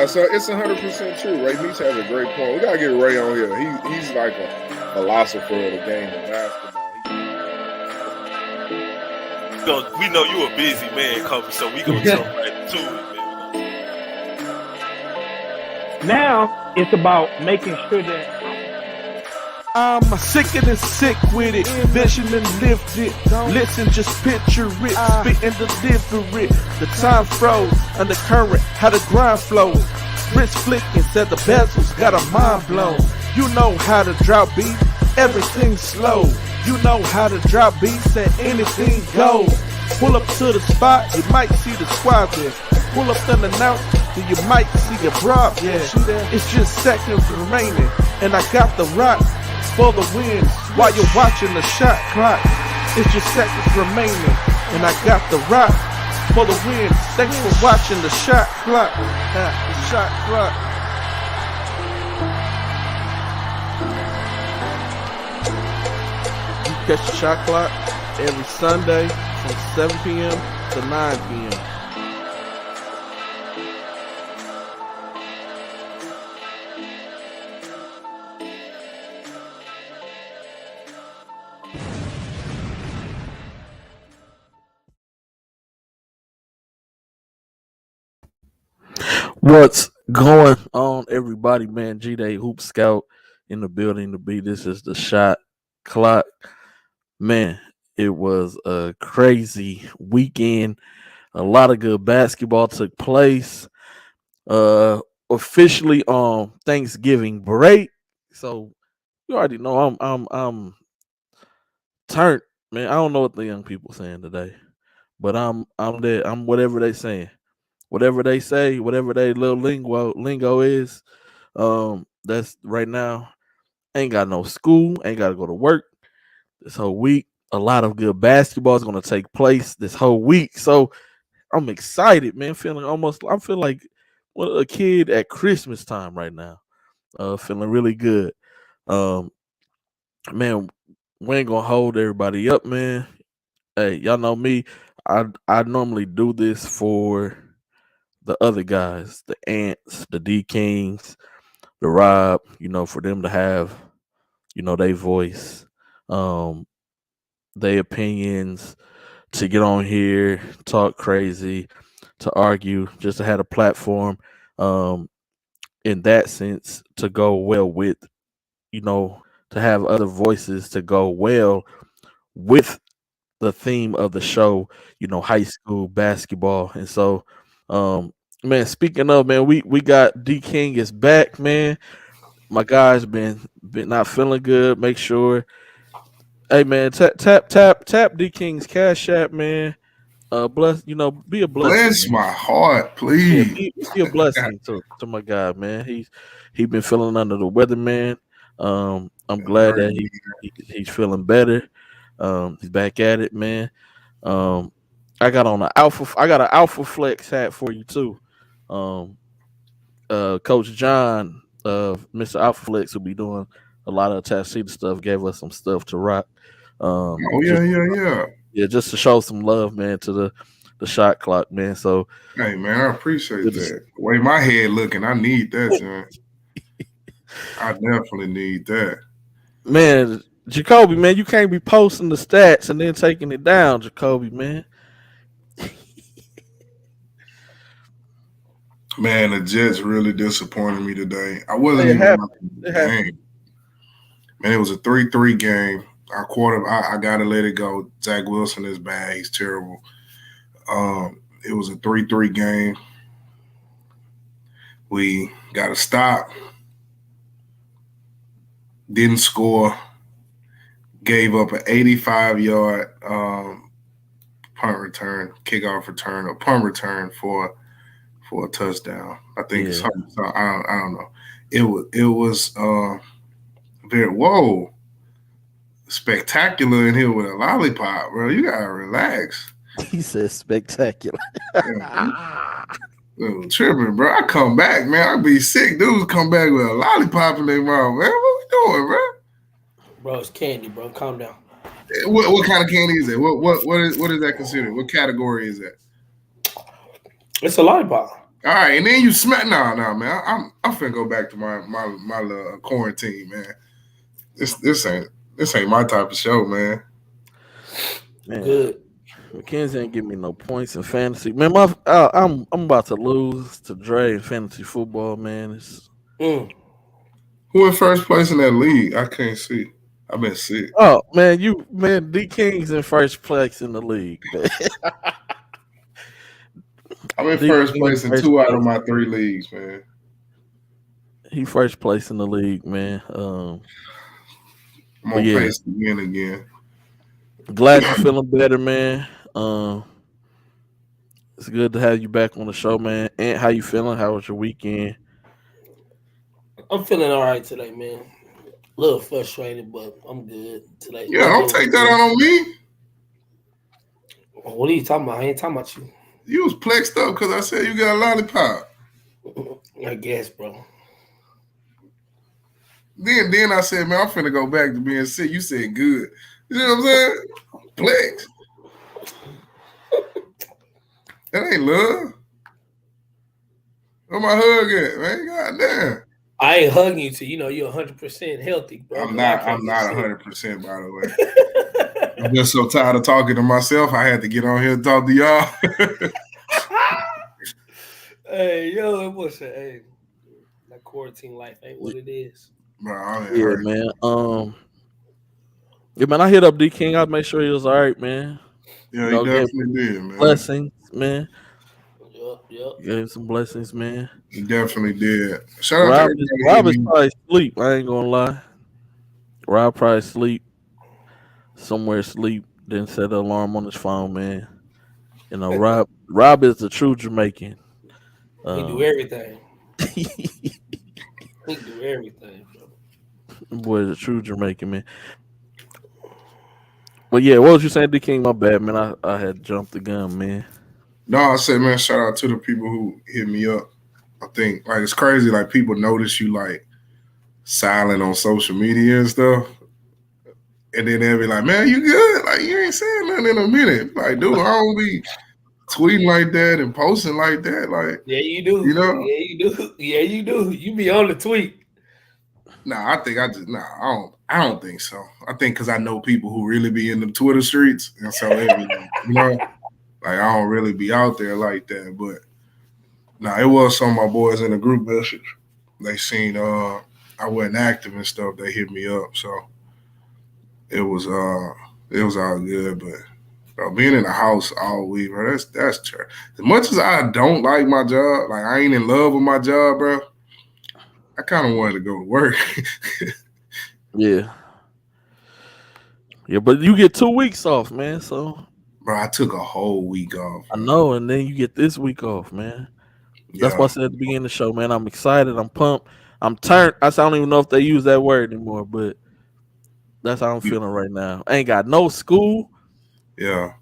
No, so it's 100% true. Ray Meach has a great point. We gotta get Ray on here. He's like a philosopher of the game of basketball. We know you a busy man, Kobe, so we gonna jump right to it, man. Now it's about making sure that I'm sick and sick with it. Vision and lift it. Listen, just picture it. Spit and deliver it. The time froze. Undercurrent, how the grind flows. Wrist flicking, said the bezels got a mind blown. You know how to drop beat. Everything slow. You know how to drop beats, said anything goes. Pull up to the spot, you might see the squad there. Pull up unannounced, then you might see a broad there. It's just seconds remaining, and I got the rock for the win while you're watching the shot clock. It's just seconds remaining, and I got the rock for the win. Thanks for watching the shot clock. The shot clock. You catch the shot clock every Sunday from 7 p.m. to 9 p.m. What's going on, everybody, man? G-Day Hoop Scout in the building to be. This is the shot clock. Man, it was a crazy weekend. A lot of good basketball took place. Officially on Thanksgiving break. So you already know I'm turned, man. I don't know what the young people saying today, but I'm there. I'm whatever they saying. Whatever they say, whatever their little lingo is, that's right now. Ain't got no school, ain't got to go to work this whole week. A lot of good basketball is going to take place this whole week, so I'm excited, man. I feel like a kid at Christmas time right now. Feeling really good. Man, we ain't gonna hold everybody up, man. Hey, y'all know me. I normally do this for the other guys, the Ants, the D Kings, the Rob, for them to have, their voice, their opinions, to get on here, talk crazy, to argue, just to have a platform, in that sense, to go well with, to have other voices to go well with the theme of the show, high school basketball. And so, man, speaking of, man, we got D King is back, man. My guy's been not feeling good. Make sure, hey man, tap D King's Cash App, man. Bless, be a blessing. Bless my heart, please. Yeah, be a blessing to my guy, man. He been feeling under the weather, man. I'm glad that he's feeling better. He's back at it, man. I got an Alpha Flex hat for you too. Coach John of Mr. Alpha Flex will be doing a lot of Tashita stuff. Gave us some stuff to rock. Yeah, just to show some love, man, to the shot clock, man. So, hey, man, I appreciate that. The way my head looking, I need that, man. I definitely need that, man. Jacoby, man, you can't be posting the stats and then taking it down, Jacoby, man. Man, the Jets really disappointed me today. I wasn't even watching the game. Man, it was a 3-3 game. I gotta let it go. Zach Wilson is bad. He's terrible. It was a 3-3 game. We got to stop. Didn't score. Gave up an 85-yard punt return, kickoff return, or punt return for a touchdown. I think I don't know. It was very spectacular in here with a lollipop, bro. You gotta relax. He said spectacular. Tripping, bro. I come back, man. I be sick. Dudes come back with a lollipop in their mouth, man. What we doing, bro? Bro, it's candy, bro. Calm down. What kind of candy is it? What is that considered? What category is that? It's a lollipop. All right, and then you smack. No, man. I'm finna go back to my little quarantine, man. This ain't my type of show, man. Man, Good. Mackenzie ain't give me no points in fantasy. Man, I'm about to lose to Dre in fantasy football, man. Mm. Who in first place in that league? I can't see. I've been sick. Oh man, D King's in first place in the league. Man. I'm in first place in 2 out of my 3 leagues, man. He first place in the league, man. I'm on pace to win again. Glad you're feeling better, man. It's good to have you back on the show, man. And how you feeling? How was your weekend? I'm feeling all right today, man. A little frustrated, but I'm good today. Yeah, don't take that out on me. What are you talking about? I ain't talking about you. You was plexed up because I said you got a lollipop. I guess, bro. Then I said, man, I'm finna go back to being sick. You said good. You know what I'm saying? Plex. That ain't love. Where my hug at, man? Goddamn. I ain't hugging you till you're 100% healthy, bro. I'm not 100%, by the way. I'm just so tired of talking to myself. I had to get on here and talk to y'all. Hey, yo, what's that? Hey, that quarantine life ain't what it is. Bro, yeah, man. Yeah, man. I hit up D King. I'd make sure he was all right, man. Yeah, he definitely did, man. Blessings, man. Yep. Gave some blessings, man. He definitely did. Shout out to Rob is probably asleep. I ain't gonna lie. Rob probably sleep somewhere asleep. Didn't set the alarm on his phone, man. You know, Rob is the true Jamaican. He do everything. He do everything, bro. Boy, the true Jamaican, man. But yeah, what was you saying, D King? My bad, man. I had jumped the gun, man. No, I said, man, shout out to the people who hit me up. I think, like, it's crazy. Like, people notice you, like, silent on social media and stuff. And then they'll be like, man, you good? Like, you ain't saying nothing in a minute. Like, dude, I don't be tweeting like that and posting like that. Like, yeah, you do. You know? Yeah, you do. Yeah, you do. You be on the tweet. Nah, I don't think so. I think because I know people who really be in the Twitter streets. And so, like, I don't really be out there like that. But, nah, it was some of my boys in the group message. They seen I wasn't active and stuff. They hit me up. So, it was all good. But, bro, being in the house all week, bro, that's true. As much as I don't like my job, like, I ain't in love with my job, bro, I kind of wanted to go to work. Yeah. Yeah, but you get 2 weeks off, man. So, bro, I took a whole week off. I know, and then you get this week off, man. That's why I said at the beginning of the show, man. I'm excited. I'm pumped. I'm turned. I don't even know if they use that word anymore, but that's how I'm feeling right now. I ain't got no school. Yeah.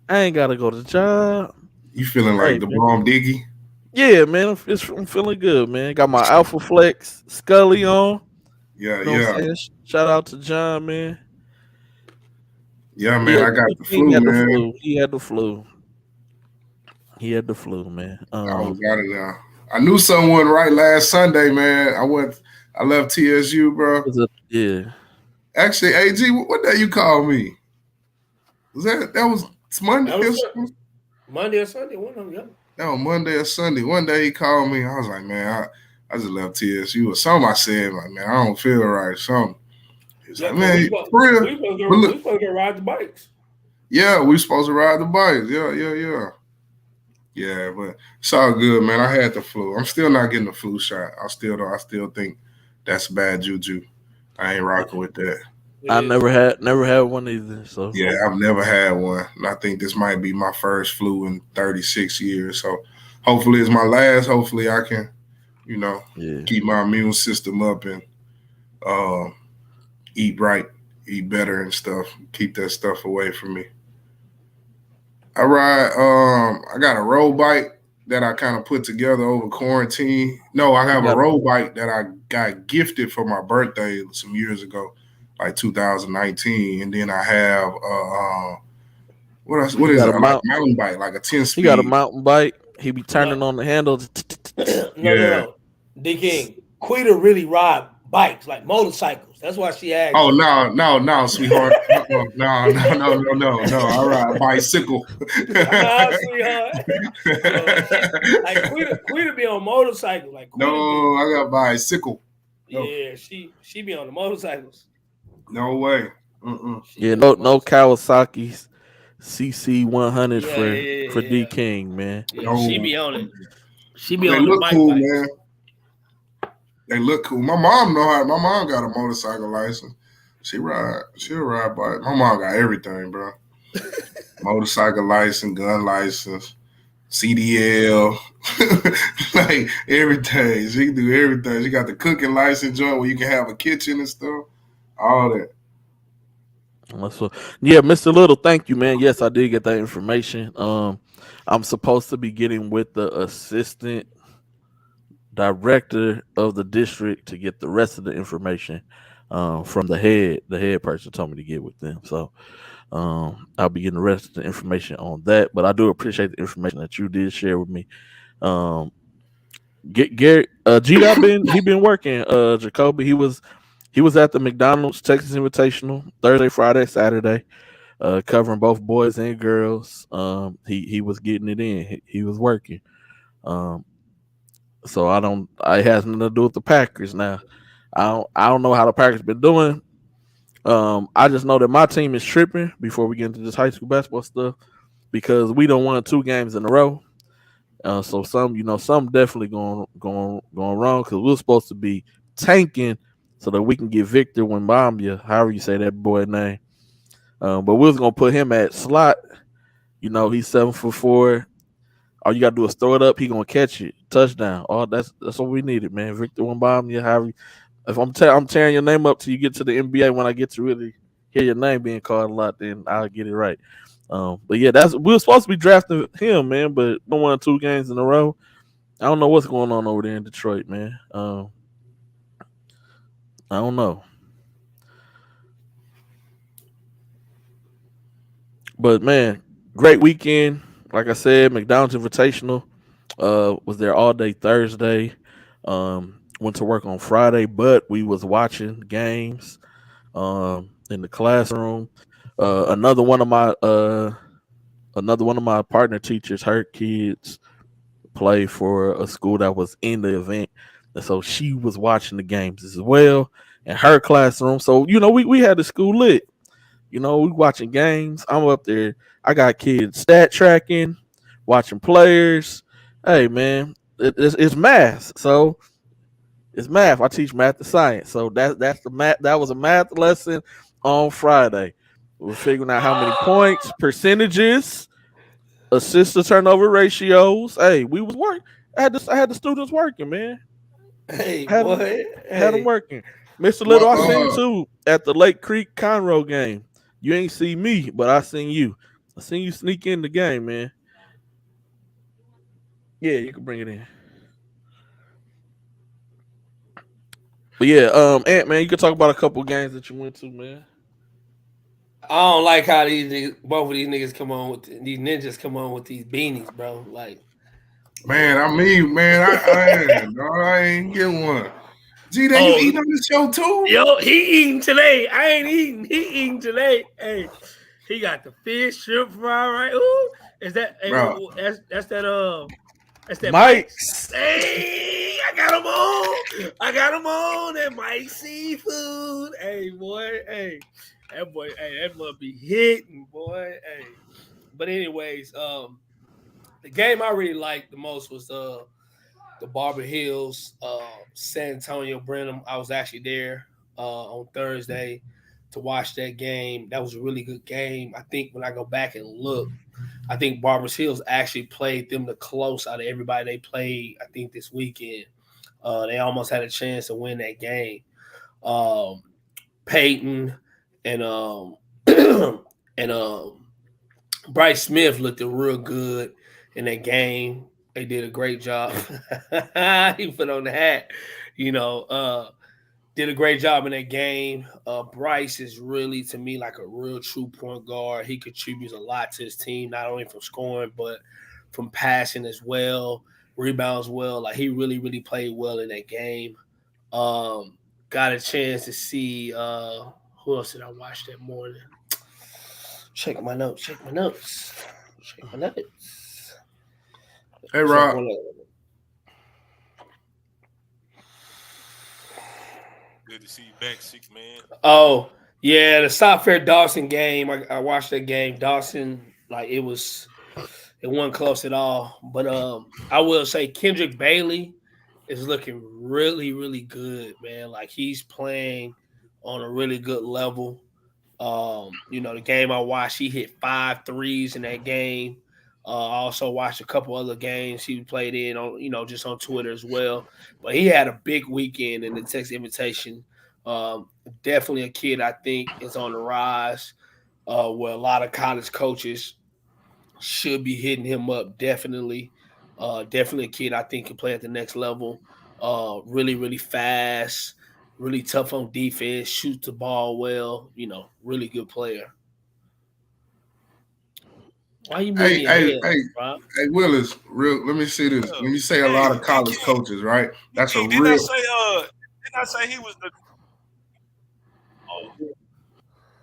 I ain't got to go to the job. You feeling like the bomb diggy? Yeah, man. I'm feeling good, man. Got my Alpha Flex Scully on. Yeah, you know what I'm saying? Shout out to John, man. Yeah, man. I got the flu, man. He had the flu, man. I was out of there. I knew something wasn't right last Sunday, man. I left TSU, bro. Yeah. Actually, AG, what day you called me? That was Monday? Monday or Sunday, one of them, yeah. No, Monday or Sunday. One day he called me. I was like, man, I just left TSU or something. I said, like, man, I don't feel right. Something. He's like, man, for real. We supposed to ride the bikes. Yeah, we supposed to ride the bikes. Yeah. Yeah, but it's all good, man. I had the flu. I'm still not getting the flu shot. I still think that's bad juju. I ain't rocking with that. I never had one either. So yeah, I've never had one. And I think this might be my first flu in 36 years. So hopefully it's my last. Hopefully I can, keep my immune system up and eat right, eat better and stuff. Keep that stuff away from me. I got a road bike that I kind of put together over quarantine. No, I have a road bike that I got gifted for my birthday some years ago, like 2019. And then I have what is it? Like a mountain bike, like a 10-speed. He got a mountain bike. He be turning on the handles. No. D King, Quita really ride bikes like motorcycles. That's why she asked. Oh no, sweetheart. No. All right, bicycle. Sweetheart. Like Quita be on motorcycles. Like Quita I got bicycle. Yeah, she be on the motorcycles. No way. Yeah, no Kawasaki's CC 100 for D King, man. Yeah, no. She be on it. She be they on the look bike cool, bikes. man. They look cool. My mom got a motorcycle license. She'll ride bike. My mom got everything, bro. Motorcycle license, gun license, CDL, like everything. She can do everything. She got the cooking license joint where you can have a kitchen and stuff. All that. Yeah, Mr. Little, thank you, man. Yes, I did get that information. I'm supposed to be getting with the assistant director of the district to get the rest of the information from the head person told me to get with them. So I'll be getting the rest of the information on that. But I do appreciate the information that you did share with me. Gary he been working. Jacoby, he was at the McDonald's Texas Invitational Thursday, Friday, Saturday, covering both boys and girls. He was getting it in. He was working. So it has nothing to do with the Packers now. I don't know how the Packers been doing. I just know that my team is tripping before we get into this high school basketball stuff because we don't won 2 games in a row. So some definitely going wrong because we're supposed to be tanking so that we can get Victor Wembanyama, however you say that boy name. But we was gonna put him at slot. He's 7'4". All you gotta do is throw it up. He gonna catch it, touchdown. Oh, that's what we needed, man. Victor Wembanyama. However, if I'm tearing your name up till you get to the NBA. When I get to really hear your name being called a lot, then I'll get it right. But yeah, we were supposed to be drafting him, man. But we won 2 games in a row. I don't know what's going on over there in Detroit, man. I don't know. But man, great weekend. Like I said, McDonald's Invitational was there all day Thursday. Went to work on Friday, but we was watching games in the classroom. Another one of my partner teachers, her kids play for a school that was in the event, and so she was watching the games as well in her classroom. So we had the school lit. We watching games. I'm up there. I got kids stat tracking, watching players. Hey man, it's math. So it's math. I teach math and science. So that's the math. That was a math lesson on Friday. We're figuring out how many points, percentages, assist to turnover ratios. Hey, we was working. I had the students working, man. Hey, had them working. Mr. Little, I seen you too at the Lake Creek Conroe game. You ain't see me, but I seen you. I seen you sneak in the game, man. Yeah, you can bring it in. But yeah, Ant, man, you can talk about a couple games that you went to, man. I don't like how both of these niggas come on with these ninjas come on with these beanies, bro. Like, man, I ain't get one. G, you eating on the show too? Yo, he eating today. I ain't eating. He eating today. Hey, he got the fish, shrimp fry, right? Ooh, is that? Hey, that's that Mike's. Hey, I got him on. That Mike's seafood. Hey, boy. Hey, that boy. Hey, that must be hitting, boy. Hey, but anyways, the game I really liked the most was the Barber Hills, San Antonio Brenham. I was actually there on Thursday to watch that game. That was a really good game. I think when I go back and look, I think Barber Hills actually played them the close out of everybody they played, I think, this weekend. They almost had a chance to win that game. Peyton and Bryce Smith looked real good in that game. They did a great job. He put on the hat, did a great job in that game. Bryce is really, to me, like a real true point guard. He contributes a lot to his team, not only from scoring, but from passing as well, rebounds well. Like he really, really played well in that game. Got a chance to see who else did I watch that morning? Check my notes. Hey, Rob. Good to see you back, 6 man. Oh, yeah, the South Fair Dawson game. I watched that game. Dawson, like it wasn't close at all. But I will say Kendrick Bailey is looking really, really good, man. Like he's playing on a really good level. The game I watched, he hit 5 threes in that game. I also watched a couple other games he played in on, just on Twitter as well. But he had a big weekend in the Texas Invitation. Definitely a kid I think is on the rise. Where a lot of college coaches should be hitting him up. Definitely a kid I think can play at the next level. Really, really fast. Really tough on defense, shoots the ball well, really good player. Why you moving your head, Rob? Hey, Willis, let me see this. When you say a lot of college coaches, right? That's a real. Didn't I say he was the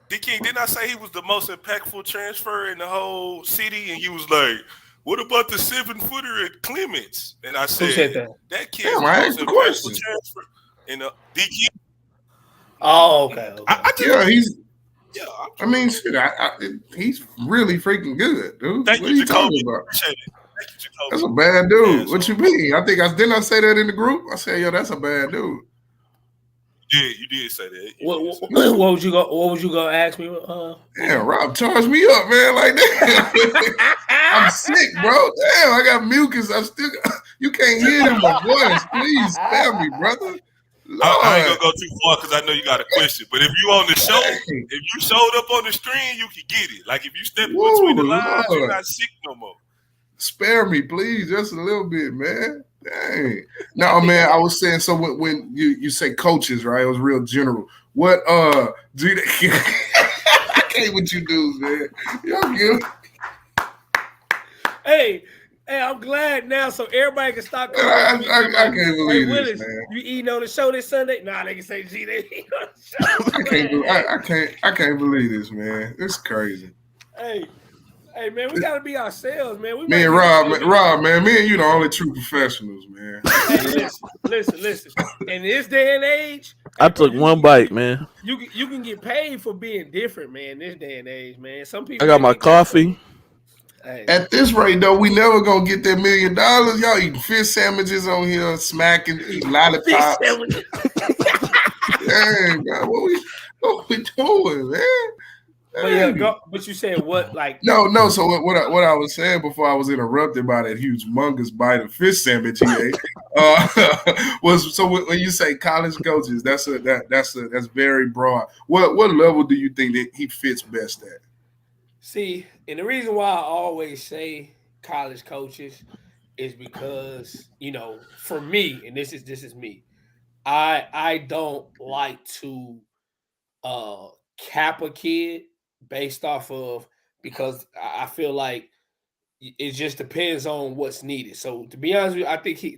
D-King, didn't I say he was the most impactful transfer in the whole city? And he was like, what about the 7-footer at Clements? And I said, that kid's the most impactful transfer. And DK. Oh, okay. He's really freaking good, dude. Thank what you, are you talking about? That's a bad dude. Yeah, what you mean? Didn't I say that in the group? I said, that's a bad dude. Yeah, you did say that. What was you gonna ask me? Damn, Rob charged me up, man, like that. I'm sick, bro. Damn, I got mucus. You can't hear in my voice. Please spare me, brother. I ain't gonna go too far because I know you got a question. But if you on the show, if you showed up on the stream, you can get it. Like if you step between the lines, you're not sick no more. Spare me, please, just a little bit, man. Dang. No, man, I was saying, so when you say coaches, right? It was real general. What do they I can't with you dudes, man. Y'all good. Hey, I'm glad now, so everybody can stop. I can't believe this, man. You eating on the show this Sunday? Nah, they can say, "Gee, they eat on the show." I can't believe this, man. It's crazy. Hey, man, we gotta be ourselves, man. Me and Rob, man. Me and you the only true professionals, man. Hey, listen. In this day and age, I took one bite, man. You can get paid for being different, man. This day and age, man. Some people. I got my coffee. Hey. At this rate, though, we never gonna get that $1 million. Y'all eating fish sandwiches on here, smacking, eating lollipops. Dang, man, what we doing, man? But you said what? Like no. So what I was saying before I was interrupted by that humongous bite of fish sandwich he ate was so when you say college coaches, that's very broad. What level do you think that he fits best at? See, and the reason why I always say college coaches is because for me, and this is me, I don't like to cap a kid based off of, because I feel like it just depends on what's needed. So to be honest with you, I think he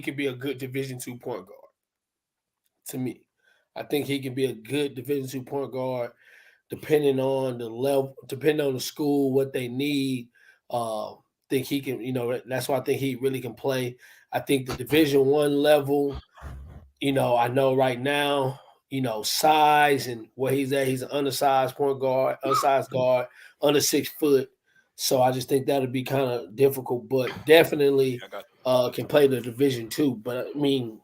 could be a good Division II point guard. To me, I think he can be a good Division II point guard, depending on the level, depending on the school, what they need. Think he can, that's why I think he really can play. I think the Division I level, I know right now, size and where he's at, he's an undersized point guard, under 6 foot. So I just think that would be kind of difficult, but definitely can play the Division II. But I mean,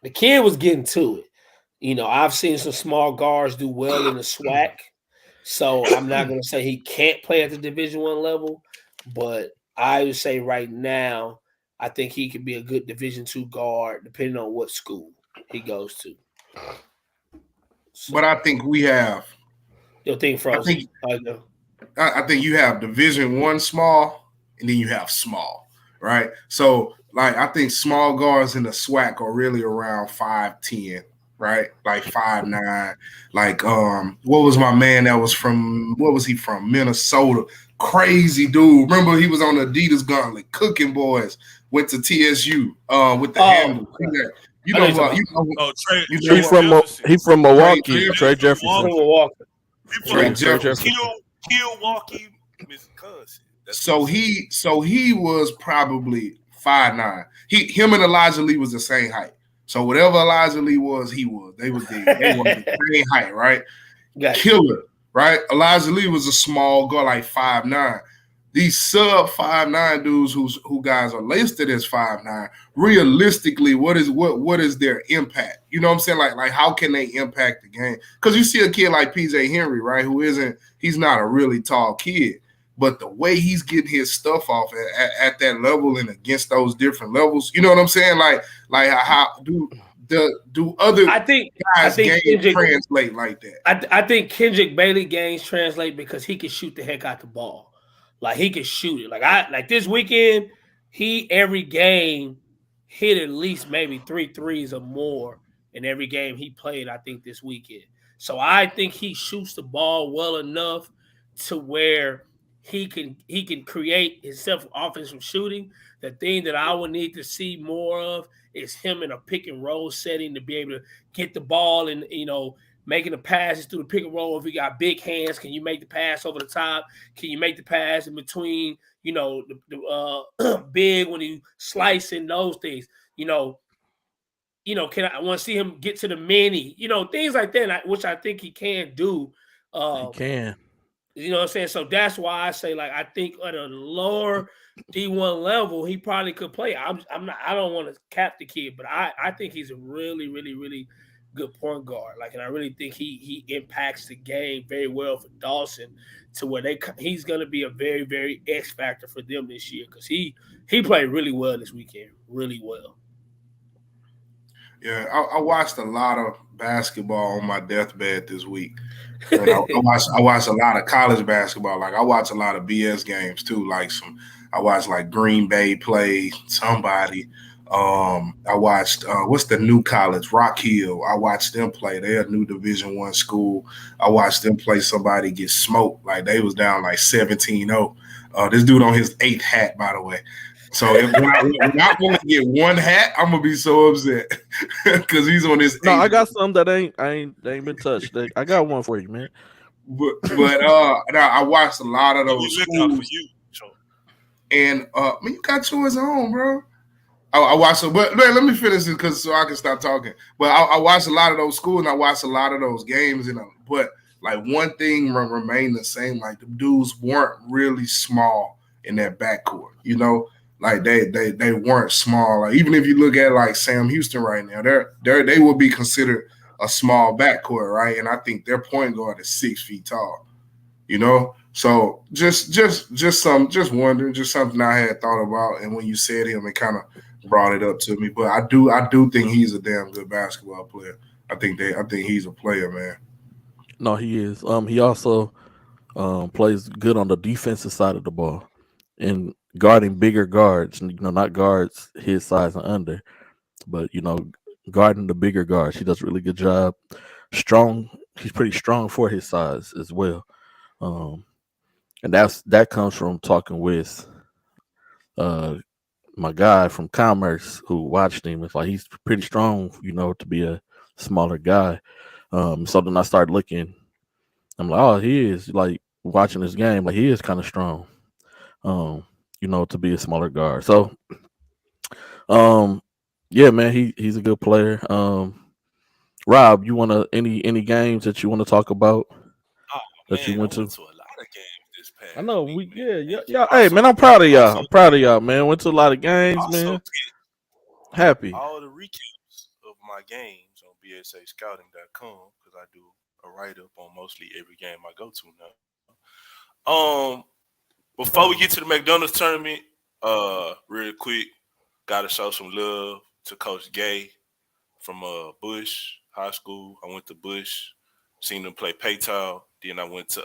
the kid was getting to it. I've seen some small guards do well in the SWAC, so I'm not going to say he can't play at the Division I level, but I would say right now, I think he could be a good Division II guard, depending on what school he goes to. So, but I think we have. You'll think frozen. I think you have Division I small, and then you have small, right? So, I think small guards in the SWAC are really around 5'10", right? Like 5'9". What was my man that was from? What was he from? Minnesota. crazy dude. Remember, he was on the Adidas Gauntlet. Cooking Boys went to TSU with the handle. You know who? He's from Milwaukee. Trey Jefferson. Trey Jefferson. Milwaukee, Wisconsin. So he was probably 5'9". Him and Elijah Lee was the same height. So whatever Elijah Lee was, he was. They were the same height, right? Killer, right? Elijah Lee was a small guy, like 5'9". These sub 5'9" dudes who guys are listed as 5'9", realistically, what is their impact? You know what I'm saying? Like how can they impact the game? Because you see a kid like PJ Henry, right? He's not a really tall kid. But the way he's getting his stuff off at that level and against those different levels, you know what I'm saying? Like how do other guys' games translate like that? I think Kendrick Bailey games translate because he can shoot the heck out the ball. Like he can shoot it. Like this weekend, he every game hit at least maybe 3 threes or more in every game he played, I think, this weekend. So I think he shoots the ball well enough to where he can create himself offensive shooting. The thing that I would need to see more of is him in a pick and roll setting to be able to get the ball and, making the passes through the pick and roll. If you got big hands, can you make the pass over the top? Can you make the pass in between, the big when you slicing those things? I want to see him get to the mini, things like that, which I think he can do. He can. You know what I'm saying? So that's why I say, I think at a lower D1 level, he probably could play. I don't want to cap the kid, but I think he's a really, really, really good point guard. And I really think he impacts the game very well for Dawson to where he's going to be a very, very X factor for them this year because he played really well this weekend, really well. Yeah, I watched a lot of basketball on my deathbed this week. And I watched a lot of college basketball. I watch a lot of BS games too. I watched Green Bay play somebody. I watched what's the new college, Rock Hill. I watched them play. They're a new Division I school. I watched them play somebody get smoked. They was down 17-0. This dude on his 8th hat, by the way. So when I only get one hat, I'm gonna be so upset because he's on his. No, I got some that ain't been touched. I got one for you, man. But I watched a lot of those schools. And you got yours on, bro. I watched it, but let me finish it so I can stop talking. But I watched a lot of those schools and I watched a lot of those games, but one thing remained the same. The dudes weren't really small in that backcourt, They weren't small. Even if you look at Sam Houston right now, they will be considered a small backcourt, right? And I think their point guard is 6 feet tall. So just wondering, just something I had thought about. And when you said him, it kind of brought it up to me. But I do think he's a damn good basketball player. I think he's a player, man. No, he is. He also plays good on the defensive side of the ball and guarding bigger guards, not guards his size and under, but guarding the bigger guards. He does a really good job. Strong. He's pretty strong for his size as well. And that comes from talking with my guy from Commerce who watched him. It's he's pretty strong, to be a smaller guy. So then I started looking. I'm like, oh, he is watching this game. He is kind of strong. To be a smaller guard. So, yeah, man, he's a good player. Rob, you want any games that you want to talk about that you went to? A lot of games this past I know week, yeah. Hey, man, I'm proud of y'all. Man. Went to a lot of games, man. Happy. All the recaps of my games on bsascouting.com because I do a write up on mostly every game I go to now. Before we get to the McDonald's tournament, real quick, gotta show some love to Coach Gay from Bush High School. I went to Bush, seen them play Paytown. Then I went to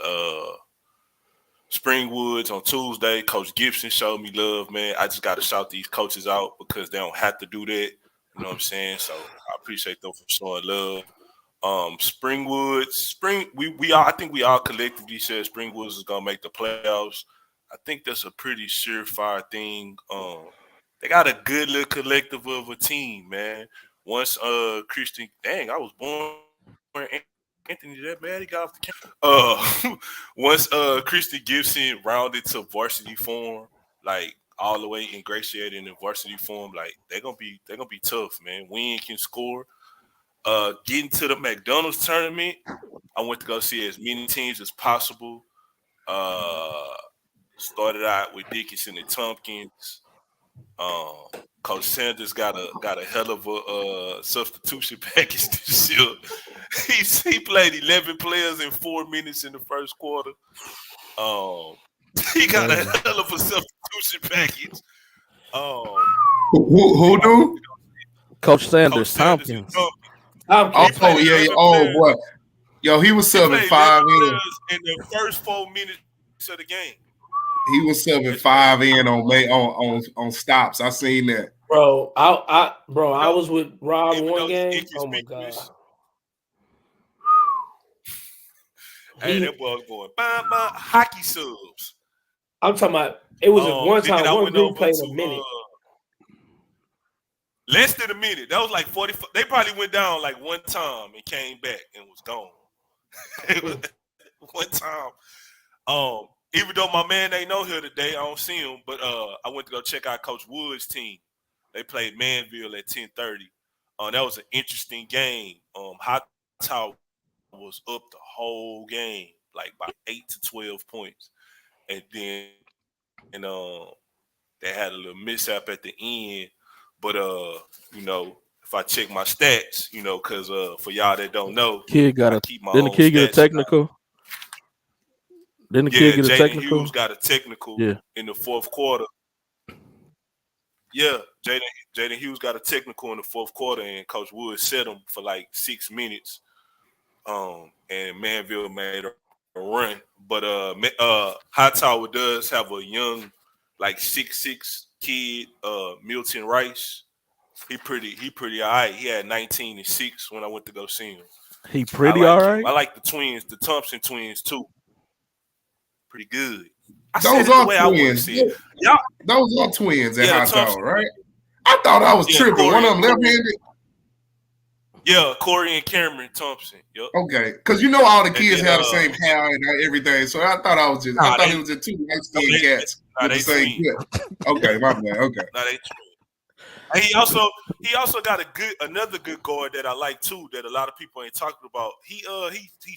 Springwoods on Tuesday. Coach Gibson showed me love, man. I just gotta shout these coaches out because they don't have to do that. You know what I'm saying? So I appreciate them for showing love. Springwoods, I think we all collectively said Springwoods is gonna make the playoffs. I think that's a pretty surefire thing. They got a good little collective of a team, man. Once Christian, dang, I was born Anthony that bad. He got off the camera. Once Christian Gibson rounded to varsity form, like all the way ingratiated in varsity form, like they're gonna be tough, man. Win can score. Getting to the McDonald's tournament, I went to go see as many teams as possible. Started out with Dickinson and Tompkins. Coach Sanders got a hell of a substitution package this year. he played 11 players in 4 minutes in the first quarter. He got a hell of a substitution package. Who do? Coach Sanders, Tompkins. Oh yeah. Oh boy. Yo, he was subbing 5 in the first 4 minutes of the game. He was 7-5 in on stops. I seen that. Bro, I was with Rob one game. Oh my god. Hey, that boy was going hockey subs. I'm talking about it was one time one group played a minute. Less than a minute. That was like 45. They probably went down like one time and came back and was gone. It was one time. Even though my man ain't know here today, I don't see him. But I went to go check out Coach Wood's team. They played Manville at 10:30. That was an interesting game. Hightower was up the whole game, like by 8 to 12 points, and then they had a little mishap at the end. But if I check my stats, because for y'all that don't know, kid got didn't the kid get a technical? Didn't the kid get a technical? Hughes got a technical in the fourth quarter. Yeah, Jaden Hughes got a technical in the fourth quarter, and Coach Wood set him for like 6 minutes. And Manville made a run. But Hightower does have a young, like 6'6" kid, Milton Rice. He pretty all right. He had 19 and 6 when I went to go see him. He pretty all right. I like the twins, the Thompson twins too. Pretty good. Those are twins. Yeah. Those are twins at Hightower, right? I thought I was tripping. Corey, one of them left-handed. Yeah, Corey and Cameron Thompson. Yep. Okay, because all the kids have the same hair and everything, so I thought it was just two light-skinned cats with the same clip. Okay, my bad. Okay. Nah, they twins. And he also got another good guard that I like too that a lot of people ain't talking about. He's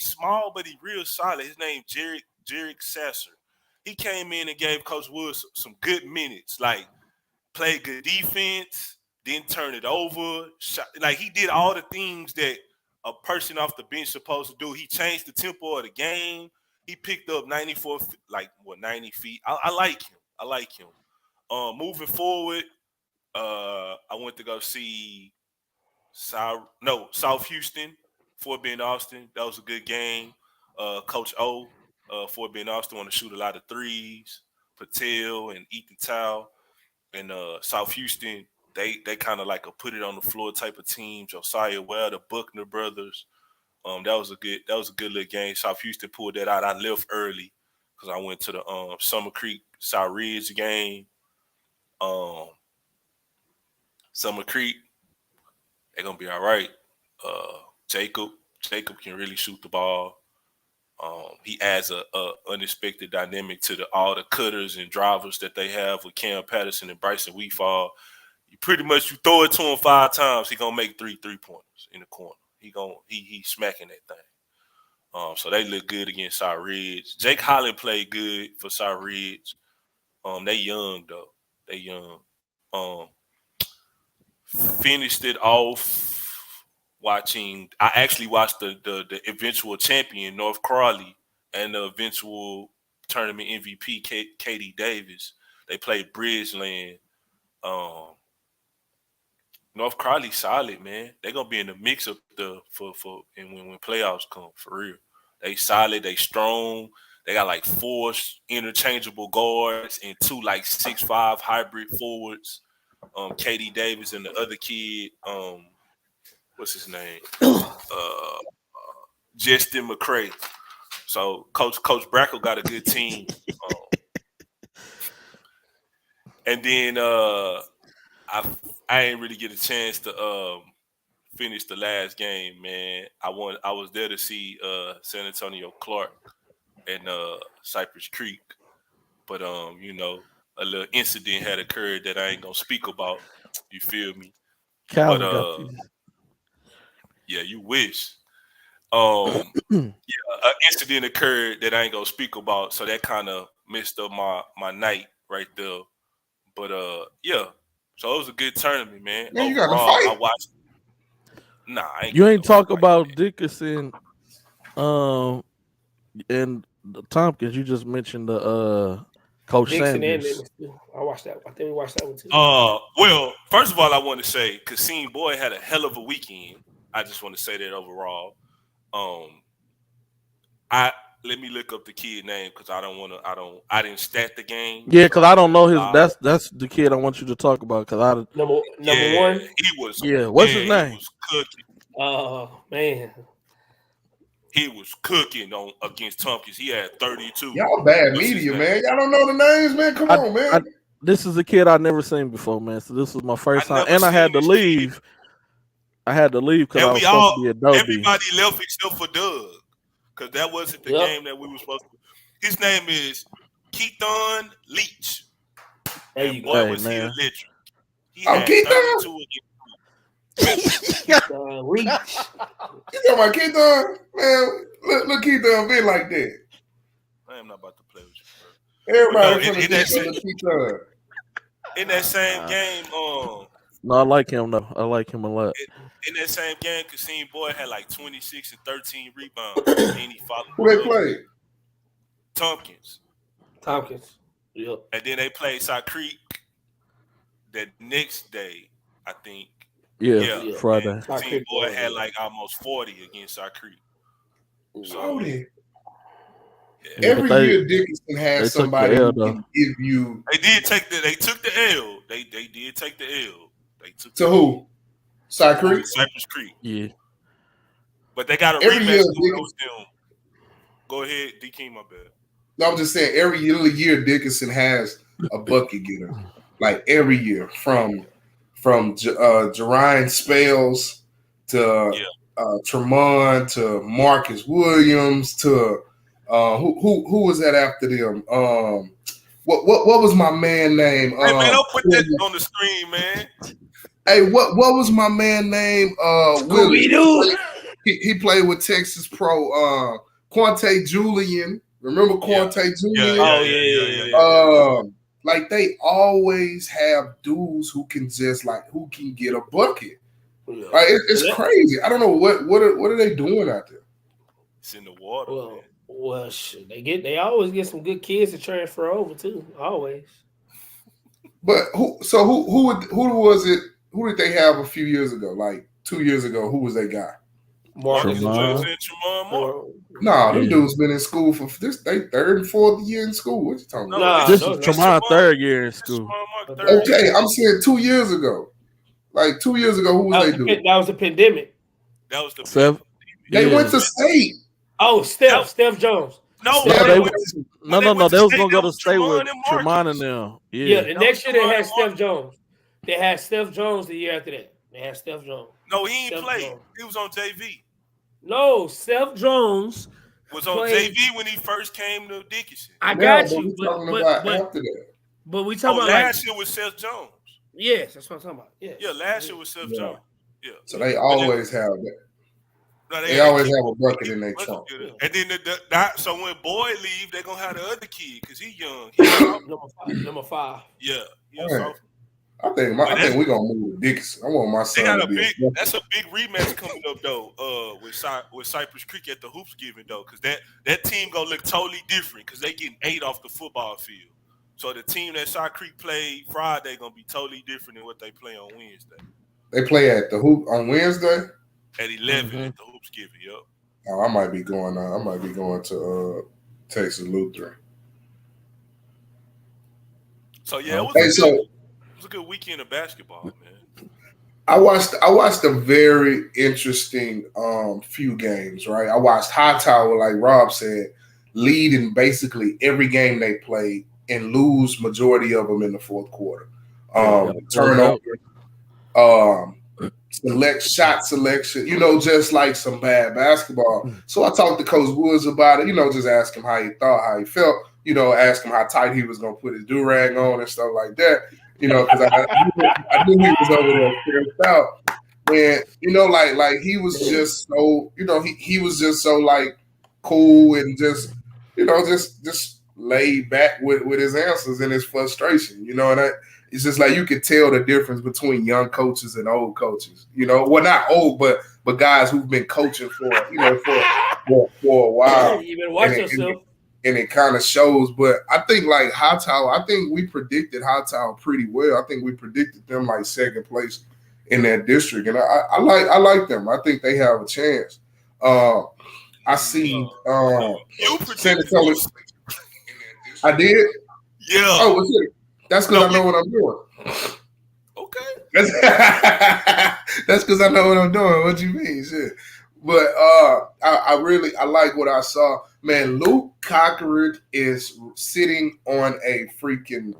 small but he real solid. His name Jarek Sasser. He came in and gave Coach Woods some good minutes, like played good defense, didn't turn it over. Like he did all the things that a person off the bench supposed to do. He changed the tempo of the game. He picked up 90 feet. I like him. Moving forward, I went to go see South Houston, Fort Bend Austin. That was a good game. Coach O, Fort Bend Austin, want to shoot a lot of threes. Patel and Ethan Tao, and South Houston, they kind of like a put it on the floor type of team. Josiah Well, the Buckner brothers. That was a good little game. South Houston pulled that out. I left early because I went to the Summer Creek South Ridge game. Summer Creek, they're gonna be all right. Jacob can really shoot the ball. He adds a unexpected dynamic to all the cutters and drivers that they have with Cam Patterson and Bryson Weefall. You throw it to him 5 times, he gonna make 3 3-pointers in the corner. He's smacking that thing. So they look good against South Ridge. Jake Holland played good for South Ridge. They young though. They young. Finished it off watching. I actually watched the eventual champion North Crawley and the eventual tournament MVP Katie Davis. They played Bridgeland. North Crawley solid, man. They're gonna be in the mix of when playoffs come, for real. They solid, they strong. They got like 4 interchangeable guards and 2 like 6'5" hybrid forwards. Katie Davis and the other kid, what's his name? Justin McCray. So Coach Brackle got a good team. And then I ain't really get a chance to finish the last game, man. I was there to see San Antonio Clark and Cypress Creek, but you know, a little incident had occurred that I ain't gonna speak about. You feel me? Calvin But got these. yeah, you wish. Yeah, an incident occurred that I ain't gonna speak about, so that kind of messed up my night right there. But yeah, so it was a good tournament, man. Man, you Overall, got to fight. I watched. Nah, I ain't You ain't talk fight, about man. Dickerson, and Tompkins. You just mentioned the Coach Dixon Sanders. and I watched that. I think we watched that one too. Well, first of all, I want to say Kasim Boy had a hell of a weekend. I just want to say that overall. Let me look up the kid name because I didn't stat the game. Yeah, because I don't know his. That's the kid I want you to talk about. Because number one. He was. Yeah, what's his name? He was cooking. Oh man. He was cooking against Tompkins. He had 32. Y'all bad media, man. Y'all don't know the names, man. Come on, man. This is a kid I never seen before, man. So this was my first time, and I had to leave. I had to leave because I was supposed to be at Adobe. Everybody left except for Doug, because that wasn't the game that we were supposed to. His name is Keaton Leach. There you go, was man. He electric. He had 32 against Leach. You talking about Keaton? Man, look Keaton been like that. I am not about to play with you, bro. Everybody in that same game, no, I like him though. I like him a lot. In that same game, Kasim Boy had like 26 and 13 rebounds. And he followed. Who they played? Tompkins. Yep. And then they played Sock Creek that next day, I think. Yeah. Friday. Kasim Boy had like almost 40 against Sock Creek. So, every year Dickinson has somebody who can give you. They took the L. They did take the L. They took to who? Cypress Creek. Yeah. But they got a rematch with them. Go ahead, D-King, my bad. No, I'm just saying every year Dickinson has a bucket getter. Like every year. From Jerian Spells to Tremont to Marcus Williams to who was that after them? What was my man name? Hey man, don't put that on the screen, man. Hey, what was my man name? Willie. He played with Texas Pro. Quante Julian. Remember Quante Julian? Yeah. Like they always have dudes who can get a bucket. Yeah. Like it's crazy. I don't know what are they doing out there? It's in the water. Well, shit. They always get some good kids to transfer over too. Always. But who was it? Who did they have a few years ago? Like 2 years ago, who was that guy? Marcus No, them dudes been in school for this. They third and fourth year in school. What you talking about? This is Tremont third year in school. Okay, I'm saying 2 years ago. Like 2 years ago, who was they doing? That was the pandemic. That was the pandemic. They went to state. Oh, Steph Jones. No, they was gonna go to state with Tremont and them. Yeah, the next year they had Steph Jones. They had Steph Jones the year after that. They had Steph Jones. No, he ain't played. He was on JV. No, Steph Jones was on JV when he first came to Dickinson. I got you. But we talking about last year was Seth Jones. Yes, that's what I'm talking about. Yeah, last year was Seth Jones. Yeah. So they always have that. They always have a bucket in their trunk. And then so when Boy leave, they're gonna have the other kid because he's young. Number 5. Yeah. I think we're gonna move to Dickinson. I want my son to be. That's a big rematch coming up though. With Cypress Creek at the Hoops Giving though, because that team gonna look totally different because they getting 8 off the football field. So the team that Sock Creek played Friday gonna be totally different than what they play on Wednesday. They play at the Hoop on Wednesday at 11 at the Hoops Giving. Yep. Oh, I might be going to Texas Lutheran. So yeah, it was a good weekend of basketball, man. I watched a very interesting few games, right? I watched Hightower, like Rob said, lead in basically every game they played and lose majority of them in the fourth quarter. Turnover, shot selection, just like some bad basketball. So I talked to Coach Woods about it, just ask him how he thought, how he felt, ask him how tight he was going to put his do-rag on and stuff like that, because I knew he was over there stressed out. And, like he was just so, he was just so like cool and just, just laid back with his answers and his frustration, and it's just like you could tell the difference between young coaches and old coaches. Well, not old, but guys who've been coaching for a while. You better watch yourself. And it kind of shows. But I think like Hightower, I think we predicted Hightower pretty well. I think we predicted them like second place in that district, and I like them. I think they have a chance. I see. You predicted. I did. Yeah. Oh, what's it? That's because I know what I'm doing. Okay. That's because I know what I'm doing. What you mean? Shit. But I like what I saw. Man, Luke Cochran is sitting on a freaking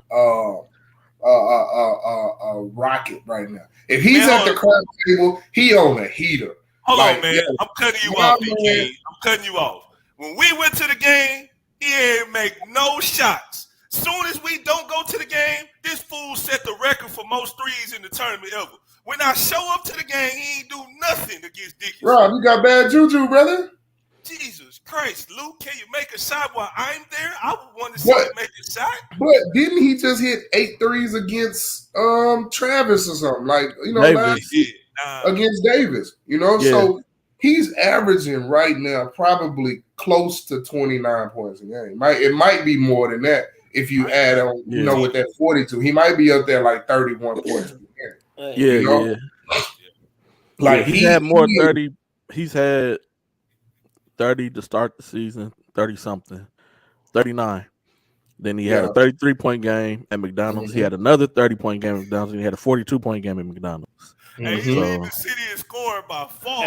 rocket right now. If he's at the crab table, he on a heater. Hold on, man. I'm cutting you off, D-King. I'm cutting you off. When we went to the game, he ain't make no shots. Soon as we don't go to the game, this fool set the record for most threes in the tournament ever. When I show up to the game, he ain't do nothing against Dickinson. Rob, you got bad juju, brother. Jesus Christ, Luke, can you make a shot while I'm there? I would want to see him make a shot. But didn't he just hit 8 threes against Travis or something? Like, against Davis, So he's averaging right now probably close to 29 points a game. It might be more than that if you add on, with that 42. He might be up there like 31 points a game. Yeah. Like he had more 30. He's had 30 to start the season, 30-something, 39. Then he had a 33-point game at McDonald's. He had another 30-point game at McDonald's, and he had a 42-point game at McDonald's. Hey, he lead the city in scoring by 4.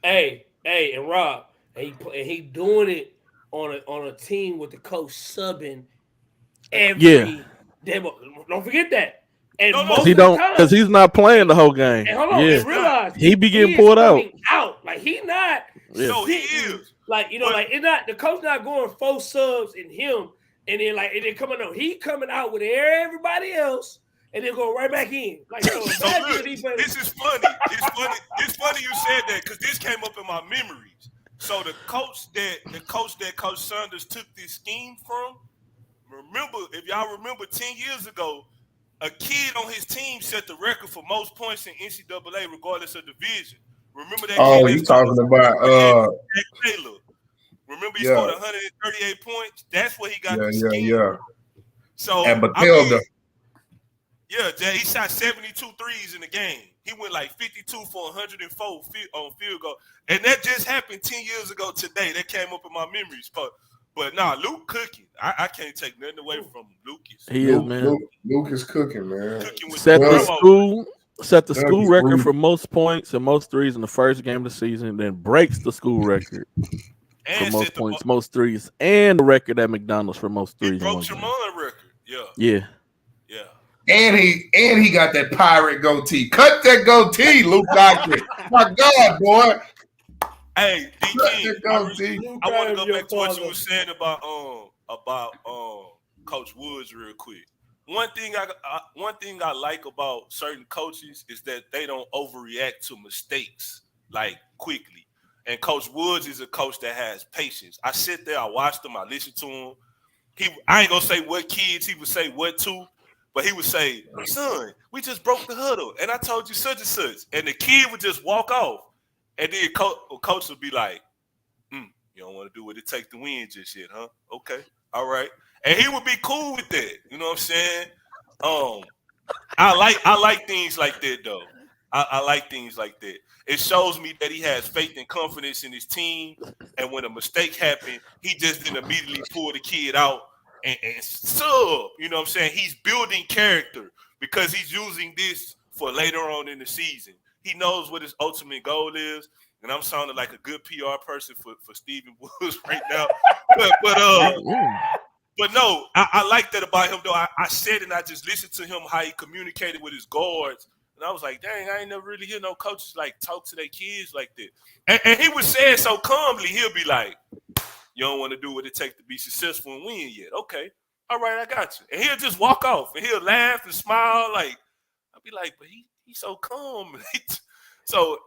Hey, and Rob, he doing it on a team with the coach subbing every demo. Don't forget that. And he don't, because he's not playing the whole game. And hold on, and realize he be getting pulled out. Like he not. So he is. Like it's not the coach not going 4 subs in him, and then coming out. He coming out with everybody else, and then go right back in. Like so look, this is funny. It's funny you said that because this came up in my memories. So the coach that Coach Saunders took this scheme from. If y'all remember 10 years ago, a kid on his team set the record for most points in NCAA, regardless of division. Remember that? Oh, you talking about Taylor? Remember he scored 138 points. That's what he got. Yeah. So and Batilda. He shot 72 threes in the game. He went like 52 for 104 on field goal, and that just happened 10 years ago today. That came up in my memories, But Luke cooking. I can't take nothing away from Lucas. He is, man. Luke is cooking, man. Set the school record for most points and most threes in the first game of the season, then breaks the school record for most points, most threes, and the record at McDonald's for most threes. He broke Tremont record. Yeah. And he got that pirate goatee. Cut that goatee, Luke Cochran. My God, boy. Hey, D-King, I want to go back to what you were saying about Coach Woods real quick. One thing I like about certain coaches is that they don't overreact to mistakes like quickly. And Coach Woods is a coach that has patience. I sit there, I watched him, I listen to him. I ain't gonna say what kids he would say what to, but he would say, "Son, we just broke the huddle, and I told you such and such," and the kid would just walk off. And then coach would be like, "You don't want to do what it takes to win just yet, huh? Okay, all right." And he would be cool with that. You know what I'm saying? I like things like that though. I like things like that. It shows me that he has faith and confidence in his team. And when a mistake happened, he just didn't immediately pull the kid out and sub. You know what I'm saying? He's building character because he's using this for later on in the season. He knows what his ultimate goal is, and I'm sounding like a good PR person for Stephen Woods right now. But no, I like that about him though. I said and I just listened to him how he communicated with his guards. And I was like, dang, I ain't never really hear no coaches like talk to their kids like that. And he was saying so calmly, he'll be like, you don't want to do what it takes to be successful and win yet. Okay. All right, I got you. And he'll just walk off and he'll laugh and smile. Like, I'll be like, but he's so calm. So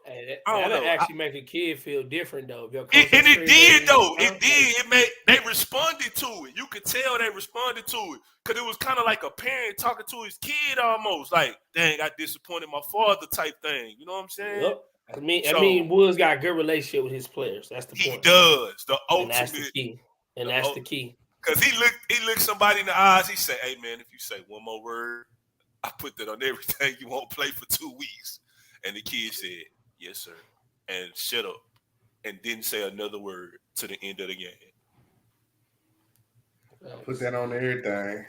that'll actually make a kid feel different though. It did though. It did. They responded to it. You could tell they responded to it because it was kind of like a parent talking to his kid almost. Like, dang, I disappointed my father type thing. You know what I'm saying? Yep. I mean, Woods got a good relationship with his players. That's the point. He does. The ultimate. And that's the key. And that's the key. Because he looked somebody in the eyes. He said, "Hey man, if you say one more word, I put that on everything. You won't play for 2 weeks." And the kid said, "Yes, sir," and shut up, and didn't say another word to the end of the game. Put that on everything.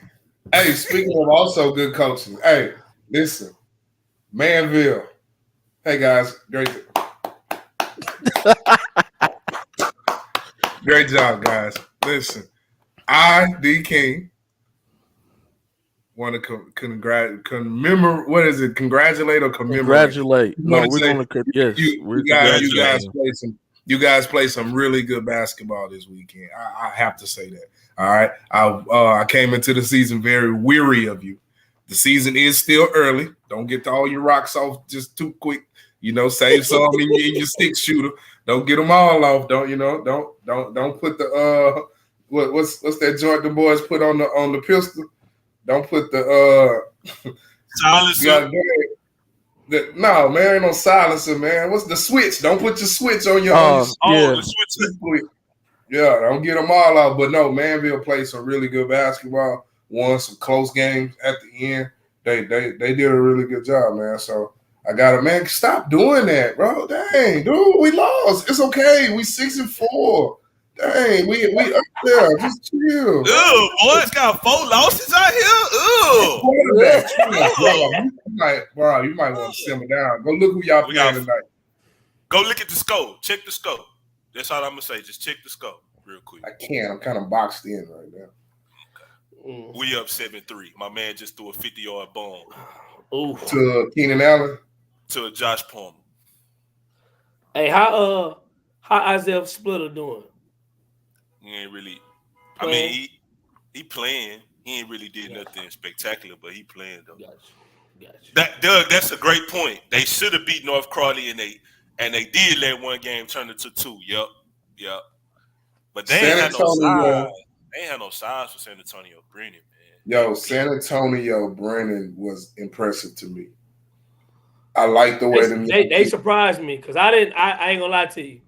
Hey, speaking of also good coaching, hey, listen, Manville. Hey guys, great job, guys. Listen, D King, want to congratulate or commemorate? Congratulate. No, we're going to yes. You guys play some really good basketball this weekend. I have to say that. All right. I came into the season very weary of you. The season is still early. Don't get all your rocks off just too quick. Save some in your stick shooter. Don't get them all off. Don't put the what's that joint the boys put on the pistol? Don't put the silencer. No, man, ain't no silencer, man. What's the switch? Don't put your switch on your the switch. Yeah, don't get them all out. But no, Manville played some really good basketball. Won some close games at the end. They did a really good job, man. So I got man, stop doing that, bro. Dang, dude, we lost. It's okay. We 6-4. Dang, we up there. Just chill. Ew, boys got 4 losses out here. Bro, you might want to simmer down. Go look who y'all playing tonight. Go look at the score. Check the score. That's all I'm gonna say. Just check the score real quick. I can't. I'm kind of boxed in right now. Okay. We up 7-3. My man just threw a 50-yard bomb. To Keenan Allen. To Josh Palmer. Hey, how Isaiah Splitter doing? He ain't really. Playing? I mean, he playing. He ain't really did nothing spectacular, but he playing though. Gotcha. Doug, that's a great point. They should have beat North Crawley, and they did let one game turn into 2. Yep. But they ain't had no size. They ain't had no size for San Antonio Brennan, man. Yo, San Antonio Brennan was impressive to me. I like the way they surprised me because I ain't gonna lie to you.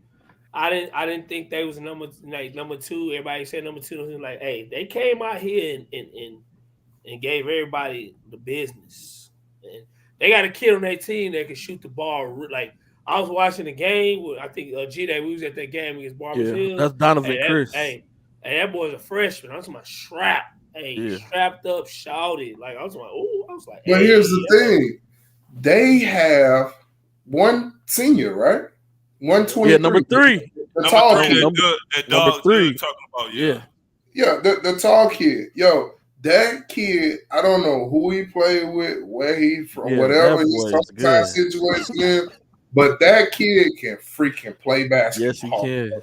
I didn't think they was number 2. Everybody said number 2. Like, hey, they came out here and gave everybody the business. And they got a kid on their team that can shoot the ball. Like, I was watching the game with, I think G-Day, we was at that game against Barbers Hill. That's Donovan Chris. Hey, that boy's a freshman. I was talking about Strap. Hey, strapped up, shouted. Like, I was like, but here's the thing. They have one senior, right? 123. Yeah, number 3. The tall kid. Number 3. Talking about, yeah, the tall kid. Yo, that kid, I don't know who he played with, where he from, whatever his time situation is, but that kid can freaking play basketball. Yes, he can.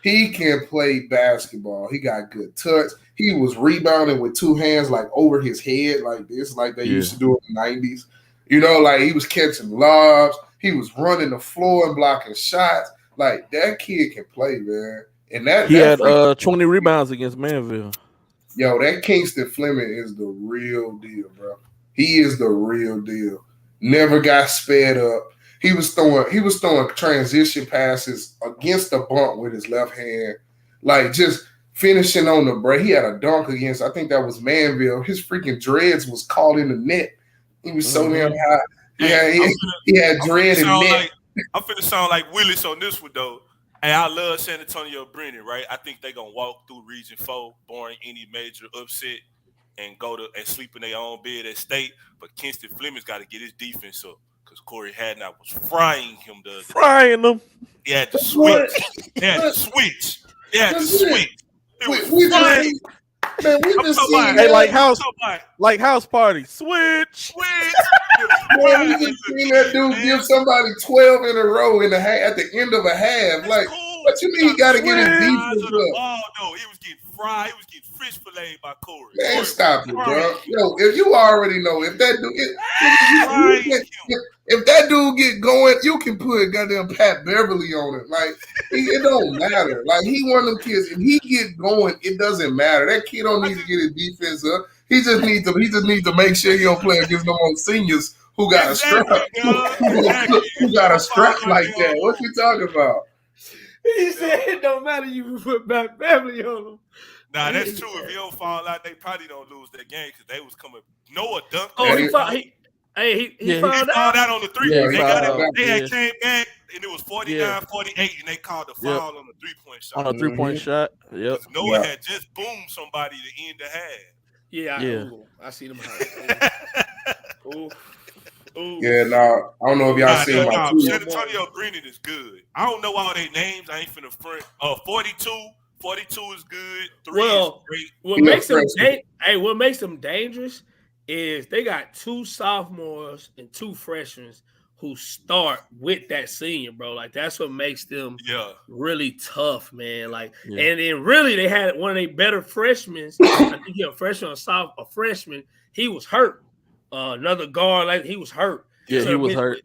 He can play basketball. He got good touch. He was rebounding with 2 hands, like over his head, like this, like they used to do in the 90s. Like he was catching lobs. He was running the floor and blocking shots. Like, that kid can play, man. And he had 20 rebounds against Manville. Yo, that Kingston Fleming is the real deal, bro. He is the real deal. Never got sped up. He was throwing transition passes against the bump with his left hand. Like, just finishing on the break. He had a dunk against, I think that was Manville. His freaking dreads was caught in the net. He was so damn high. Yeah, he had dread and net. I'm finna sound like Willis on this one, though. Hey, I love San Antonio Brennan, right? I think they're going to walk through Region 4, barring any major upset, and go to and sleep in their own bed at state. But Kingston Fleming's got to get his defense up because Corey Hadnot was frying him the other day. Frying him. He had to switch. He had to switch. He had to switch. Man, we just seen hey, like house party. Switch. Man, we just seen that dude give somebody 12 in a row at the end of a half. Like, what you mean? He got to get his defense up? No, he was getting fried. He was getting fish filleted by Corey. Man, stop it, bro. Yo, if you already know, if that dude get going, you can put goddamn Pat Beverly on it. Like, it don't matter. Like, he one of them kids. If he get going, it doesn't matter. That kid don't need to get his defense up. He just needs to make sure he don't play against no more seniors who got a strap. Who got a strap like that? What you talking about? He said it don't matter. You put Pat Beverly on him. Nah, that's true. If he don't fall out, they probably don't lose that game because they was coming. Noah dunked. Oh, he fouled out on the three. Yeah, they had came back and it was 49-48, and they called the foul on the 3-point shot. On a 3-point shot. Yep. Noah had just boomed somebody to end the half. I see them. Ooh. Yeah, I don't know if y'all seen my tweet. San Antonio Green is good. I don't know all their names. I ain't finna front. 42 is good. 3 is great. What makes them dangerous is they got 2 sophomores and 2 freshmen who start with that senior, bro. Like, that's what makes them really tough, man. Like, and then really they had one of their better freshmen. I think a freshman. He was hurt. Another guard, like, he was hurt. Yeah, so he was hurt.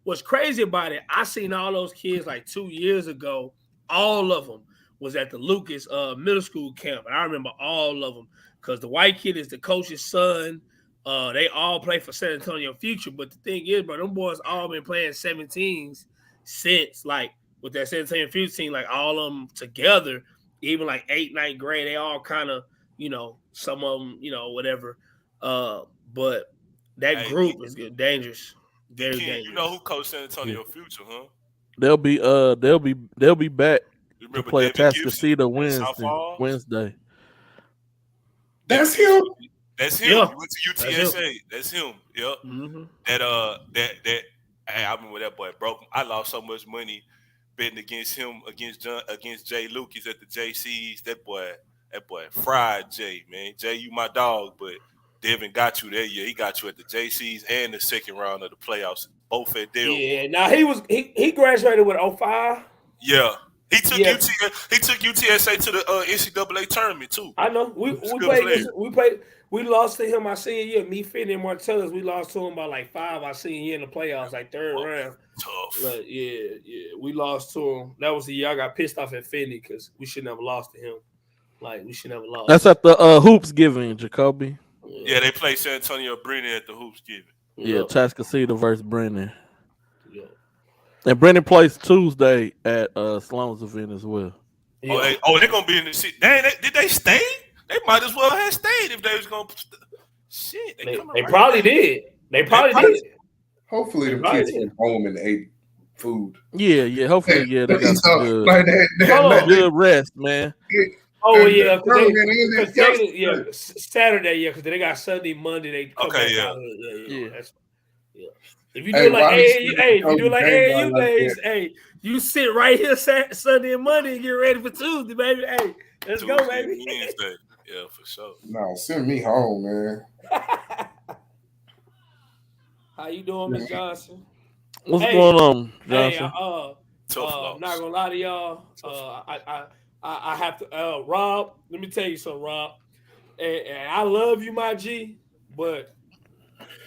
What's crazy about it, I seen all those kids like 2 years ago. All of them was at the Lucas middle school camp, and I remember all of them because the white kid is the coach's son. They all play for San Antonio Future, but the thing is, bro, them boys all been playing 17s since, like, with that San Antonio Future team, like, all of them together, even like 8th, 9th grade, they all kind of, some of them, whatever. But that group is dangerous. Very dangerous. You know who coached San Antonio Future, huh? They'll be back to play Atascocita Wednesday. That's him. That's him. Yeah. He went to UTSA. That's him. Yep. Mm-hmm. That I remember that boy broke him. I lost so much money betting against him against Jay Lucas at the JCs. That boy fried Jay, man. Jay, you my dog, but Devin got you that year. He got you at the JCs and the second round of the playoffs, both at Dale. Yeah. Now he graduated with 05. Yeah. He took UTSA to the NCAA tournament too. I know. We lost to him my senior year. Me, Finney, and Martellus, we lost to him by like 5 our senior year in the playoffs, like 3rd round. Tough. But yeah, we lost to him. That was the year I got pissed off at Finney because we should never lost to him. Like, we should never lost. That's at the Hoops Giving, Jacoby. Yeah, they play San Antonio Brennan at the Hoops Giving. Yeah, Atascocita versus Brennan. Yeah. And Brennan plays Tuesday at Sloan's event as well. Yeah. They're gonna be in the city. Did they stay? They might as well have stayed if they was gonna. Shit, they probably did. They probably did. Hopefully, the kids went home and ate food. Yeah. Hopefully, they got some good rest, man. Oh yeah, Saturday, because they got Sunday, Monday. They come back out. Yeah. If you do AAU days, you sit right here Sunday and Monday and get ready for Tuesday, baby. Hey, let's go, baby. Wednesday. Yeah, for sure. No, send me home, man. How you doing, Miss Johnson? What's going on, Johnson? I'm not gonna lie to y'all. I have to, Rob. Let me tell you something, Rob. And I love you, my G, but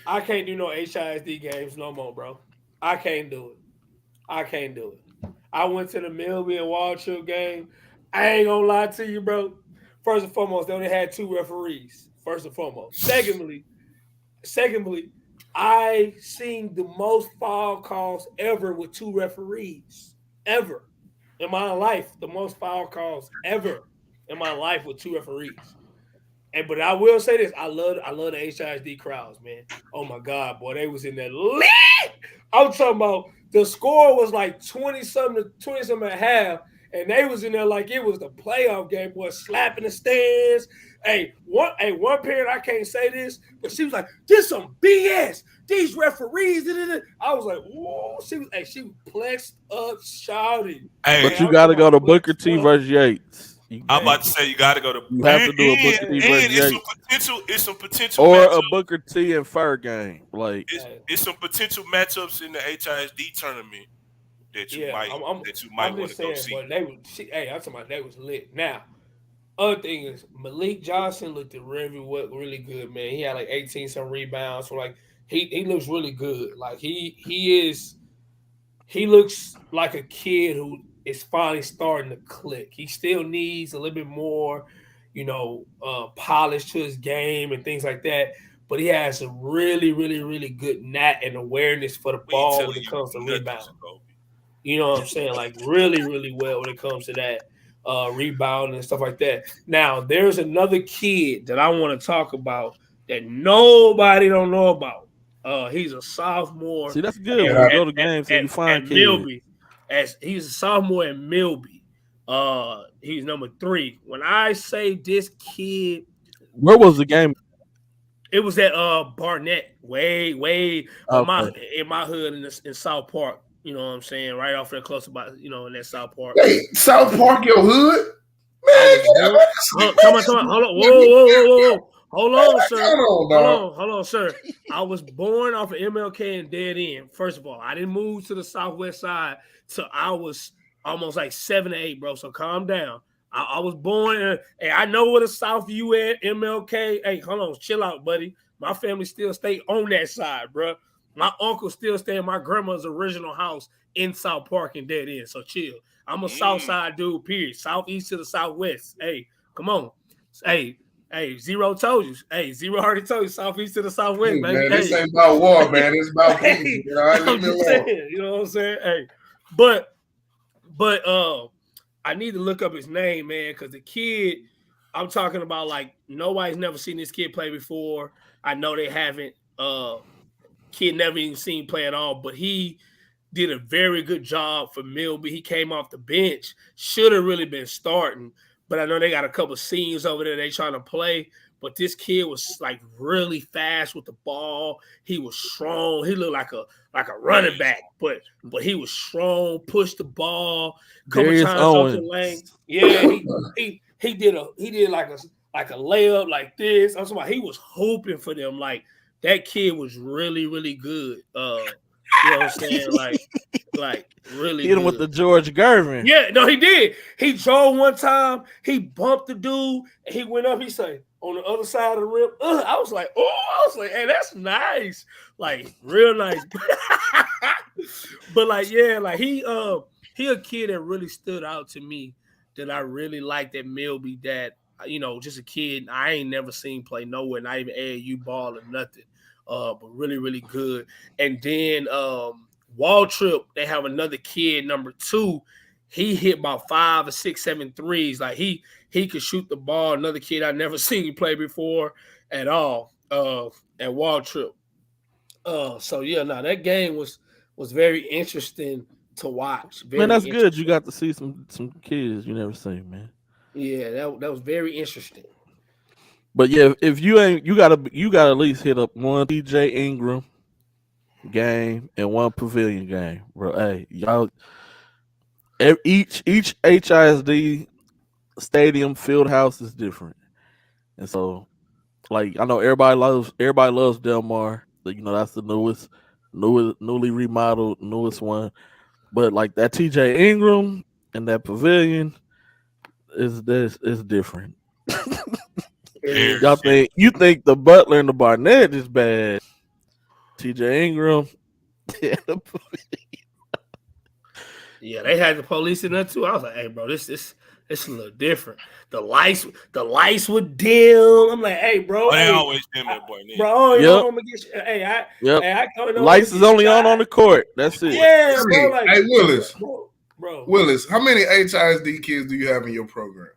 I can't do no HISD games no more, bro. I can't do it. I went to the Milby and Waldchill game. I ain't gonna lie to you, bro. First and foremost, they only had 2 referees. First and foremost. Secondly, I seen the most foul calls ever with 2 referees. Ever. In my life, the most foul calls ever in my life with 2 referees. But I will say this: I love the HISD crowds, man. Oh my God, boy, they was in there lit. I'm talking about the score was like 20-something at half, and they was in there like it was the playoff game, boy, slapping the stands. One parent, I can't say this, but she was like, "This some BS. These referees." I was like, "Whoa!" She was plexed up, shouting. But you got to go to Booker T versus Yates. I'm about to say you got to go to. You have to do a Booker T versus Jay. It's some potential, or a Booker T and Fur game. Like it's some potential matchups in the HISD tournament that you might want to go see. But I'm talking about they was lit. Now, other thing is Malik Johnson looked really good, man. He had like 18 some rebounds. So like he looks really good. Like he looks like a kid who is finally starting to click. He still needs a little bit more, polish to his game and things like that. But he has a really, really, really good knack and awareness for the ball when it comes to rebound. You know what I'm saying? Like really, really well when it comes to that rebound and stuff like that. Now, there's another kid that I want to talk about that nobody don't know about. He's a sophomore. See, that's good. When you go to games and you find kids. Milby. He's a sophomore at Milby. He's number 3. When I say this kid, where was the game? It was at Barnett, way in my hood in South Park. You know what I'm saying? Right off there, close about in that South Park. Hey, South Park, your hood, man. Come on, hold on, whoa. Hold on, sir. Hold on, sir. I was born off of MLK and Dead End. First of all, I didn't move to the southwest side till I was almost like 7 or 8, bro. So calm down. I was born. Hey, I know where the South you at, MLK. Hey, hold on, chill out, buddy. My family still stay on that side, bro. My uncle still stay in my grandma's original house in South Park and Dead End. So chill. I'm a South Side dude. Period. Southeast to the Southwest. Hey, come on. Hey, Zero told you. Hey, Zero already told you. Southeast to the Southwest, hey, baby. Man, this ain't about war, man. It's about peace. You know what I'm saying? Hey, but I need to look up his name, man, because the kid I'm talking about, like, nobody's never seen this kid play before. I know they haven't. Kid never even seen play at all, but he did a very good job for Milby. He came off the bench, should have really been starting, but I know they got a couple seniors over there they trying to play. But this kid was like really fast with the ball. He was strong. He looked like a running back, but he was strong. Pushed the ball a couple times off the lane. Yeah, he did like a layup like this. I'm talking about he was hooping for them. Like that kid was really, really good. You know what I'm saying? Like really hit him with the George Gervin. Yeah, no, he did. He drove one time. He bumped the dude. And he went up. He said, on the other side of the rim. I was like, hey, that's nice. Like, real nice. But like, yeah, like he a kid that really stood out to me that I really liked at Milby that, just a kid I ain't never seen play nowhere, not even AAU ball or nothing. But really, really good. And then Waltrip, they have another kid, number 2. He hit about 5 or 6, 7 threes. Like he could shoot the ball. Another kid I never seen him play before at all. At Waltrip. So yeah, that game was very interesting to watch. Man, that's good. You got to see some kids you never seen, man. Yeah, that was very interesting. But yeah, if you ain't, you gotta at least hit up one TJ Ingram game and one Pavilion game, bro. Hey, y'all, each HISD stadium field house is different, and so like I know everybody loves Del Mar. That's the newly remodeled newest one. But like that TJ Ingram and that Pavilion is different. Y'all think the Butler and the Barnett is bad? TJ Ingram, yeah, they had the police in there too. I was like, hey, bro, this a little different. The lights were dim. I'm like, hey, bro, they always dim that boy. Bro, I'm gonna get you. Hey, lights is only on the court. That's it. Yeah, bro. Like, hey, Willis, bro. Willis, how many HISD kids do you have in your program?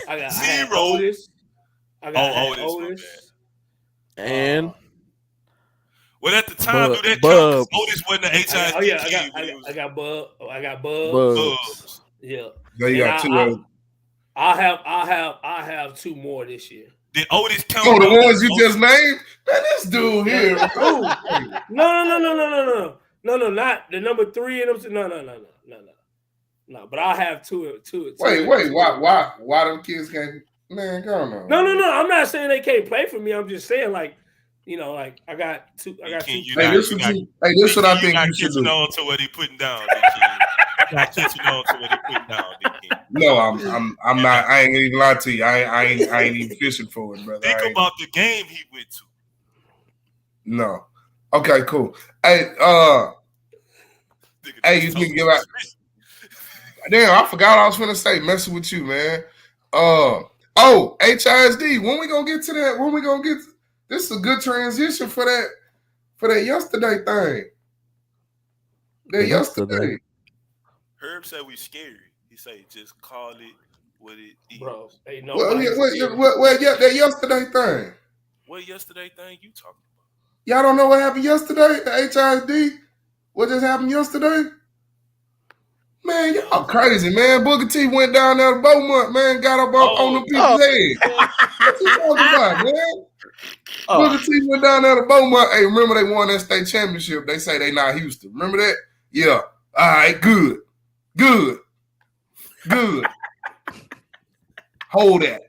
I got 0. Otis. Otis. And well, at the time, do that count? Otis wasn't an HISD kid. I got Bub. I got Bubs. Yeah. Now you got 2 others. I have 2 more this year. Did Otis count? Oh, the ones you just named? Man, this dude here. No, not the number 3 and them. No. No, but I'll have two. Wait, why them kids can't? Man, go on. No. I'm not saying they can't play for me. I'm just saying, like, like I got two. Hey, this is what I think you should do. On to what he putting down. Not catching on to what he putting down. No, I'm not. I ain't even lie to you. I ain't even fishing for it, brother. Think about the game he went to. No. Okay, cool. Hey, you can give out. Damn, I forgot I was gonna say messing with you, man. HISD. When we gonna get to that? When we gonna get? This is a good transition for that yesterday thing. Yesterday. Herb said we scary. He said just call it what it is. Bro, ain't no. That yesterday thing. What yesterday thing you talking about? Y'all don't know what happened yesterday? The HISD? What just happened yesterday? Man, y'all crazy, man. Booker T went down there to Beaumont, man, got up on the people's head. What you talking about, man? Booker T went down there to Beaumont. Hey, remember they won that state championship. They say they not Houston. Remember that? Yeah. All right, good. Hold that.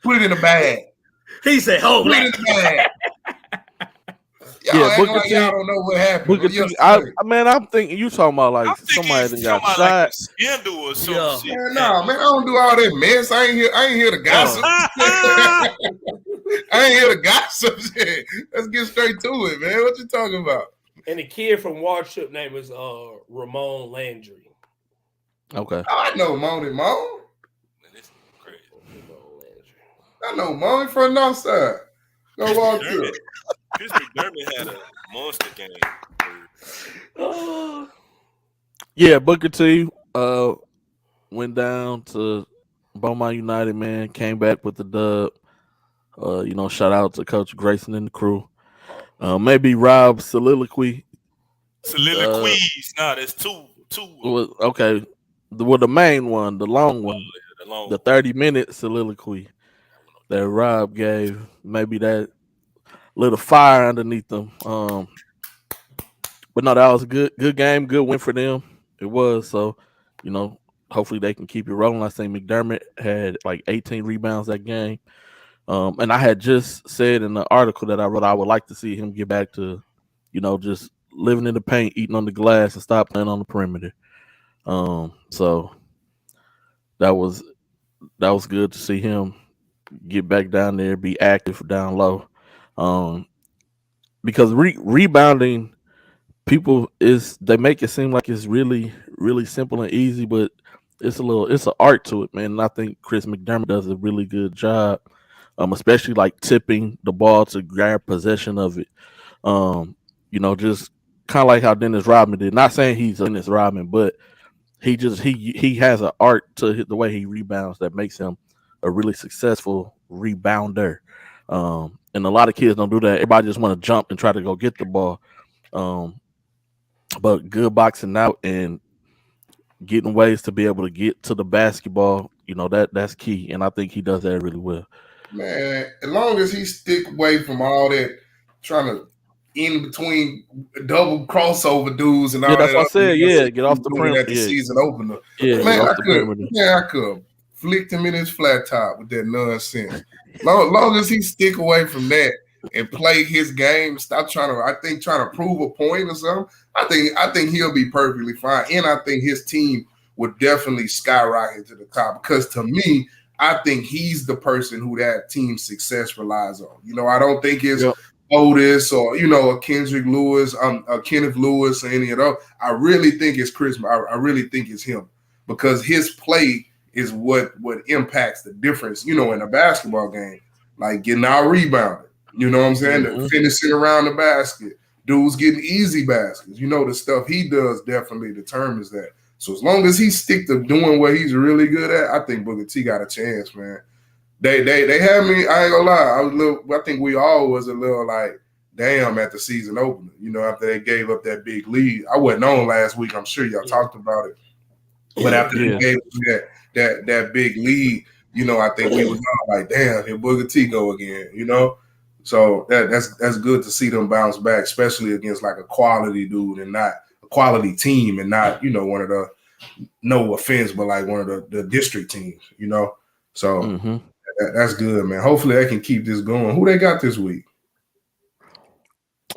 Put it in the bag. He said, hold it in the bag. Booker T, y'all don't know what happened. Booker T, I'm thinking you talking about like somebody that got shot. Like scandal or some shit. Man, I don't do all that mess. I ain't here to gossip. I ain't here to gossip. Let's get straight to it, man. What you talking about? And the kid from Watership name is Ramon Landry. Okay. I know Moni Mo. I know Moni from the north side. Go walk through. Chris McDermott had a monster game. Yeah, Booker T went down to Beaumont United, man. Came back with the dub. Shout out to Coach Grayson and the crew. Maybe Rob soliloquy. Soliloquies. That's two. Okay. The main one, the long one, the 30-minute soliloquy that Rob gave. Maybe that little fire underneath them. But no, that was a good game, good win for them. It was. So, hopefully they can keep it rolling. I think McDermott had like 18 rebounds that game. And I had just said in the article that I wrote, I would like to see him get back to, just living in the paint, eating on the glass, and stop playing on the perimeter. So that was good to see him get back down there, be active down low. Because rebounding, people they make it seem like it's really, really simple and easy, but it's an art to it, man. And I think Chris McDermott does a really good job, especially like tipping the ball to grab possession of it. Just kind of like how Dennis Rodman did. Not saying he's Dennis Rodman, but he has an art to the way he rebounds that makes him a really successful rebounder. And a lot of kids don't do that. Everybody just want to jump and try to go get the ball. But good boxing out and getting ways to be able to get to the basketball, that's key. And I think he does that really well. Man, as long as he stick away from all that trying to in between double crossover dudes and all that's that. What I said. Yeah, get off the perimeter. At the season opener. Yeah, man, I could flicked him in his flat top with that nonsense. Long as he stick away from that and play his game, stop trying to prove a point or something. I think he'll be perfectly fine, and I think his team would definitely skyrocket to the top because to me, I think he's the person who that team's success relies on. I don't think it's Otis or a Kendrick Lewis, a Kenneth Lewis, or any of those. I really think it's Chris. I really think it's him because his play is what impacts the difference. In a basketball game, like getting out rebounded. You know what I'm saying? Mm-hmm. Finishing around the basket, dudes getting easy baskets. The stuff he does definitely determines that. So as long as he stick to doing what he's really good at, I think Booker T got a chance, man. They had me. I ain't gonna lie. I think we all was a little like, damn, at the season opener. After they gave up that big lead. I wasn't on last week. I'm sure y'all talked about it. But after they gave up that big lead, I think we was all like, damn, here Booker T go again. So that's good to see them bounce back, especially against like a quality dude and not a quality team and not one of no offense, but like one of the district teams, you know. So that's good, man. Hopefully they can keep this going. Who they got this week?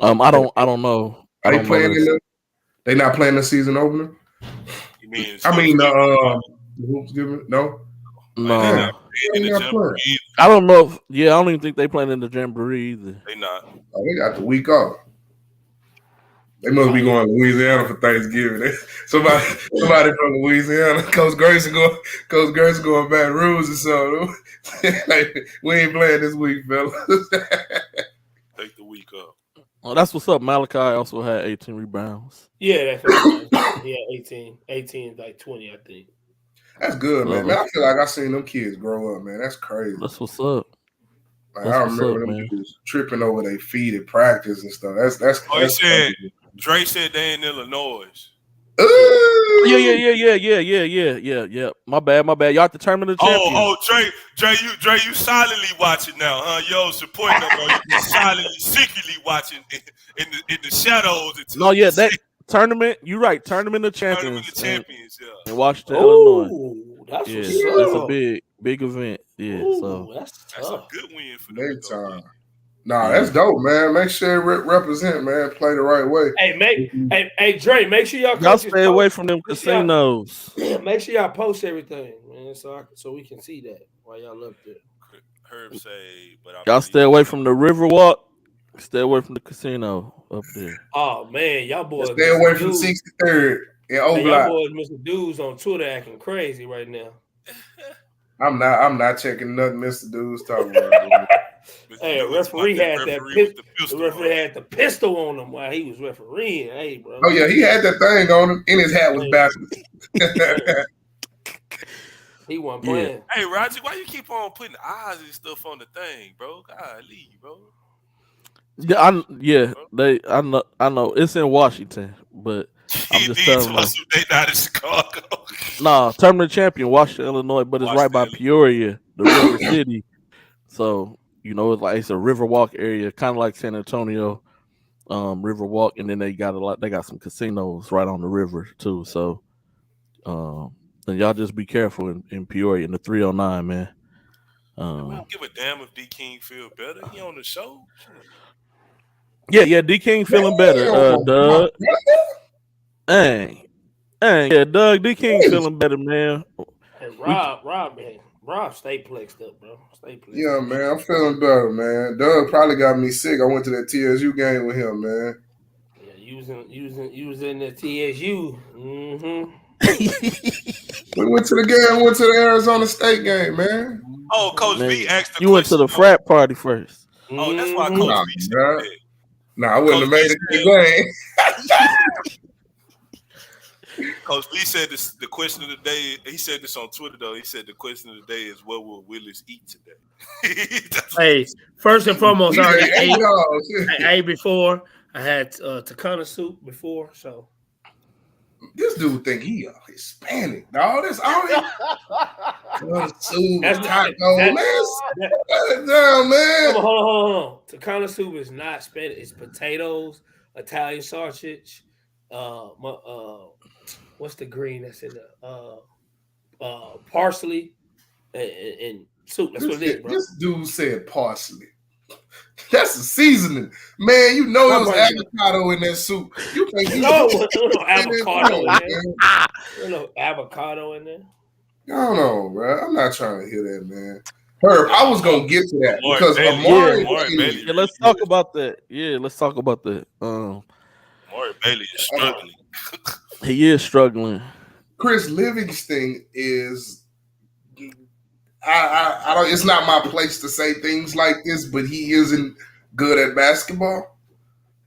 I don't know. Are they playing they not playing the season opener? You mean? No. No. I don't know. I don't even think they playing in the Jamboree either. They not. Oh, they got the week off. They must be going to Louisiana for Thanksgiving. Somebody from Louisiana. Coach Grace going Baton Rouge or something. Like, we ain't playing this week, fellas. Take the week off. Well, that's what's up. Malachi also had 18 rebounds. Yeah, that's right. Yeah, 18, like 20, I think. That's good, man. Man, I feel like I seen them kids grow up, man. That's crazy. That's what's up. Like, I remember them dudes tripping over their feet at practice and stuff. That's crazy. Dre said they in Illinois. Yeah. My bad. Y'all determined the champion. Dre, you silently watching now, huh? Yo, supporting them, bro. You silently, secretly watching in the shadows. No, that tournament. You right. Tournament of champions. And Washington, Illinois. That's a big event. Yeah, so that's a good win for them. Big time. Nah, that's dope, man. Make sure you represent, man. Play the right way. Hey, Dre, make sure y'all stay away from them casinos. Make sure y'all post everything, man, so we can see that while y'all up there. Herb say, but y'all stay away from the Riverwalk. Stay away from the casino up there. Oh man, y'all boys stay away from 63rd and y'all boys, Mr. Dudes on Twitter acting crazy right now. I'm not checking nothing Mr. Dudes talking about. Hey, the referee had the referee had the pistol on him while he was refereeing. Hey, bro. Oh yeah, he had that thing on him, and his hat was backwards. He wasn't playing. Hey, Roger, why you keep on putting eyes and stuff on the thing, bro? Golly, bro. I know. It's in Washington, but I'm just telling you. They not in Chicago. Nah, tournament champion, Washington, Illinois, but it's right by Peoria, the river city. So, it's a Riverwalk area, kind of like San Antonio, Riverwalk, and then they got some casinos right on the river too. So, then y'all just be careful in Peoria in the 309, man. We don't give a damn if D King feel better. He on the show. Yeah, D King feeling better. Doug. Yeah, Doug, D King feeling better, man. Hey, Rob, stay plexed up, bro. Stay plexed. Yeah, man, I'm feeling better, man. Doug probably got me sick. I went to that TSU game with him, man. Yeah, you was in the TSU. Mm-hmm. We went to the game. Went to the Arizona State game, man. Oh, Coach B asked the You went to the frat party first. Oh, that's why Coach B said that. I wouldn't have made it to the game. Coach Lee said this. The question of the day. He said this on Twitter though. He said the question of the day is, "What will Willis eat today?" Hey, first and foremost, I already ate before. I had Takana soup before, so. This dude think he Hispanic, dog. That's all he. Soup, taco, man. Down, man. Hold on. Takana soup is not Spanish. It's potatoes, Italian sausage. What's the green that's in the parsley and soup? That's what it is, bro. This dude said parsley. That's the seasoning, man. You know it was avocado in that soup. You think no avocado in there? No avocado in there. I don't know, bro. I'm not trying to hear that, man. Herb, I was gonna get to that because Amari. Let's talk about that. Yeah, let's talk about that. Amari Bailey is struggling. He is struggling. Chris Livingston is. I don't. It's not my place to say things like this, but he isn't good at basketball.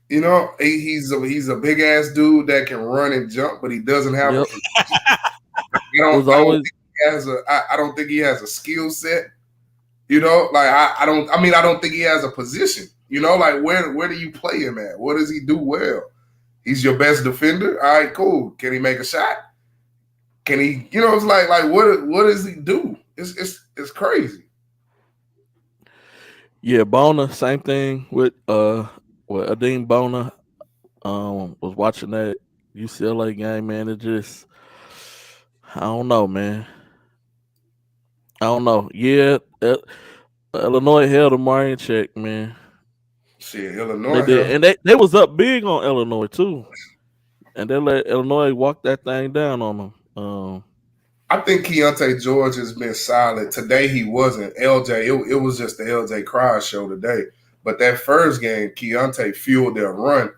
You know, he's a big ass dude that can run and jump, but he doesn't have. I don't think he has a skill set. You know, like I don't think he has a position. You know, like where do you play him at? What does he do well? He's your best defender. All right, cool. Can he make a shot? Can he? You know, it's like what does he do? It's crazy. Yeah, Bona, same thing with Adeem Bona. Was watching that UCLA game, man. It just I don't know, man. I don't know. Yeah, Illinois held them in check, man. Shit, Illinois They did, and they was up big on Illinois too, and they let Illinois walk that thing down on them. I think Keontae George has been solid. Today he wasn't. LJ, it was just the LJ Crowd show today. But that first game, Keontae fueled their run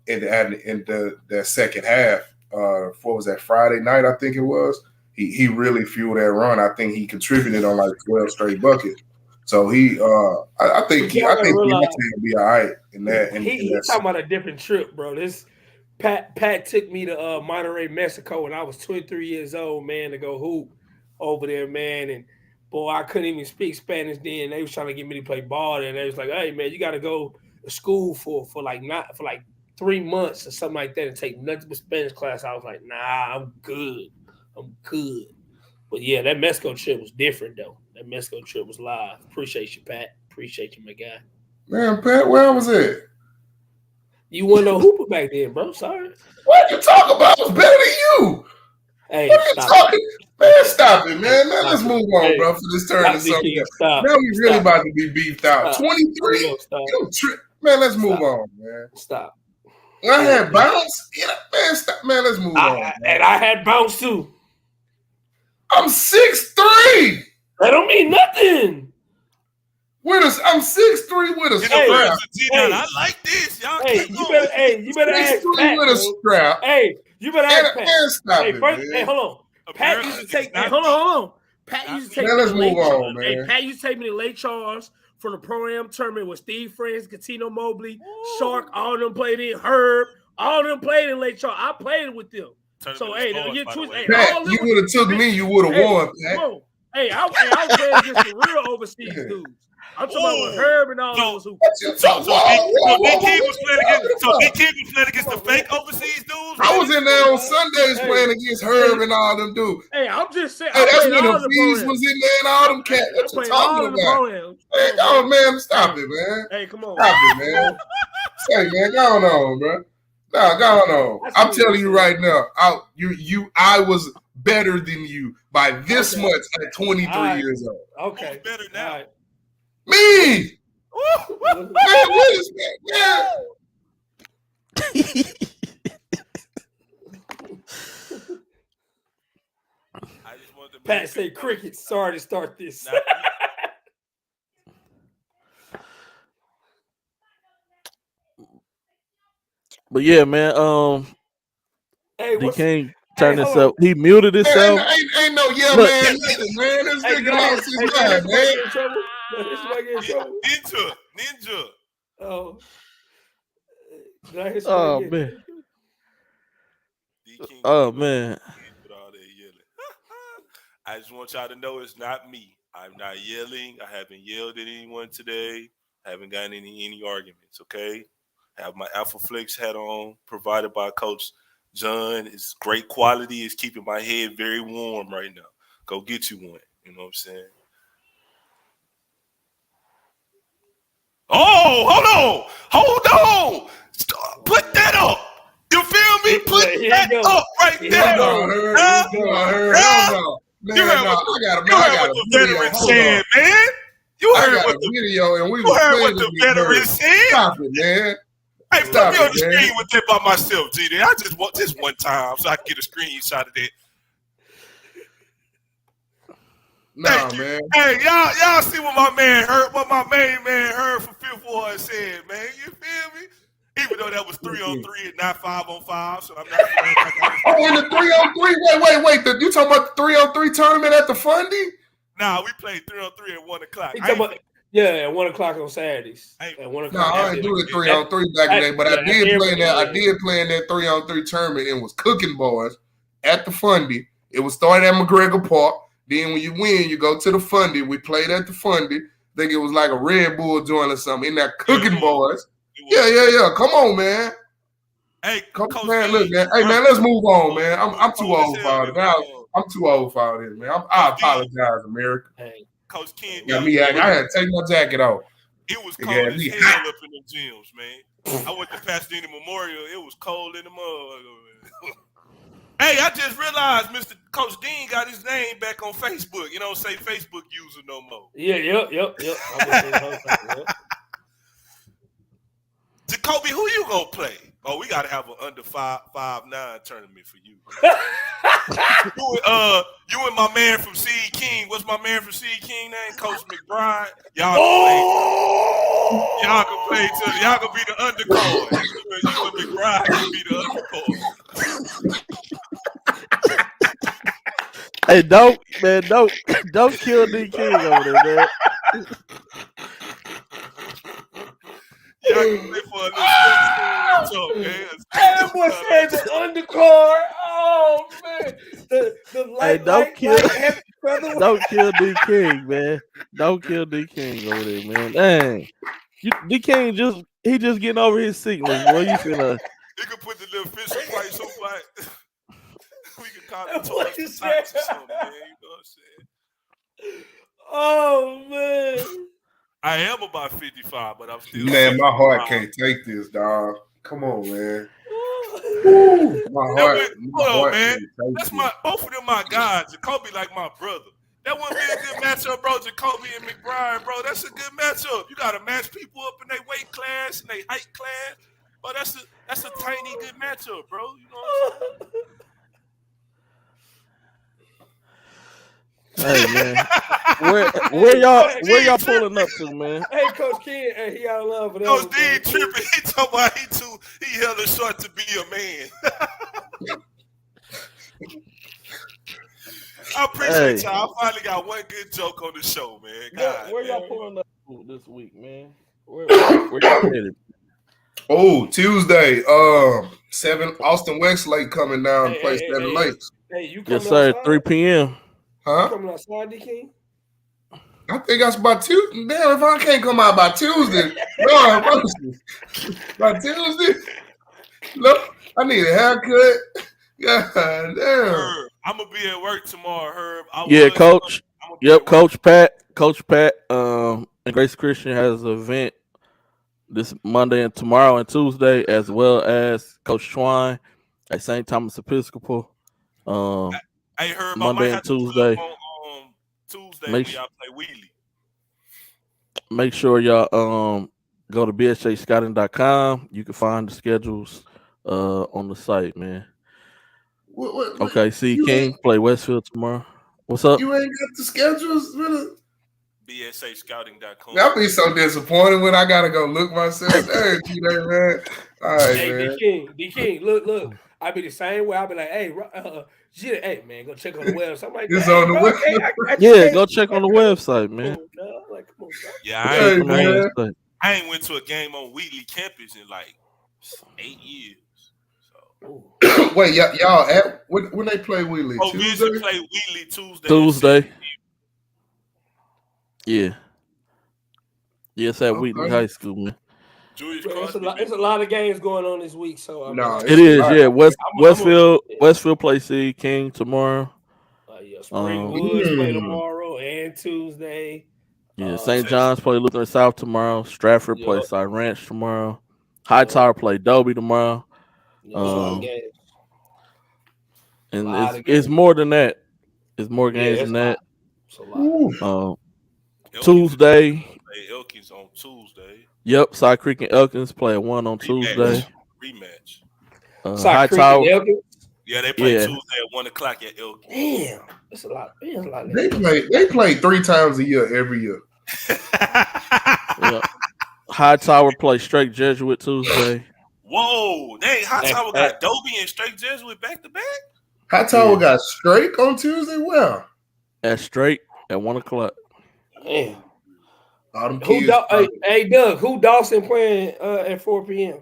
in the second half. What was that, Friday night, I think it was? He really fueled that run. I think he contributed on like 12 straight buckets. So I think Keontae will be all right in that. He's talking about a different trip, bro. Pat took me to Monterrey, Mexico when I was 23 years old, man, to go hoop over there, man. And boy, I couldn't even speak Spanish then. They was trying to get me to play ball, and they was like, "Hey, man, you got to go to school for like 3 months or something like that and take nothing but Spanish class." I was like, "Nah, I'm good. But yeah, that Mexico trip was different though. That Mexico trip was live. Appreciate you, Pat. Appreciate you, my guy. Man, Pat, where was it? You wasn't no hooper back then, bro. Sorry. What you talk about? I was better than you. Hey, what are you talking? Man, stop it, man. Let's move on, bro. For this turn to something else. Now we really about to be beefed out. 23? Man, let's move on, man. Stop. I had bounce. Man, stop. Man, let's move on. And I had bounce too. I'm 6'3". That don't mean nothing. I'm 6'3" with a strap. I like this. Y'all you better ask Pat. With a strap. Hey, you better ask Pat. Stop it, hey, hold on. Pat used to take. Hey, hold on. Pat used to take me to Lake Charles. Hey, Pat used to take me to Lake Charles from the Pro-Am tournament with Steve Franz, Catino Mobley, Shark. All of them played in. Herb. All of them played in Lake Charles. I played with them. So hey, you twisted. Pat, you would have took me. You would have won, Pat. Hey, I was playing against the real overseas dudes. I'm talking about with Herb and all those who. So Big King was playing against the fake overseas dudes. I was in there on Sundays playing against Herb and all them dudes. Hey, I'm just saying. Hey, that's when the Fees was in there and all them cats. What you talking about? Hey, oh man, stop it, man. Hey, come on. Stop it, man. Hey, man, go on, bro. No, go on. I'm telling you right now, I was better than you by this much at 23 years old. Okay. Who's better now? Right. Me! Man, what is that? Pat say crickets. Sorry to start this. But yeah, man. Hey, he can't turn himself. He muted himself. Ain't no man. This nigga lost his mind, man. Ninja. Oh. Oh man. Oh man. I just want y'all to know it's not me. I'm not yelling. I haven't yelled at anyone today. I haven't gotten any arguments, okay? I have my Alpha Flex hat on, provided by Coach John. It's great quality. It's keeping my head very warm right now. Go get you one. You know what I'm saying? Oh, hold on. Stop. Put that up. You feel me? Put that up right there. You heard what the veteran said, man. You heard what the video, and we heard what the veteran said. Stop it, man. Hey, put me on the screen with that by myself, GD. I just want this one time so I can get a screenshot of that. Nah, man. Hey, y'all see what my main man heard from Fifth Ward said, man. You feel me? Even though that was 3-on-3 and not 5-on-5, so I'm not. In the 3-on-3. Wait. You talking about the 3-on-3 tournament at the Fundy? Nah, we played 3-on-3 at 1 o'clock. At 1 o'clock on Saturdays. At 1 o'clock. No, I didn't do the 3-on-3 back in the day, but I did play that. I did play in that 3-on-3 tournament. It was cooking boys at the Fundy. It was started at McGregor Park. Then when you win, you go to the Fundy. We played at the Fundy. I think it was like a Red Bull joint or something in that cooking boys. Yeah. Come on, man. Hey, come on, man. Look, man. Hey, man, let's move on, man. I'm too old for it. I'm too old for it, man. I apologize, America. Hey, Coach Ken. I had to take my jacket off. It was cold as hell up in the gyms, man. I went to Pasadena Memorial. It was cold in the mud. Hey, I just realized, Mr. Coach Dean got his name back on Facebook. You don't say Facebook user no more. Yeah, yep. Jacoby, who you gonna play? Oh, we gotta have an under 5'9" tournament for you. You and my man from Seed King. What's my man from Seed King name? Coach McBride. Y'all can play too. Y'all can be the undercard. You and McBride can be the undercard. Hey, don't kill D King over there, man. Y'all can play for a little talk, man. That boy said the undercard. Oh man, the light. Hey, don't kill D King, man. Don't kill D King over there, man. Dang, D King just getting over his sickness. Boy, you finna. You can put the little fish price on like. We can call it what you said. Man. You know what I'm saying? Oh man. I am about 55, but I'm still. Man, my heart can't take this, dog. Come on, man. Ooh, my heart, man. That's both of them my guys. Jacoby like my brother. That wouldn't be a good matchup, bro. Jacoby and McBride, bro. That's a good matchup. You gotta match people up in their weight class and their height class. But that's a tiny good matchup, bro. You know what I'm saying? Hey man, where y'all pulling up to, man? Hey, Coach King, hey, he out of love with us. Coach D tripping. He talking about he hella short to be a man. I appreciate y'all. I finally got one good joke on the show, man. Where y'all pulling up this week, man? Where y'all headed? Oh, Tuesday, 7 Austin Westlake coming down to play 7 Lakes. Hey, you yes, sir. 3 p.m. Huh? You coming outside, D King? I think that's by Tuesday. Damn, if I can't come out by Tuesday, no, by Tuesday. Look, I need a haircut. God damn. Herb, I'm gonna be at work tomorrow, Herb. Coach. Yep, Coach Pat. And Grace Christian has an event this Monday and tomorrow and Tuesday, as well as Coach Twine at St. Thomas Episcopal. Hey, Herb, Monday and Tuesday. On Tuesday when y'all play Wheelie. Make sure y'all go to bsjscouting.com. You can find the schedules on the site, man. Okay, see King play Westfield tomorrow. What's up? You ain't got the schedules, really? bsjscouting.com. I'll be so disappointed when I gotta go look myself. Hey, man. All right, hey, man. D King, look. I be the same way. I be like, hey, hey, man, go check on the website. I'm like, it's on the website. Go check on the website, man. Like, come on, yeah, I ain't went to a game on Wheatley campus in like 8 years. So. Wait, y'all at when they play Wheatley? Oh, we usually play Wheatley Tuesday. Yeah. Yes, at Wheatley High School, man. It's a lot of games going on this week, so it is. Yeah, Westfield play C King tomorrow. Springwoods play tomorrow and Tuesday. Yeah, St. John's play Lutheran South tomorrow. Stratford play Side Ranch tomorrow. Hightower play Dobie tomorrow. And it's more than that. It's more games than that. It's a lot. Tuesday. Elkins on Tuesday. Yep, Side Creek and Elkins play at 1 on Tuesday. Rematch. Hightower. Yeah, they play Tuesday at 1 o'clock at Elkins. Damn, that's a lot. They play 3 times a year every year. Hightower play Straight Jesuit Tuesday. Whoa, dang! Hightower got Dobie and Straight Jesuit back to back. Hightower got Straight on Tuesday. Well, at Straight at 1 o'clock. Damn. Hey, Doug, who Dawson playing at 4 p.m.?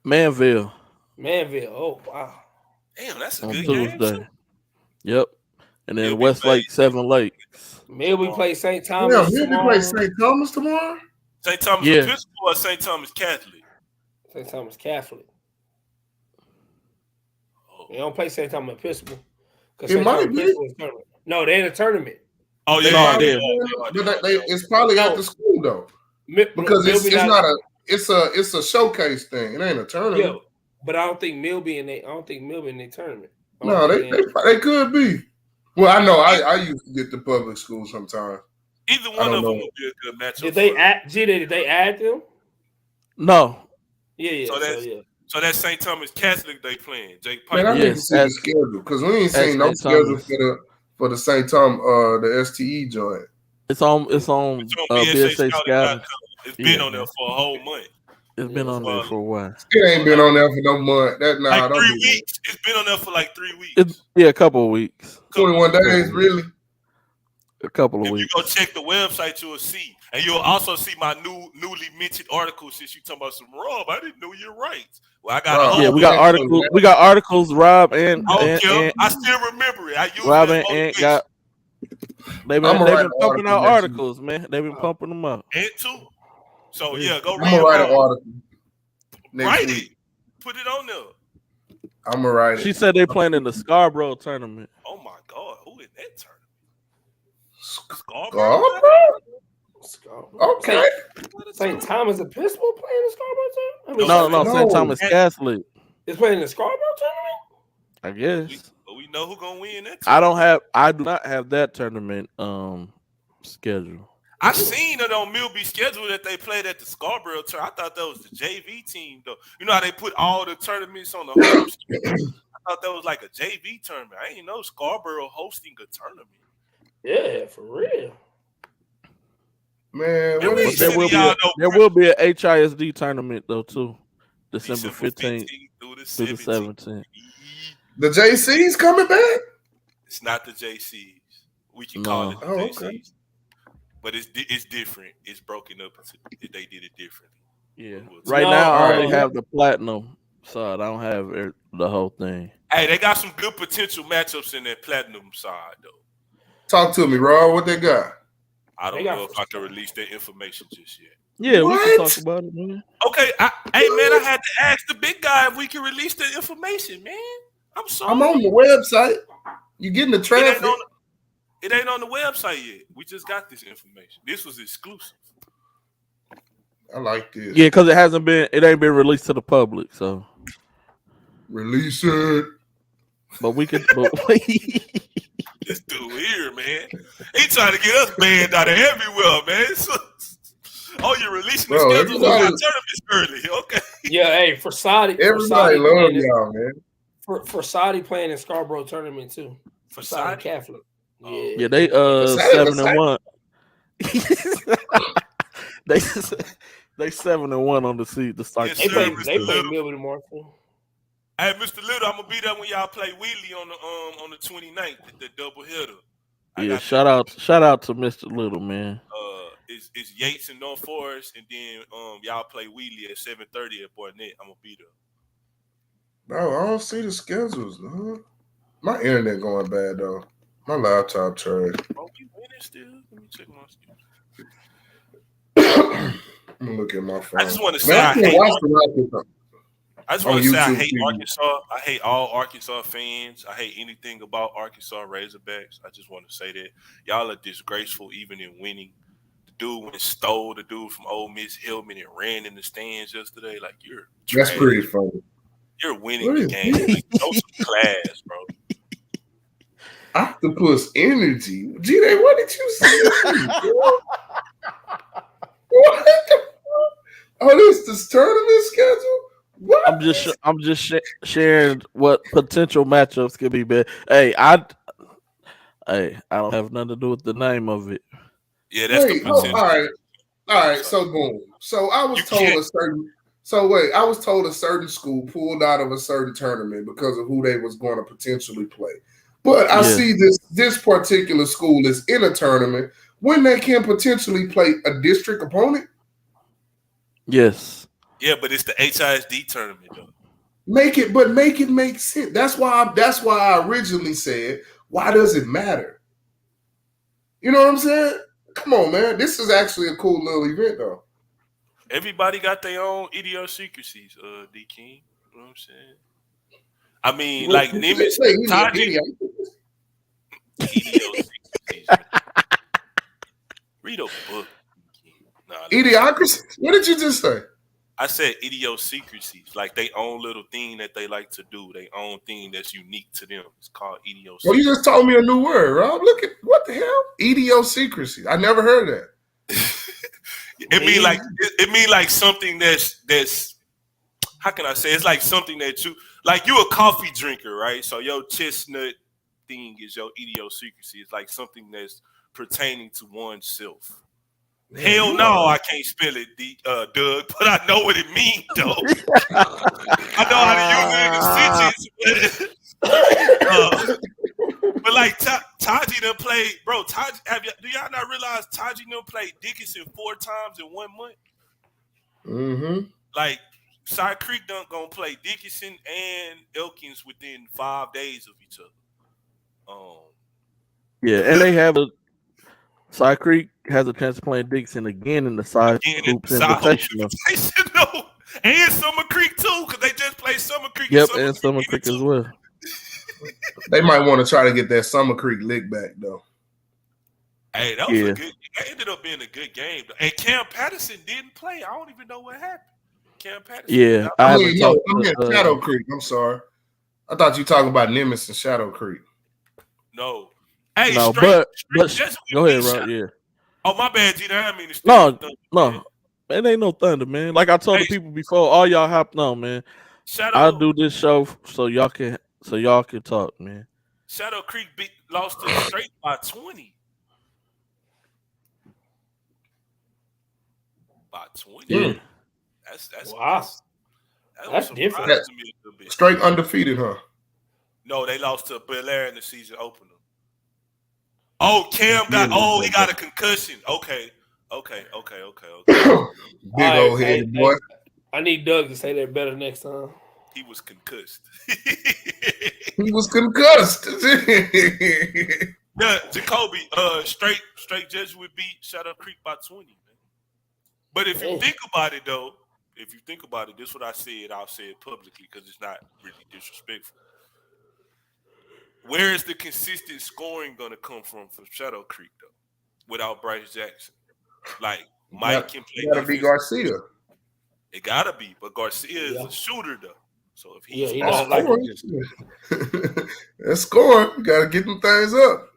Manville. Oh, wow. Damn, that's a on good Tuesday. Game. Yep. And then Westlake, 7 Lakes. Milby play St. Thomas. Milby play St. Thomas tomorrow? St. Thomas Episcopal or St. Thomas Catholic? St. Thomas Catholic. They don't play St. Thomas Episcopal. It might be. No, they're in a tournament. Oh, yeah. It's probably at the school, though. Because it's a showcase thing. It ain't a tournament. Yeah, but I don't think Milby in their tournament. No, they could be. Well, I know I used to get the public school sometimes. Either one of them would be a good matchup. Did they add them? No. Yeah. So that's St. Thomas Catholic they playing. Jake Piper. Man, I need to see the schedule because we ain't seen no schedule for the St. Thomas the STE joint. It's on BSA Scouting. It's been on there for a whole month. It's been on there for a while. It ain't been on there for no month. Like 3 weeks. It's been on there for like 3 weeks. A couple of weeks. 21 days, really? A couple of weeks. If you go check the website, you'll see. And you'll also see my newly minted article since you talking about some Rob. I didn't know you're right. Well, I got we got articles. We got articles. Rob and I still remember it. I used Rob and Ant got. They've been pumping out articles, man. They've been pumping them out. Ant too. So yeah, go read. I'm gonna write an article. Write it. Put it on there. I'm gonna write it. She said they playing in the Scarborough tournament. Oh my God, who in that tournament? Scarborough. Okay. St. Thomas Episcopal playing the Scarborough tournament? No, St. Thomas Catholic. It's playing the Scarborough tournament? I guess. But we know who's gonna win that tournament. I do not have that tournament schedule. I seen it on Milby schedule that they played at the Scarborough tournament. I thought that was the JV team though. You know how they put all the tournaments on the home schedule? I thought that was like a JV tournament. I didn't know Scarborough hosting a tournament. Yeah, for real. Man, there will be an HISD tournament though too. December 15th through the 17th. The JC's coming back? It's not the JC's. We can call it the JC's. Okay. But it's different. It's broken up. They did it differently. Yeah. Right now, I only have the platinum side. I don't have the whole thing. Hey, they got some good potential matchups in that platinum side, though. Talk to me, Rob. What they got? I don't know if I can release that information just yet. Yeah, we can talk about it, man. Okay. I had to ask the big guy if we can release the information, man. I'm sorry. I'm on the website. You getting the traffic? It ain't on the website yet. We just got this information. This was exclusive. I like this. Yeah, because it ain't been released to the public, so release it. But we could. This dude here, man. He trying to get us banned out of everywhere, man. You're releasing the schedules of our tournaments early, okay? Yeah, hey, for Saudi, everybody love y'all, man. For Saudi playing in Scarborough tournament too. For Saudi Catholic. Yeah, they 7-1. they 7-1 on the seed to start. Yes, they play Milby tomorrow. Hey, Mr. Little, I'm gonna be there when y'all play Wheatley on the 29th, the double hitter. Yeah, shout out to Mr. Little, man. It's Yates and North Forest, and then y'all play Wheatley at 7:30 at Barnett. I'm gonna be there. Bro, I don't see the schedules, man. My internet going bad though. My laptop trash. Oh, we winning still? Let me check my schedule. I'm gonna look at my phone. I just want to say I hate Arkansas. I hate all Arkansas fans. I hate anything about Arkansas Razorbacks. I just want to say that y'all are disgraceful even in winning. The dude went and stole the dude from Ole Miss helmet and ran in the stands yesterday. Like, you're trash. That's pretty funny. You're winning the game. Like, show some class, bro. Octopus energy. G-Day, what did you say? What the fuck? Oh, this is the tournament schedule? What? I'm just sharing what potential matchups could be bad. Hey, I don't have nothing to do with the name of it. Yeah, that's the potential. All right. So boom. So I was told I was told a certain school pulled out of a certain tournament because of who they was going to potentially play. But I see this particular school is in a tournament when they can potentially play a district opponent. Yes. Yeah, but it's the HISD tournament though. Make it make sense. That's why I originally said, why does it matter? You know what I'm saying? Come on, man. This is actually a cool little event though. Everybody got their own idiosyncrasies, D King. You know what I'm saying? I mean, like Nimitz, Taji. Read a book. Idiocracy? What did you just say? I said idiosyncrasies, like they own little thing that they like to do, they own thing that's unique to them. It's called idiosyncrasy. Well, you just told me a new word, Rob. Look at what the hell? Idiosyncrasy. I never heard that. It mean like something that's how can I say? It's like something that you a coffee drinker, right? So your chestnut thing is your idiosyncrasy. It's like something that's pertaining to oneself. Man, hell no, I can't spell it, Doug, but I know what it means, though. I know how to use it in a sentence. But like Taji done played, bro. Taji, do y'all not realize Taji done played Dickinson 4 times in 1 month? Mm-hmm. Like Side Creek done gonna play Dickinson and Elkins within 5 days of each other. Yeah, and they have Side Creek has a chance of playing Dixon again in the Side Hoops Invitational. And Summer Creek too, because they just played Summer Creek. Yep, and Summer Creek as well. They might want to try to get that Summer Creek lick back though. Hey, that was a good. That ended up being a good game. And Cam Patterson didn't play. I don't even know what happened. Cam Patterson. Yeah, I'm in Shadow Creek. I'm sorry. I thought you were talking about Nimitz and Shadow Creek. No. Hey, no, but go ahead, Rob. Yeah. Oh, my bad, G. I mean, no, it ain't no thunder, man. Like I told the people before, all y'all hopping on, man. I'll do this show so y'all can talk, man. Shadow Creek lost to Straight by 20. By 20. Yeah. That's wow. That's different. To me a little bit. Straight undefeated, huh? No, they lost to Bel Air in the season opener. Oh, Cam he got a concussion. Okay. Big old head boy. I need Doug to say that better next time. He was concussed. He was concussed. Yeah, Jacoby, straight Jesuit beat Shadow Creek by 20, man. But if you think about it, though, this is what I said. I'll say it publicly because it's not really disrespectful. Where is the consistent scoring going to come from Shadow Creek, though, without Bryce Jackson? Like, Mike can play. It got to be Garcia. It got to be, but Garcia is a shooter, though. So if he's that's scoring. You got to get them things up.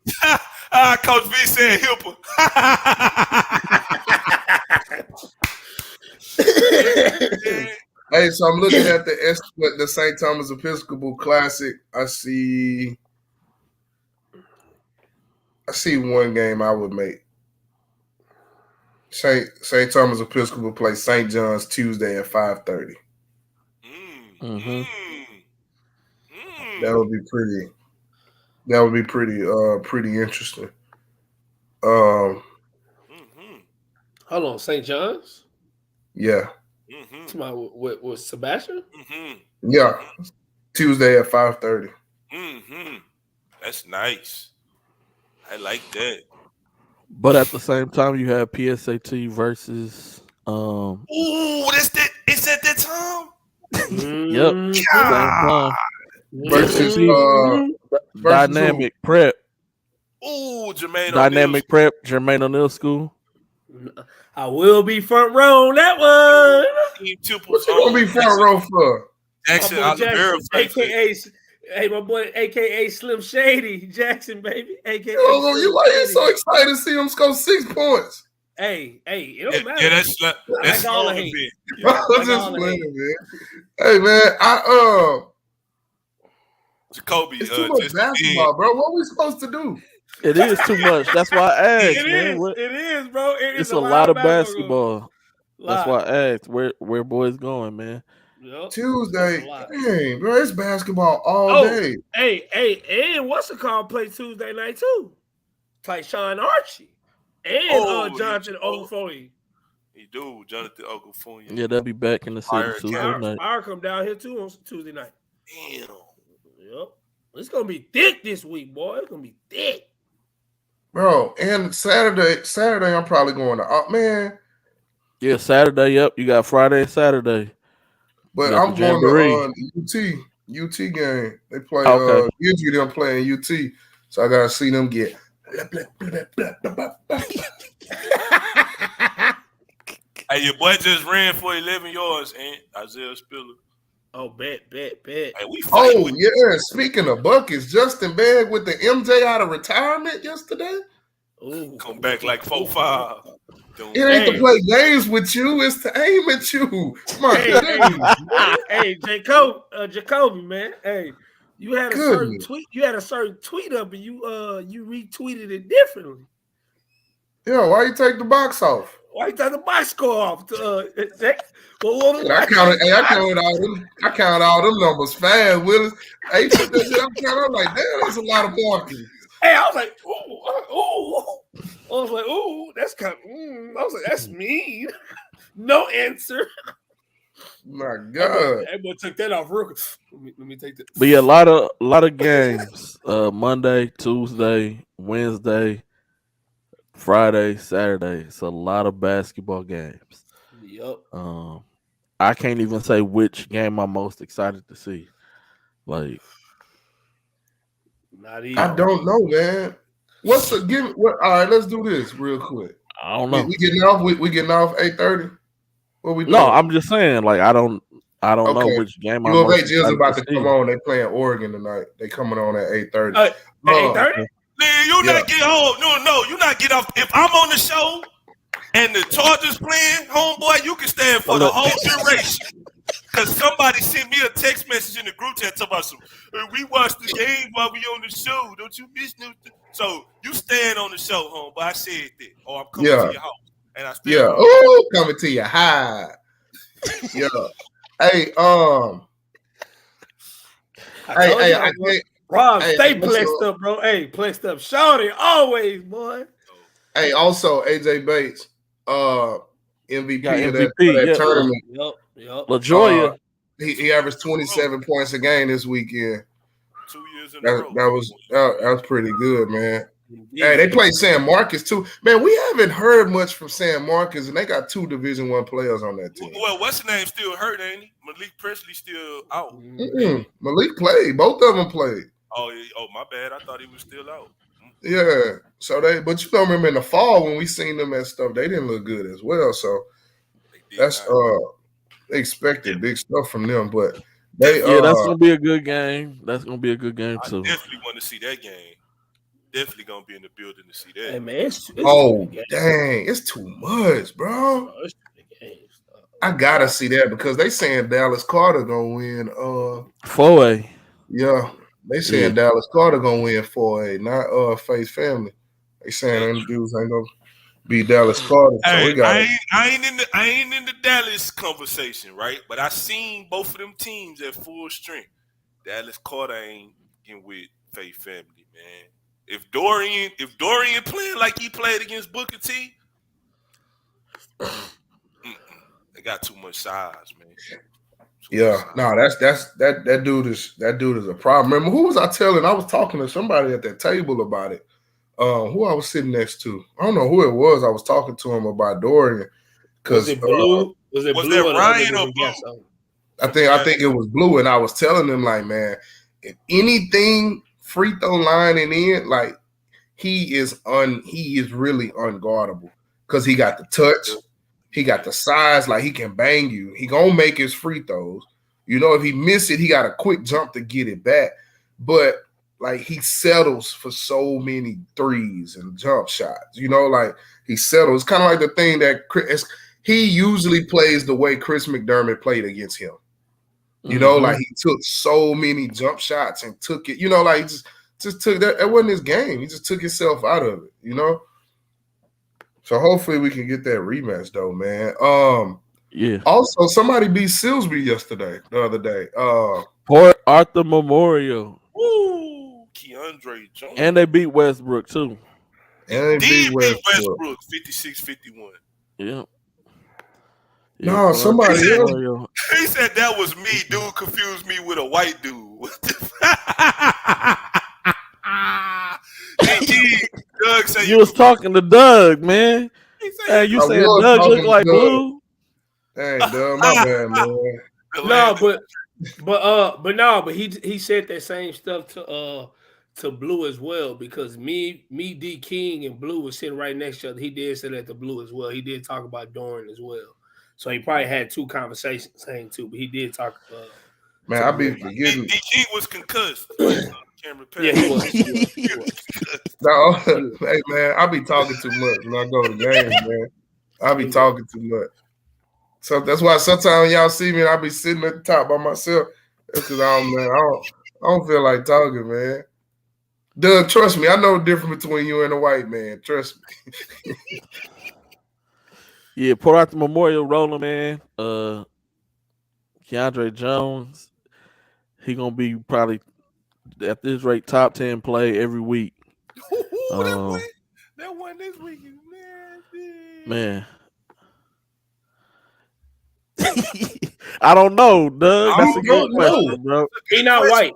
Coach V said Hipper. Hey, so I'm looking at the St. Thomas Episcopal Classic. I see one game I would make. St. Thomas Episcopal plays St. John's Tuesday at 5:30. That would be pretty. That would be pretty interesting. Hold on, St. John's. Yeah. With Sebastian. Yeah, Tuesday at 5:30. That's nice. I like that. But at the same time, you have PSAT versus. Ooh, it's at that time. Yep. Versus Dynamic Prep. Ooh, Jermaine. Dynamic Prep, Jermaine O'Neal School. I will be front row on that one. What you gonna be front row for? Jackson, AKA, hey, my boy, AKA Slim Shady Jackson, baby. AKA. You why you so excited to see him score 6 points? Hey, it don't matter. Yeah, that's all of it. I'm just playing, man. Hey, man, Jacoby, it's too much basketball, bro. What are we supposed to do? It is too much. That's why I asked. It is, bro. It's a lot of basketball. That's why I asked where boys going, man. Yep. Tuesday, dang, bro, it's basketball all day. Hey, and what's the call play Tuesday night too? Play Sean Archie and Jonathan Ogunfoye. He do, Jonathan Ogunfoye. Yeah, they'll be back in the city Tuesday night. I'll come down here too on Tuesday night. Damn. Yep. It's gonna be thick this week, boy. It's gonna be thick. Bro, and Saturday I'm probably going to man. Yeah, Saturday, yep. You got Friday and Saturday. But I'm going to UT game. They play usually them playing UT. So I gotta see them get Hey, your boy just ran for 11 yards, and Isaiah Spiller. Oh, bet. Hey, we fighting Speaking of buckets, Justin Begg with the MJ out of retirement yesterday. Ooh, come back like 4-5. It ain't to play games with you; it's to aim at you. Hey, Jacoby, man. Hey, you had a certain tweet. You had a certain tweet up, and you retweeted it differently. Yeah, why you take the box off? Why you take the box score off? I counted all them numbers fast, Willis. Hey, put that shit up. I'm like, damn, that's a lot of parking. Hey, I was like, ooh. I was like, ooh, that's kind of, I was like, that's mean. No answer. My God. Everybody took that off real quick. Let me take that. But yeah, a lot of games. Monday, Tuesday, Wednesday, Friday, Saturday. It's a lot of basketball games. Yep. I can't even say which game I'm most excited to see. Like, not even. I don't know, man. All right, let's do this real quick. I don't know. We getting off. We getting off 8:30. What we doing? No, I'm just saying. Like, I don't know which game I'm most excited to about to come on. They playing Oregon tonight. They coming on at 8:30. 8:30. Man, you not get home. No, you not get off. If I'm on the show and the Chargers playing, homeboy, you can stand for the whole duration. Because somebody sent me a text message in the group chat talking about we watched the game while we on the show. Don't you miss nothing? So you stand on the show, homeboy. I said that. Or I'm coming to your house. And I stand coming to your high. Yeah. Hey, Rob, stay plexed up, bro. Hey, plexed up. Shorty, always, boy. Hey, also, AJ Bates, MVP of that tournament. Yep. LaJoya. He averaged 27 points a game this weekend. 2 years in a row. That was pretty good, man. Hey, they played San Marcos too. Man, we haven't heard much from San Marcos, and they got 2 Division I players on that team. Well, what's the name still hurt, ain't he? Malik Presley still out. Malik played. Both of them played. Oh, my bad. I thought he was still out. Yeah. So but you don't remember in the fall when we seen them and stuff, they didn't look good as well. So that's they expected big stuff from them, but that's gonna be a good game. That's gonna be a good game too. I definitely want to see that game. Definitely gonna be in the building to see that. Hey man, it's dang, it's too much, bro. I gotta see that because they saying Dallas Carter gonna win 4A. Yeah, they saying Dallas Carter gonna win 4A, not Faith Family. They saying them dudes ain't gonna be Dallas Carter. So I ain't in the Dallas conversation, right? But I seen both of them teams at full strength. Dallas Carter ain't getting with Faith Family, man. If Dorian playing like he played against Booker T, they got too much size, man. That dude is a problem. Remember who was I telling? I was talking to somebody at that table about it. Who I was sitting next to, I don't know who it was. I was talking to him about Dorian. Was it Blue? Was that Ryan or Blue? I think it was Blue, and I was telling him like, man, if anything free throw lining in, like he is really unguardable because he got the touch, he got the size, like he can bang you. He gonna make his free throws. You know, if he miss it, he got a quick jump to get it back, but. Like he settles for so many threes and jump shots, you know, like he settles. It's kind of like the thing that he usually plays the way Chris McDermott played against him. You know, like he took so many jump shots and took it, you know, like just took that. That wasn't his game. He just took himself out of it, you know. So hopefully we can get that rematch though, man. Also, somebody beat Silsby the other day. Port Arthur Memorial. Woo! Keandre Jones. And they beat Westbrook too. And they beat Westbrook 56-51. Yeah. No, somebody else. He said that was me. Dude confused me with a white dude. What the Doug said you was talking to Doug, man. Hey, you said Doug look like Blue? Hey, Doug, my bad, man. But he said that same stuff to Blue as well, because me, D King and Blue was sitting right next to each other. He did say that to Blue as well. He did talk about Dorian as well. So he probably had 2 conversations saying 2, but he did talk. Man, I be forgetting. He was concussed. Yeah, he was. No, hey man, I be talking too much when I go to games, man. I be talking too much. So that's why sometimes y'all see me and I be sitting at the top by myself. That's because I don't feel like talking, man. Doug, trust me, I know the difference between you and a white man. Trust me. Yeah, pour out the memorial rolling, man. Keandre Jones, he gonna be probably at this rate top 10 play every week. That one this week is man. I don't know, Doug. That's a good question, bro. He not white.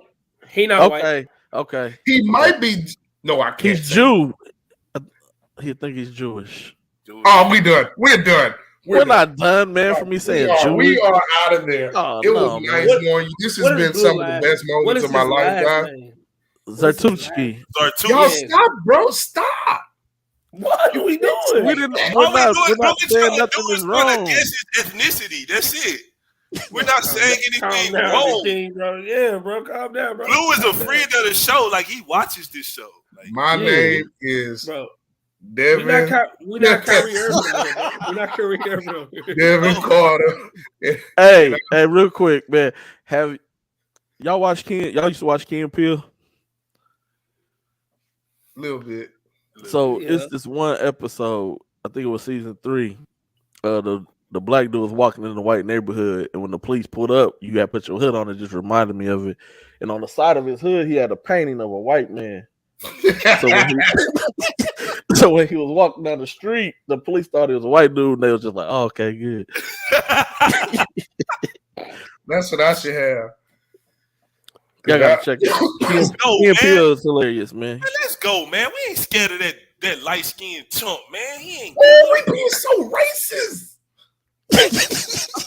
He not white. Okay. He might be. No, I can't. He's Jew. He think he's Jewish. Oh, we done. We're done. We're not done, man. For me saying Jewish. We are out of there. It was nice knowing you. This has been some of the best moments of my lifetime. Zartuchki. Y'all stop, bro. Stop. What are we doing? We're not saying nothing is wrong. His ethnicity. That's it. We're not saying anything wrong. Bro. Yeah, bro. Calm down, bro. Blue is a friend of the show. Like, he watches this show. Like, my name is Devin. We're not Kyrie Irving. We're not Kyrie Irving. Devin Carter. Hey, real quick, man. Have y'all watched Y'all used to watch Key and Peele? A little bit. So it's this one episode. I think it was season 3. The black dude was walking in the white neighborhood, and when the police pulled up, you got to put your hood on. It just reminded me of it. And on the side of his hood, he had a painting of a white man. So when he was walking down the street, the police thought he was a white dude, and they was just like, "Oh, okay, good." That's what I should have. Y'all gotta check it out. Key and Peele is hilarious, man. Let's go, man. We ain't scared of that light skinned chump, man. He ain't. Oh, we being so racist. I'm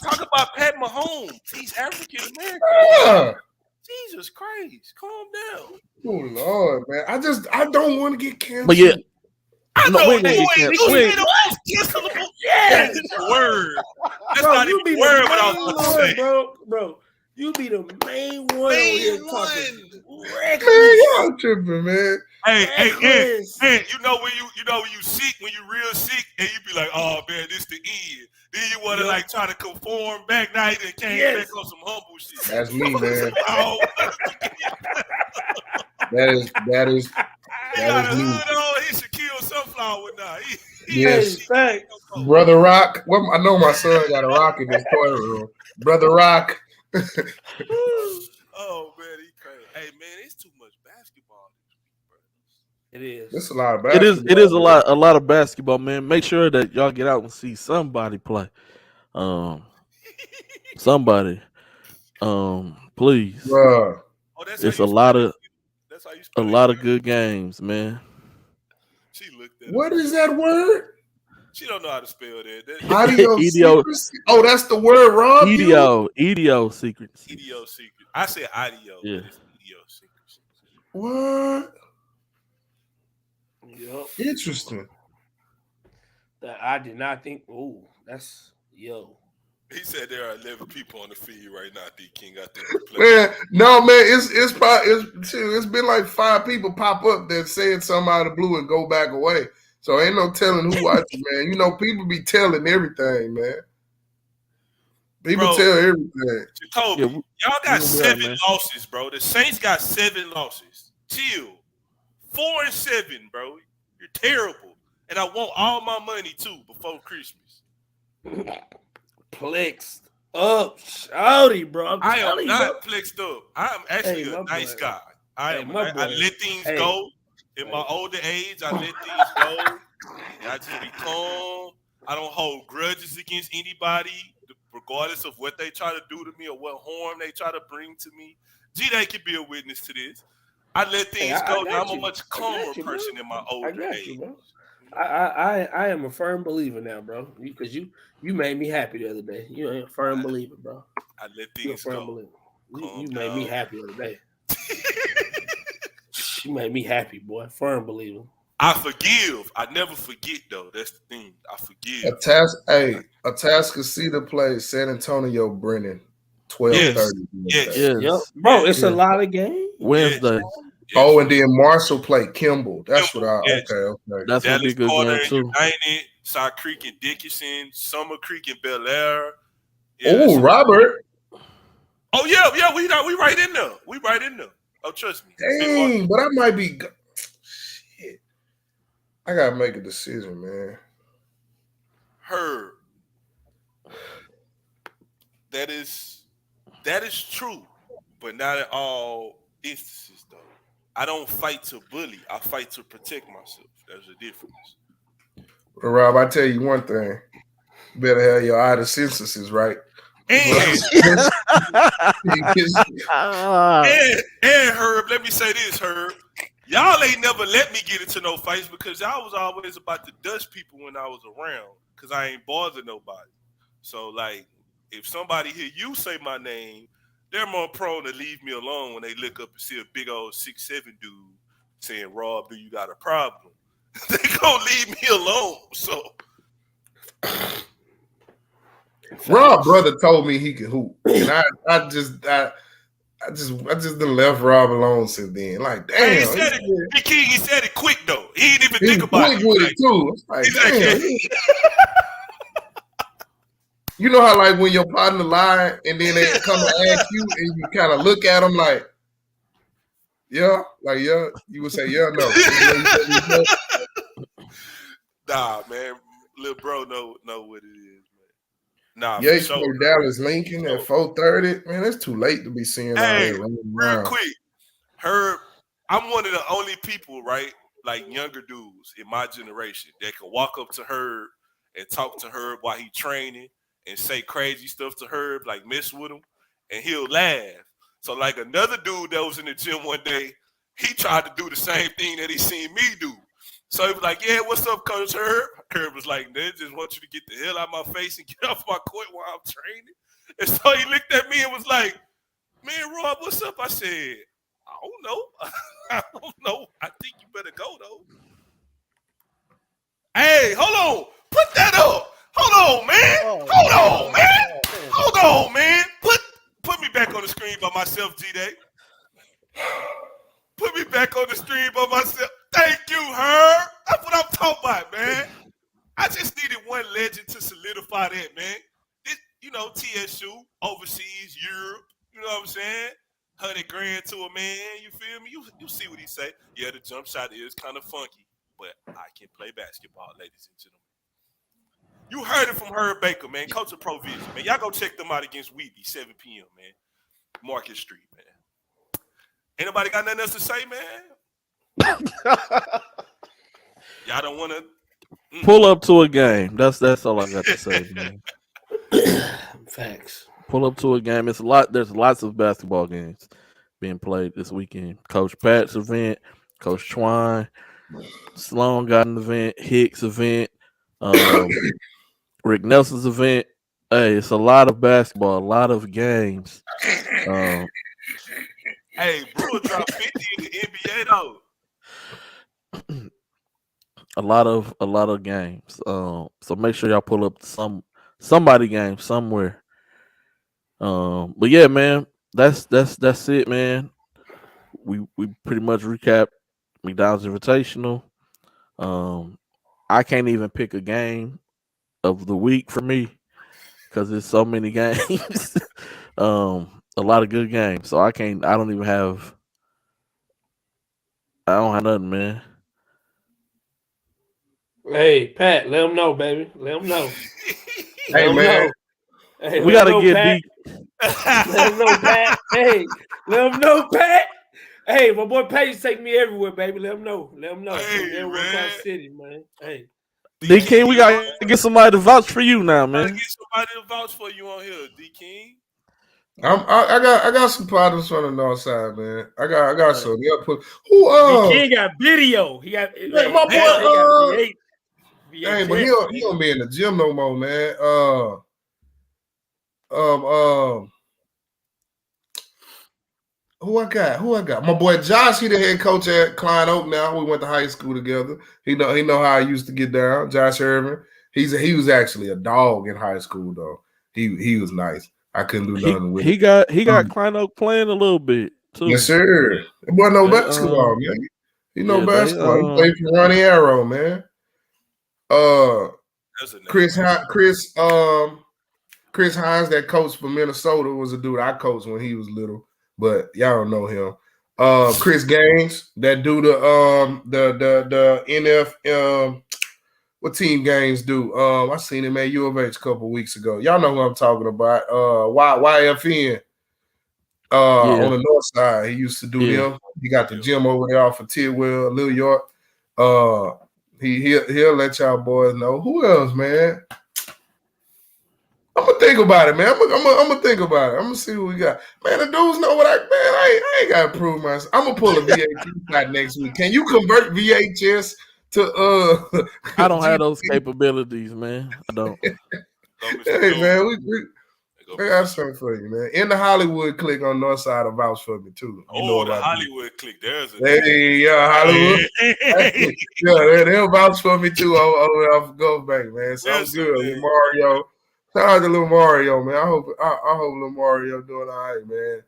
talking about Pat Mahomes. He's African American. Jesus Christ, calm down. Oh Lord, man. I don't want to get canceled. But yeah. I know you ain't the most cancelable. Yeah, that's the word. That's not even the word, but I was about to say. Bro. You be the main one here talking. Man, y'all tripping, man. Hey, you know when you sick, when you real sick, and you be like, oh man, this the end. Then you want to like try to conform back. Now you came back on some humble shit. That's me, man. Oh. that is he got a hood on. He should kill Sunflower now. Yes, Brother Rock. Well, I know my son got a rock in his toilet room. Brother Rock. Oh man, he crazy. Hey man, it's too much basketball. It is. It's a lot of basketball. It is a lot of basketball, man. Make sure that y'all get out and see somebody play. Somebody. Please. Bruh. It's a lot of good games, man. She looked at what is that word? She don't know how to spell that. Audio oh, that's the word, Rob. EDO secrets. EDO secret. I said audio. Yeah. EDO secrets. What? Yep. Interesting. That I did not think. Oh, that's yo. He said there are 11 people on the field right now. D King, I think. Man, no, man, it's been like 5 people pop up that said something out of the blue and go back away. So ain't no telling who watches, man. You know, people be telling everything, man. People tell everything. Jacoby, y'all got 7 losses, bro. The Saints got 7 losses. Chill. 4-7, bro. You're terrible. And I want all my money, too, before Christmas. Plexed up, shouty, bro. I am not plexed up. I am actually a nice guy. I let things go. In my older age, I let things go. I just be calm. I don't hold grudges against anybody, regardless of what they try to do to me or what harm they try to bring to me. G-Day can be a witness to this. I let things go. I'm a much calmer person in my older age. I am a firm believer now, bro. Because you made me happy the other day. You're a firm believer, bro. I let things go. You made me happy the other day. You made me happy, boy. Firm believer. I forgive. I never forget though. That's the thing. I forgive. Atascocita plays San Antonio Brennan 12:30. Yes. Yep. Bro, it's a lot of games. Wednesday. Yes. Oh, and then Marshall played Kimball. That's what I okay. That's gonna be a good game too. United, South Creek and Dickinson, Summer Creek and Bel Air. Oh, Robert. Oh yeah, we right in there. We right in there. Oh, trust me. Dang, but I might be. Shit, I gotta make a decision, man. Herb. That is true, but not in all instances though. I don't fight to bully. I fight to protect myself. There's a difference. Well, Rob, I tell you one thing. You better have your eye to censuses right. And Herb, let me say this, Herb. Y'all ain't never let me get into no fights because y'all was always about to dust people when I was around because I ain't bother nobody. So, like, if somebody hear you say my name, they're more prone to leave me alone when they look up and see a big old 6'7" dude saying, Rob, do you got a problem? They gonna leave me alone. So Rob brother told me he could hoop. And I just done left Rob alone since then. Like, damn. Hey, he said it quick though. He didn't even think about it. With it too. Like, damn. You know how like when your partner lie and then they come to ask you and you kind of look at them like, yeah, you would say yeah, no. Nah, man, little bro know what it is, man. Nah, yeah, for Dallas Lincoln at 4:30. Man, it's too late to be seeing all that. Real quick, Herb, I'm one of the only people, right, like younger dudes in my generation that can walk up to Herb and talk to Herb while he training and say crazy stuff to Herb, like mess with him, and he'll laugh. So, like another dude that was in the gym one day, he tried to do the same thing that he seen me do. So he was like, yeah, what's up, Coach Herb? Herb was like, they just want you to get the hell out of my face and get off my court while I'm training. And so he looked at me and was like, man, Rob, what's up? I said, I don't know. I don't know. I think you better go, though. Hey, hold on. Put that up. Hold on, man. Hold on, man. Put me back on the screen by myself, G-Day. Put me back on the screen by myself. Thank you, Herb. That's what I'm talking about, man. I just needed one legend to solidify that, man. TSU, overseas, Europe, you know what I'm saying? $100,000 to a man, you feel me? You see what he say. Yeah, the jump shot is kind of funky, but I can play basketball, ladies and gentlemen. You heard it from Herb Baker, man. Coach of Provision, man. Y'all go check them out against Wheatley, 7 p.m., man. Market Street, man. Ain't nobody got nothing else to say, man? Y'all don't want to pull up to a game. That's all I got to say, man. Facts. Pull up to a game. There's lots of basketball games being played this weekend. Coach Pat's event, Coach Twine, Sloan got an event, Hicks event, Rick Nelson's event. Hey, it's a lot of basketball, a lot of games. Hey, Brewer dropped 50 in the NBA though. A lot of games. So make sure y'all pull up somebody game somewhere. But yeah, man, that's it, man. We pretty much recapped McDonald's Invitational. I can't even pick a game of the week for me because there's so many games. A lot of good games. So I don't have nothing, man. Hey, Pat, let them know, baby. Let them know. Hey, man. Hey, we got to get deep. Let them know, Pat. Hey, let them know, Pat. Hey, my boy Page take me everywhere, baby. Let them know. Let them know. Hey, man. City, man. Hey. D King, we got to get somebody to vouch for you now, man. Get somebody to vouch for you on here, D King. I got some partners from the north side, man. I got some. Yeah, D King got video. He got my boy. Hey, but he don't be in the gym no more, man. Who I got? My boy Josh, he the head coach at Klein Oak now. We went to high school together. He know how I used to get down. Josh Irvin. He was actually a dog in high school though. He was nice. I couldn't do nothing with him. He got Klein Oak playing a little bit too. Yes, sir. It wasn't no basketball, man. He know basketball. He played for Ronnie Arrow, man. Chris Hines, that coach for Minnesota, was a dude I coached when he was little, but y'all don't know him. Chris Gaines, that dude, the NF, what team Gaines do? I seen him at U of H a couple weeks ago. Y'all know who I'm talking about. YFN. On the north side, he used to do them. He got the gym over there off of Tidwell, New York. He'll let y'all boys know. Who else, man? I'm gonna think about it, man. I'm gonna think about it. I'm gonna see what we got. Man, the dudes know what I ain't gotta prove myself. I'm gonna pull a VHS out next week. Can you convert VHS to I don't have those capabilities, man. I don't. Hey man, I got something for you, man. In the Hollywood clique on North Side of vouch for me too. The Hollywood clique. There's a Hollywood. They'll vouch for me too over off Gulf Bank, man. So I'm good with Mario. Shout out to little Mario, man. I hope little Mario doing all right, man.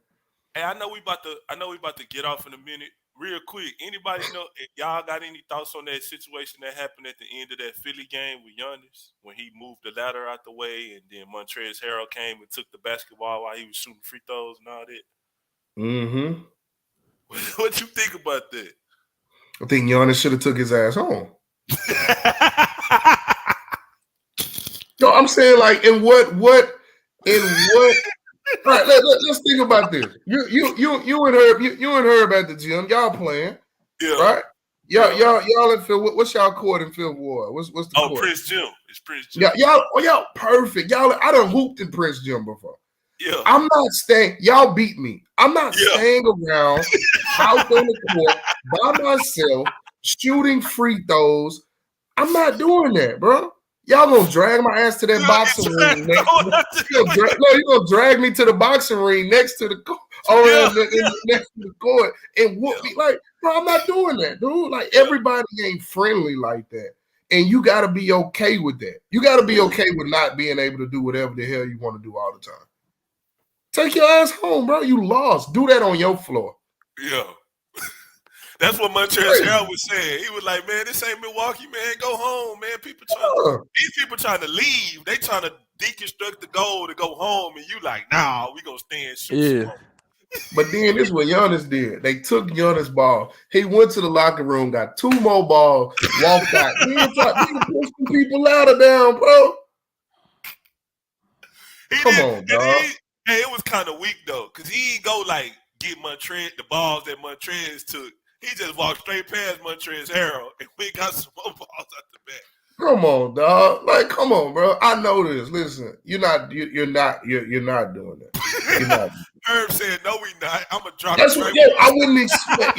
Hey, I know we about to get off in a minute. Real quick, anybody know if y'all got any thoughts on that situation that happened at the end of that Philly game with Giannis when he moved the ladder out the way and then Montrezl Harrell came and took the basketball while he was shooting free throws and all that? Mm-hmm. What you think about that? I think Giannis should have took his ass home. No, I'm saying like in what all right, let's think about this. You and Herb at the gym, y'all playing, right? Y'all in Phil. What's y'all court in Phil Ward? What's the court? Prince Jim. It's Prince Jim. Yeah, y'all perfect. I done hooped in Prince Jim before. Yeah, I'm not staying. Y'all beat me. I'm not staying around out on the court by myself shooting free throws. I'm not doing that, bro. Y'all gonna drag my ass to that boxing ring you're gonna drag me to the boxing ring next to the next to the court and whoop me. Like, bro, I'm not doing that, dude. Like, everybody ain't friendly like that. And you gotta be okay with that. You gotta be okay with not being able to do whatever the hell you want to do all the time. Take your ass home, bro. You lost. Do that on your floor. Yeah. That's what Montrezl Harrell was saying. He was like, man, this ain't Milwaukee, man. Go home, man. These people trying to leave. They trying to deconstruct the goal to go home. And you like, nah, we going to stay and shoot. Yeah. But then this is what Giannis did. They took Giannis' ball. He went to the locker room, got 2 more balls, walked out. He pushed some people out of down, bro. Come on, dog. Hey, it was kind of weak, though, because he didn't go, like, get Montrezl, the balls that Montrezl took. He just walked straight past Montrezl Harrell, and we got some more balls out the back. Come on, dog. Like, come on, bro. I know this. Listen, you're not doing that. You're not. Herb said, "No, we not. I'm gonna drop." That's what. I wouldn't expect.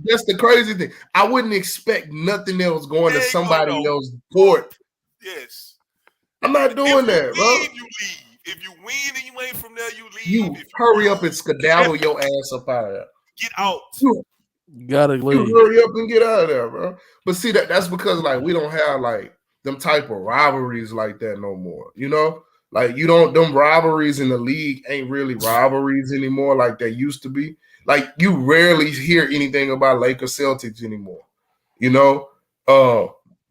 That's the crazy thing. I wouldn't expect nothing else going to somebody else's court. Yes, I'm not doing that, bro. You leave. If you win and you ain't from there, you leave. You hurry up and skedaddle your ass up out of there. Get out. Gotta leave. You hurry up and get out of there, bro. But see, that's because like we don't have like them type of rivalries like that no more. You know, like them rivalries in the league ain't really rivalries anymore like they used to be. Like you rarely hear anything about Lakers Celtics anymore. You know,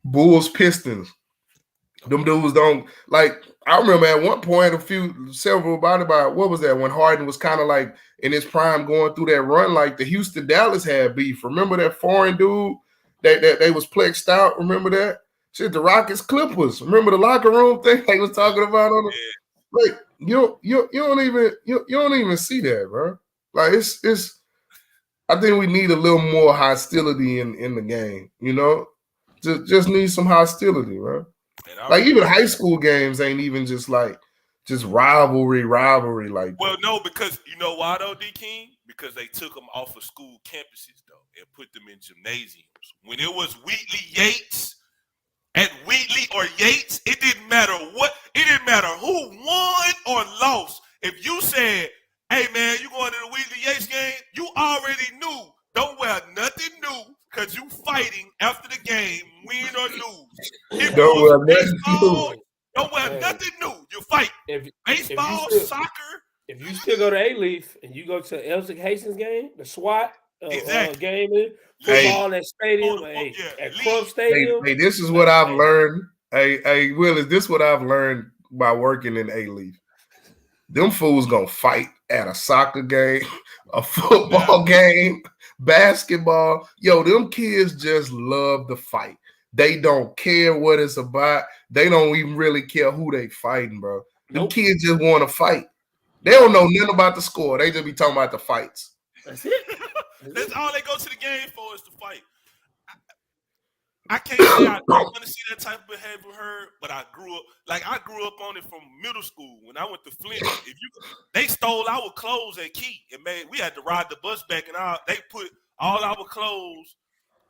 Bulls Pistons. Them dudes don't like. I remember at one point several about what was that when Harden was kind of like in his prime going through that run, like the Houston Dallas had beef. Remember that foreign dude that they was plexed out? Remember that? Shit, the Rockets Clippers. Remember the locker room thing they was talking about on the like you don't even see that, bro. Like it's I think we need a little more hostility in the game, you know? Just need some hostility, bro. Like even high school games ain't even just rivalry like that. Well, no, because you know why though, D King? Because they took them off of school campuses though and put them in gymnasiums. When it was Wheatley Yates at Wheatley or Yates, it didn't matter what, it didn't matter who won or lost. If you said, Hey man, you going to the Weasley Yates game? You already knew. Don't wear nothing new because you fighting after the game, win or lose. Don't wear baseball, don't wear nothing new. You fight. Baseball, soccer. If you still go to A-Leaf and you go to Elsick Hastings game, the SWAT game, football at stadium, at Club Stadium. Hey, this is what I've learned. Hey, Willis, this is what I've learned by working in A-Leaf. Them fools gonna fight at a soccer game, a football game, basketball. Yo, them kids just love the fight. They don't care what it's about. They don't even really care who they fighting, bro. Them kids just want to fight. They don't know nothing about the score. They just be talking about the fights. That's it. That's all they go to the game for is to fight. I can't say I don't want to see that type of behavior heard, but I grew up on it from middle school when I went to Flint. They stole our clothes at Key and we had to ride the bus back, and they put all our clothes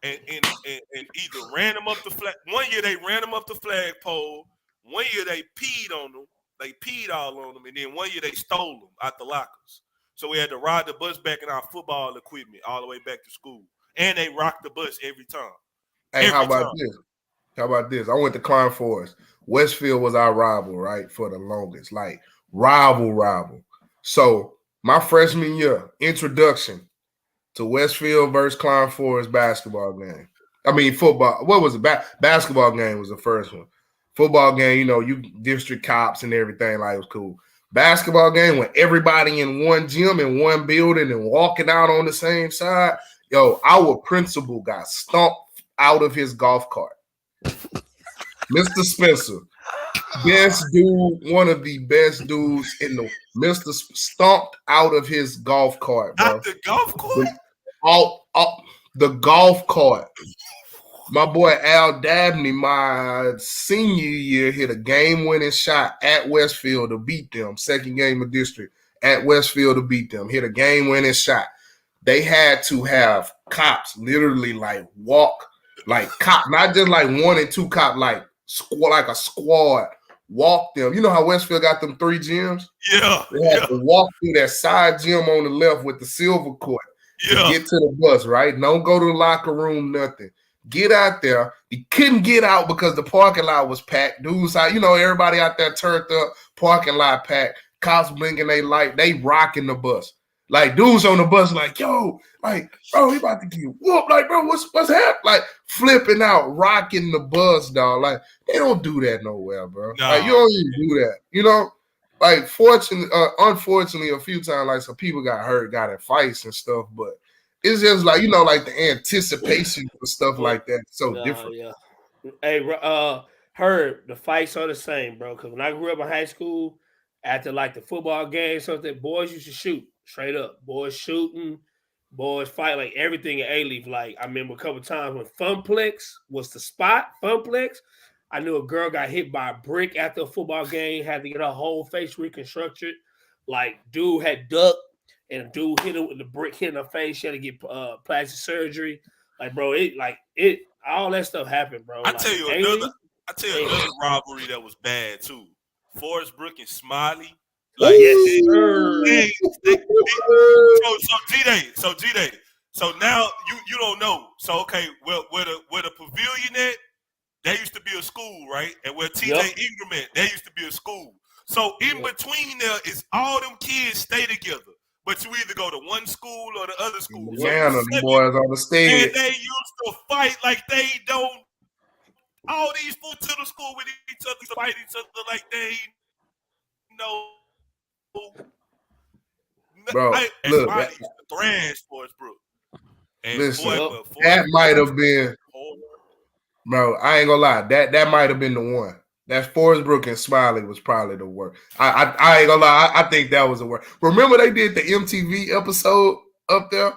and either ran them up the flag. One year they ran them up the flagpole. One year they peed on them. They peed all on them, and then one year they stole them out the lockers. So we had to ride the bus back in our football equipment all the way back to school, and they rocked the bus every time. Hey, how about this? I went to Klein Forest. Westfield was our rival, right, for the longest. Like, rival. So, my freshman year, introduction to Westfield versus Klein Forest basketball game. I mean, football. What was it? Basketball game was the first one. Football game, you district cops and everything. Like, it was cool. Basketball game when everybody in one gym, in one building, and walking out on the same side. Yo, our principal got stomped out of his golf cart. Mr. Spencer, best dude, one of the best dudes in the Mr. Stomped out of his golf cart, bro. Out the golf court? The golf cart. My boy Al Dabney, my senior year, hit a game-winning shot at Westfield to beat them. Second game of district at Westfield to beat them. Hit a game-winning shot. They had to have cops literally walk. Like cop, not just like one and two cop, like a squad, walk them. You know how Westfield got them 3 gyms? Yeah. They had to walk through that side gym on the left with the silver court to get to the bus, right? Don't go to the locker room, nothing. Get out there. He couldn't get out because the parking lot was packed. Dudes out, everybody out there turned up, parking lot packed, cops blinking they light, they rocking the bus. Like, dudes on the bus, like, yo, like, bro, he about to get whooped. Like, bro, what's happening? Like, flipping out, rocking the bus, dog. Like, they don't do that nowhere, bro. No. Like, you don't even do that. Like, unfortunately, a few times, like, some people got hurt, got in fights and stuff, but it's just like, like the anticipation for stuff like that. So different. Yeah. Hey, Herb, the fights are the same, bro. Because when I grew up in high school, after like the football game, something, boys used to shoot. Straight up, boys shooting, boys fight, like everything in A-Leaf. Like, I remember a couple times when Funplex was the spot, Funplex, I knew a girl got hit by a brick after a football game, had to get her whole face reconstructed. Like, dude had ducked, and a dude hit her with the brick, hit in her face. She had to get plastic surgery. Like, bro, all that stuff happened, bro. I tell you another rivalry that was bad too. Forest Brook and Smiley. Like, yes, sir. So G-Day. So now you don't know. So okay, well, where the pavilion at, there used to be a school, right? And where TJ Ingram at, there used to be a school. So in between there is all them kids stay together. But you either go to one school or the other school. Yeah, the boys on the stage. And they used to fight like they don't. All these fools to the school with each other, fight each other like they know. Bro, look, thrash Forest Brook. Listen, that might have been, bro. I ain't gonna lie, that might have been the one. That Forest Brook and Smiley was probably the worst. I ain't gonna lie, I think that was the worst. Remember they did the MTV episode up there,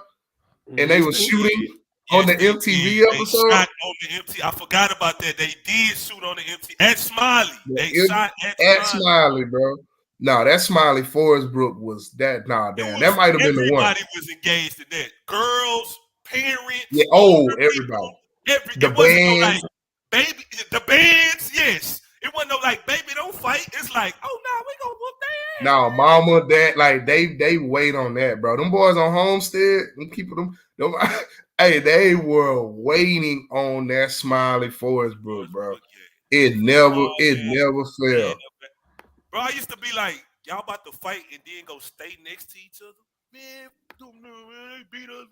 and they was shooting on the MTV episode. Shot on the I forgot about that. They did shoot on the MTV at Smiley. They shot at Smiley, bro. No, that Smiley Forest Brook was that. Nah, damn, that might have been the one. Everybody was engaged in that. Girls, parents. Yeah. Everybody. The bands. Like, baby, the bands. Yes. It wasn't no like, baby, don't fight. It's like, oh no, we gonna whoop their No, mama, dad, like they wait on that, bro. Them boys on Homestead, them keeping them hey, they were waiting on that Smiley Forest Brook, bro. It never fell. Bro, I used to be like, y'all about to fight and then go stay next to each other. Man, they beat us.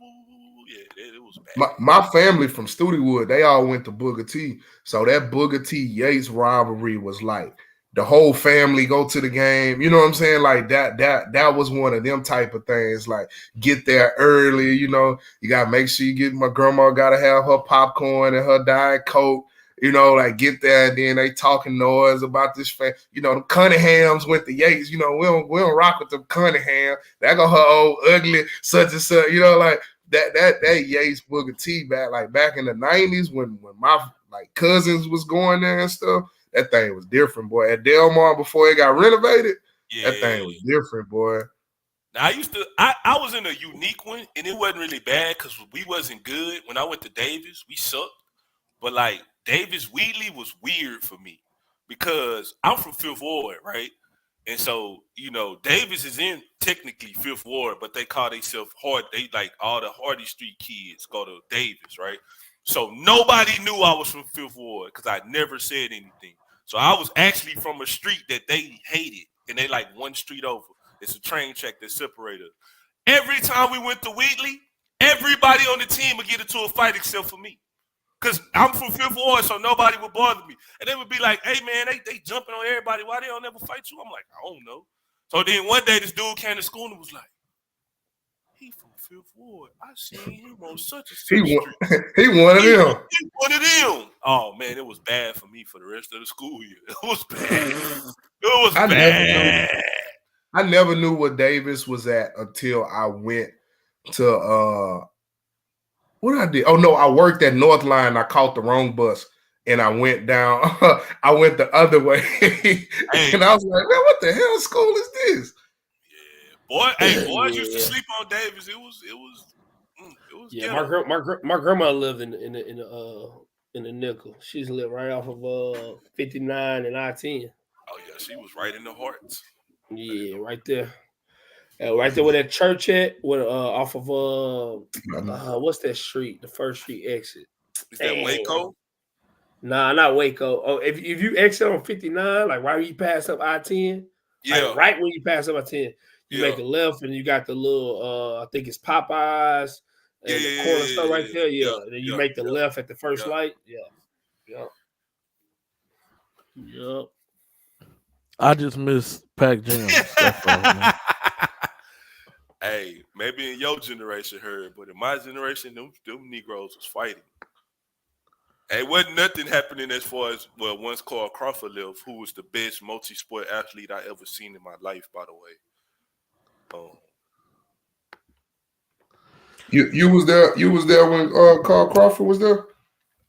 Yeah, it was bad. My family from Studewood, they all went to Booker T. So that Booker T Yates rivalry was like the whole family go to the game. You know what I'm saying? Like that was one of them type of things. Like get there early, you know. You gotta make sure you get my grandma gotta have her popcorn and her Diet Coke. You know, like get there and then they talking noise about this. You know, the Cunninghams went to Yates. You know, we don't rock with them Cunningham. That go her old ugly such and such. You know, like that Yates Booker T back in the 90s when my like cousins was going there and stuff. That thing was different, boy. At Delmar before it got renovated, that thing was different, boy. Now I was in a unique one, and it wasn't really bad because we wasn't good. When I went to Davis, we sucked. But like Davis Wheatley was weird for me because I'm from Fifth Ward, right? And so, you know, Davis is in technically Fifth Ward, but they call themselves Hard. They like all the Hardy Street kids go to Davis, right? So nobody knew I was from Fifth Ward because I never said anything. So I was actually from a street that they hated, and they like one street over. It's a train track that separated us. Every time we went to Wheatley, everybody on the team would get into a fight except for me. Because I'm from Fifth Ward, so nobody would bother me. And they would be like, hey, man, they jumping on everybody. Why they don't ever fight you? I'm like, I don't know. So then one day this dude came to school and was like, he from Fifth Ward. I seen him on such and such street. He one of them. He one of them. Oh, man, it was bad for me for the rest of the school year. It was bad. It was bad. I never knew what Davis was at until I went to what I did. Oh no, I worked at North Line. I caught the wrong bus and I went down. I went the other way. And I was like, man, what the hell school is this? Yeah, boys used to sleep on Davis. It was yeah, my grandma lived in the nickel. She's lived right off of 59 and I-10. Oh yeah, she was right in the heart. Yeah, right there. Right there where that church at, off of what's that street? The first street exit. Is that Waco? Nah, not Waco. Oh, if you exit on 59, like right when you pass up I-10, like right when you pass up I-10, you make a left and you got the little I think it's Popeyes and the corner store right there. Yeah. And then you make the left at the first light. Yeah. I just miss Pac Jam. Hey, maybe in your generation heard, but in my generation, them Negroes was fighting. Hey, wasn't nothing happening as far as, well, once Carl Crawford lived, who was the best multi-sport athlete I ever seen in my life, by the way. You was there. You was there when Carl Crawford was there.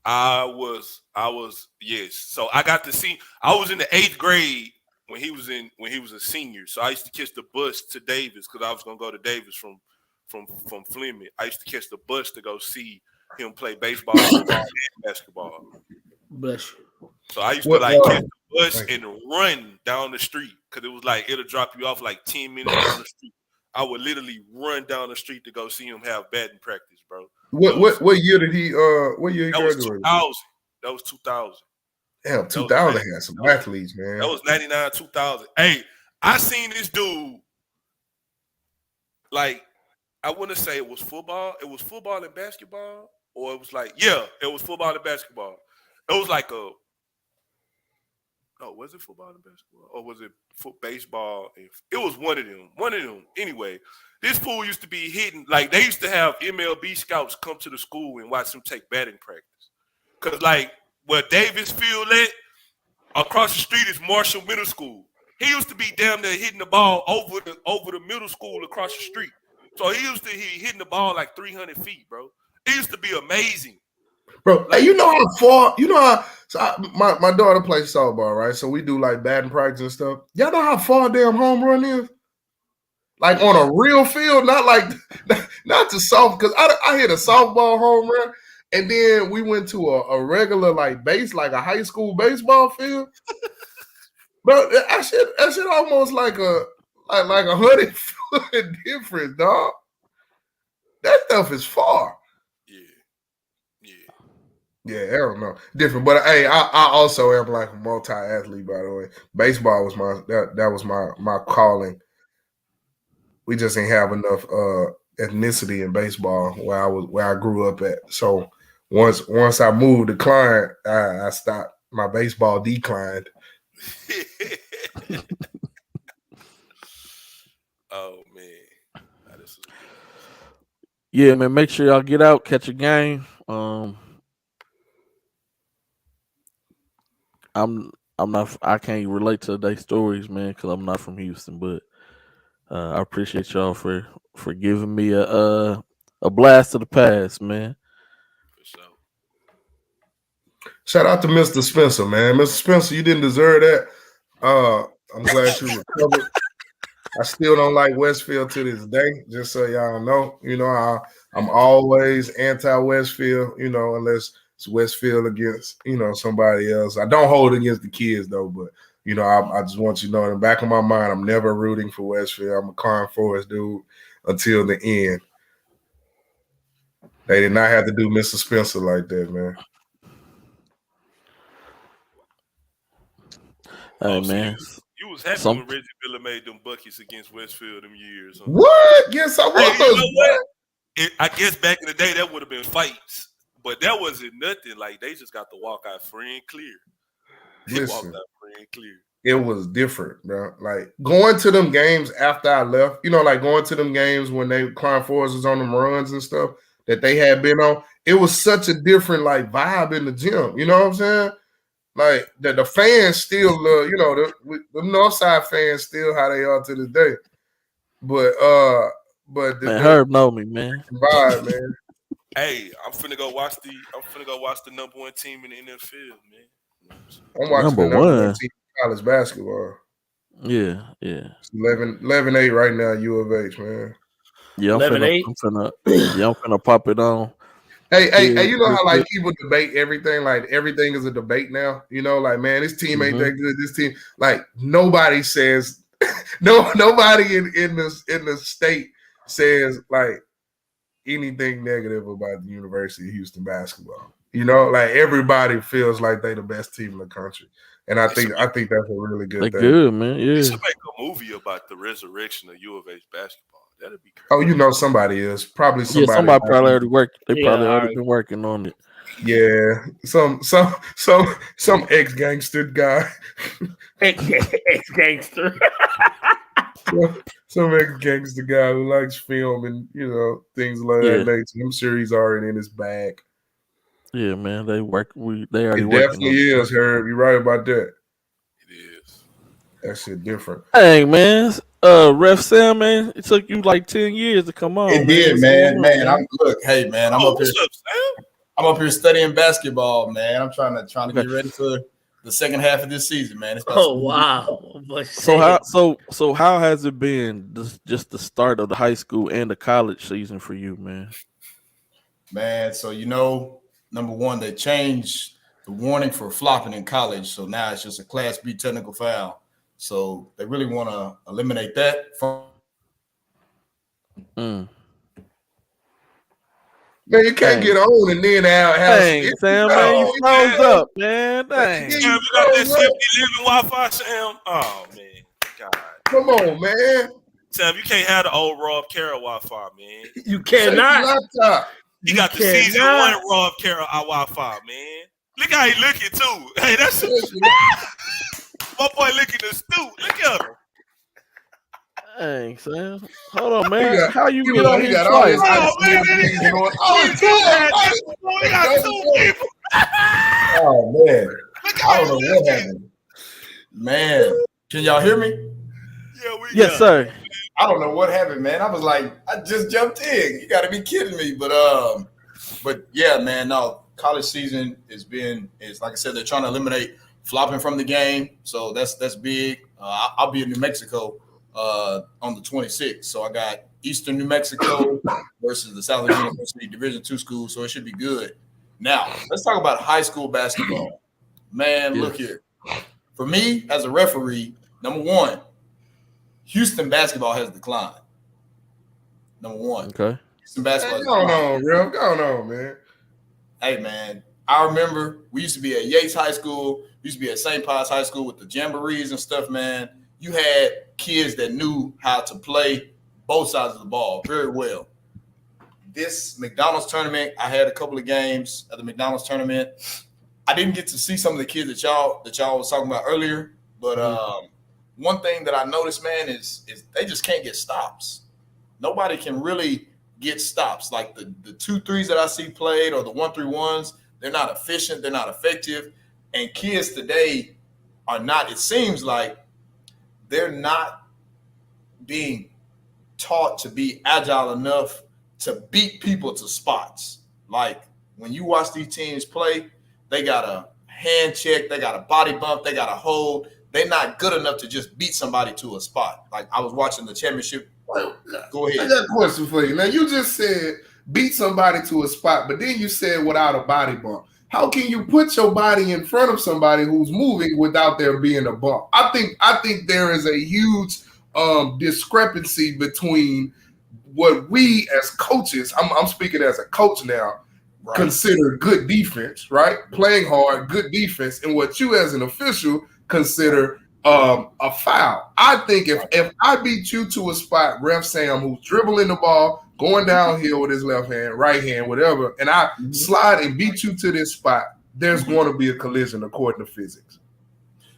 I was. Yes. So I got to see. I was in the 8th grade when he was a senior. So I used to catch the bus to Davis because I was gonna go to Davis from Fleming. I used to catch the bus to go see him play baseball, football, and basketball. Bless you. So I used to catch the bus and run down the street because it was like it'll drop you off like 10 minutes down the street. I would literally run down the street to go see him have batting practice, bro. What year did he? What year he graduated? That was 2000. Damn, 2000 had some athletes, man. That was 99, 2000. Hey, I seen this dude. Like, I wouldn't say it was football. It was football and basketball, or it was like, it was football and basketball. It was like was it football and basketball, or was it baseball? It was one of them. One of them. Anyway, this fool used to be hitting. Like, they used to have MLB scouts come to the school and watch him take batting practice. Cause like where Davis Field at, across the street is Marshall Middle School. He used to be damn near hitting the ball over the middle school across the street. So he used to be hitting the ball like 300 feet, bro. It used to be amazing. Bro, like, you know how far, my daughter plays softball, right? So we do like batting practice and stuff. Y'all know how far a damn home run is? Like on a real field, not to soft, because I hit a softball home run, and then we went to a regular like a high school baseball field. Bro, that shit almost like like 100 foot difference, dog. That stuff is far. Yeah, I don't know. Different. But hey, I also am like a multi-athlete, by the way. Baseball was that was my calling. We just didn't have enough ethnicity in baseball where I grew up at. So once I moved to Klein, I stopped. My baseball declined. Oh man. Yeah, man. Make sure y'all get out, catch a game. I can't relate to today's stories, man, because I'm not from Houston, but I appreciate y'all for giving me a blast of the past, man. For sure. Shout out to Mr. Spencer, man. Mr. Spencer, you didn't deserve that. I'm glad you recovered. I still don't like Westfield to this day, just so y'all know. You know, I'm always anti-Westfield, you know, unless it's Westfield against, you know, somebody else. I don't hold it against the kids, though, but, you know, I just want you to know in the back of my mind, I'm never rooting for Westfield. I'm a Klein Forest dude until the end. They did not have to do Mr. Spencer like that, man. Hey, man. You was happy when Reggie Miller made them buckets against Westfield them years. Huh? What? Yes, I was. Hey, you know what? I guess back in the day that would have been fights, but that wasn't nothing. Like they just got to walk out free and clear. Listen, walked out free and clear. It was different, bro. Like going to them games after I left, you know, like going to them games when Klein Forest was on them runs and stuff that they had been on. It was such a different like vibe in the gym. You know what I'm saying? Like the fans still, you know, the Northside fans still how they are to this day. But man, Herb know me, man. Vibe, man. Hey, I'm finna go watch the number one team in the NFL, man. I'm watching the number one team in college basketball. Yeah. It's 11-8 right now, U of H, man. Yeah, I'm finna pop it on. Hey, you know how like people debate everything, like everything is a debate now. You know, like man, this team ain't that good. This team, like nobody says, nobody in the state says like anything negative about the University of Houston basketball. You know, like everybody feels like they the best team in the country, and I think that's a really good thing. Good, man. Yeah, they should make a movie about the resurrection of U of H basketball. That'd be crazy. Oh, you know somebody is probably somebody. Yeah, somebody probably already worked. They probably already been working on it. Yeah, some ex gangster guy. Ex gangster. Some ex gangster guy who likes film and you know things like that nature. I'm sure he's already in his bag. Yeah, man, they work. They already. It definitely is, Herb. You're right about that. It is. That shit different. Hey, man. Ref Sam, man, it took you like 10 years to come on. It did, man. I'm up here. I'm up here studying basketball, man. I'm trying to get ready for the second half of this season, man. Wow! So how has it been? Just the start of the high school and the college season for you, man? Man, so you know, number one, they changed the warning for flopping in college, so now it's just a Class B technical foul. So they really want to eliminate that from. Man, you can't get on and then have Sam, man, you froze up, man. Dang. Sam, you got that 7-Eleven Wi-Fi, Sam? Oh man, God. Come on, man. Sam, you can't have the old Rob Carroll Wi-Fi, man. You cannot. You got the season 1 Rob Carroll Wi-Fi, man. Look how he looking too. Hey, that's my boy looking astute. Look at him. Dang, Sam. Hold on, man. How you get on here twice? Oh, man. I don't know what happened. Man, can y'all hear me? Yeah, yes, sir. I don't know what happened, man. I was like, I just jumped in. You got to be kidding me. But yeah, man, no. College season is like I said, they're trying to eliminate flopping from the game. So that's big. I'll be in New Mexico on the 26th. So I got Eastern New Mexico versus the Southern University Division II school. So it should be good. Now, let's talk about high school basketball. Man, Look here. For me, as a referee, number one, Houston basketball has declined. Number one. Okay. Houston basketball. Hey, going on, man. Hey, man. I remember we used to be at Yates High School. We used to be at St. Pius High School with the jamborees and stuff, man. You had kids that knew how to play both sides of the ball very well. This McDonald's tournament, I had a couple of games at the McDonald's tournament. I didn't get to see some of the kids that y'all was talking about earlier, but one thing that I noticed, man, is they just can't get stops. Nobody can really get stops. Like the 2-3s that I see played or the 1-3-1s, they're not efficient, they're not effective. And kids today are not, it seems like they're not being taught to be agile enough to beat people to spots. Like when you watch these teams play, they got a hand check, they got a body bump, they got a hold. They're not good enough to just beat somebody to a spot. Like I was watching the championship. Go ahead. I got a question for you. Now you just said beat somebody to a spot, but then you said without a body bump. How can you put your body in front of somebody who's moving without there being a bump? I think there is a huge discrepancy between what we as coaches, I'm speaking as a coach now, right, consider good defense, right? Playing hard, good defense, and what you as an official consider a foul. I think if I beat you to a spot, ref Sam, who's dribbling the ball, going downhill with his left hand, right hand, whatever, and I slide and beat you to this spot, there's going to be a collision according to physics.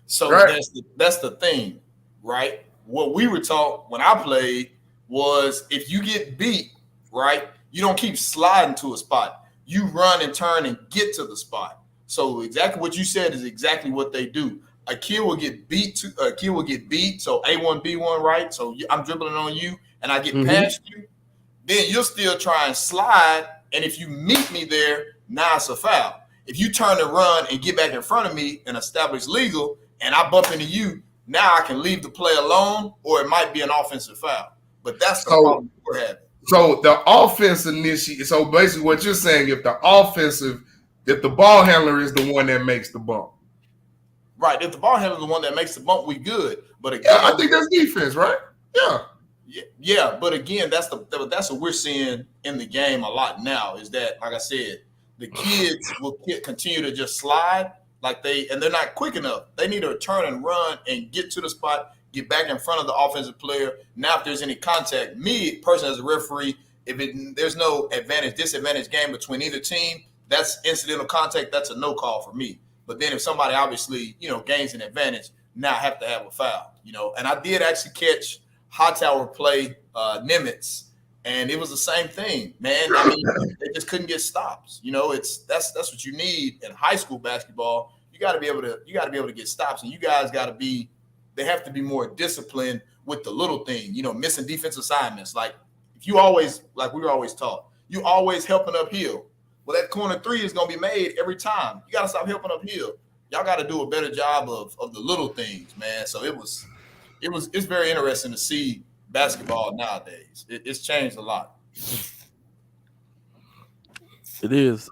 So right? that's the thing, right? What we were taught when I played was if you get beat, right, you don't keep sliding to a spot. You run and turn and get to the spot. So exactly what you said is exactly what they do. A kid will get beat. So A1, B1, right? So I'm dribbling on you and I get past you. Then you'll still try and slide. And if you meet me there, now it's a foul. If you turn and run and get back in front of me and establish legal and I bump into you, now I can leave the play alone or it might be an offensive foul. But that's the problem we're having. So the offense initiates. So basically what you're saying, if the ball handler is the one that makes the bump. Right. If the ball handler is the one that makes the bump, we good. But again, I think that's defense, right? Yeah. Yeah, but again, that's what we're seeing in the game a lot now. Is that, like I said, the kids will continue to just slide they're not quick enough. They need to turn and run and get to the spot, get back in front of the offensive player. Now, if there's any contact, me personally as a referee, there's no disadvantage game between either team, that's incidental contact. That's a no call for me. But then if somebody obviously gains an advantage, now I have to have a foul. And I did actually catch Hightower play Nimitz, and it was the same thing, man. I mean, they just couldn't get stops. That's what you need in high school basketball. You got to be able to get stops, and you guys they have to be more disciplined with the little thing. Missing defense assignments. Like we were always taught, you always helping uphill. Well, that corner three is going to be made every time. You got to stop helping uphill. Y'all got to do a better job of the little things, man. So it's very interesting to see basketball nowadays. It's changed a lot. It is.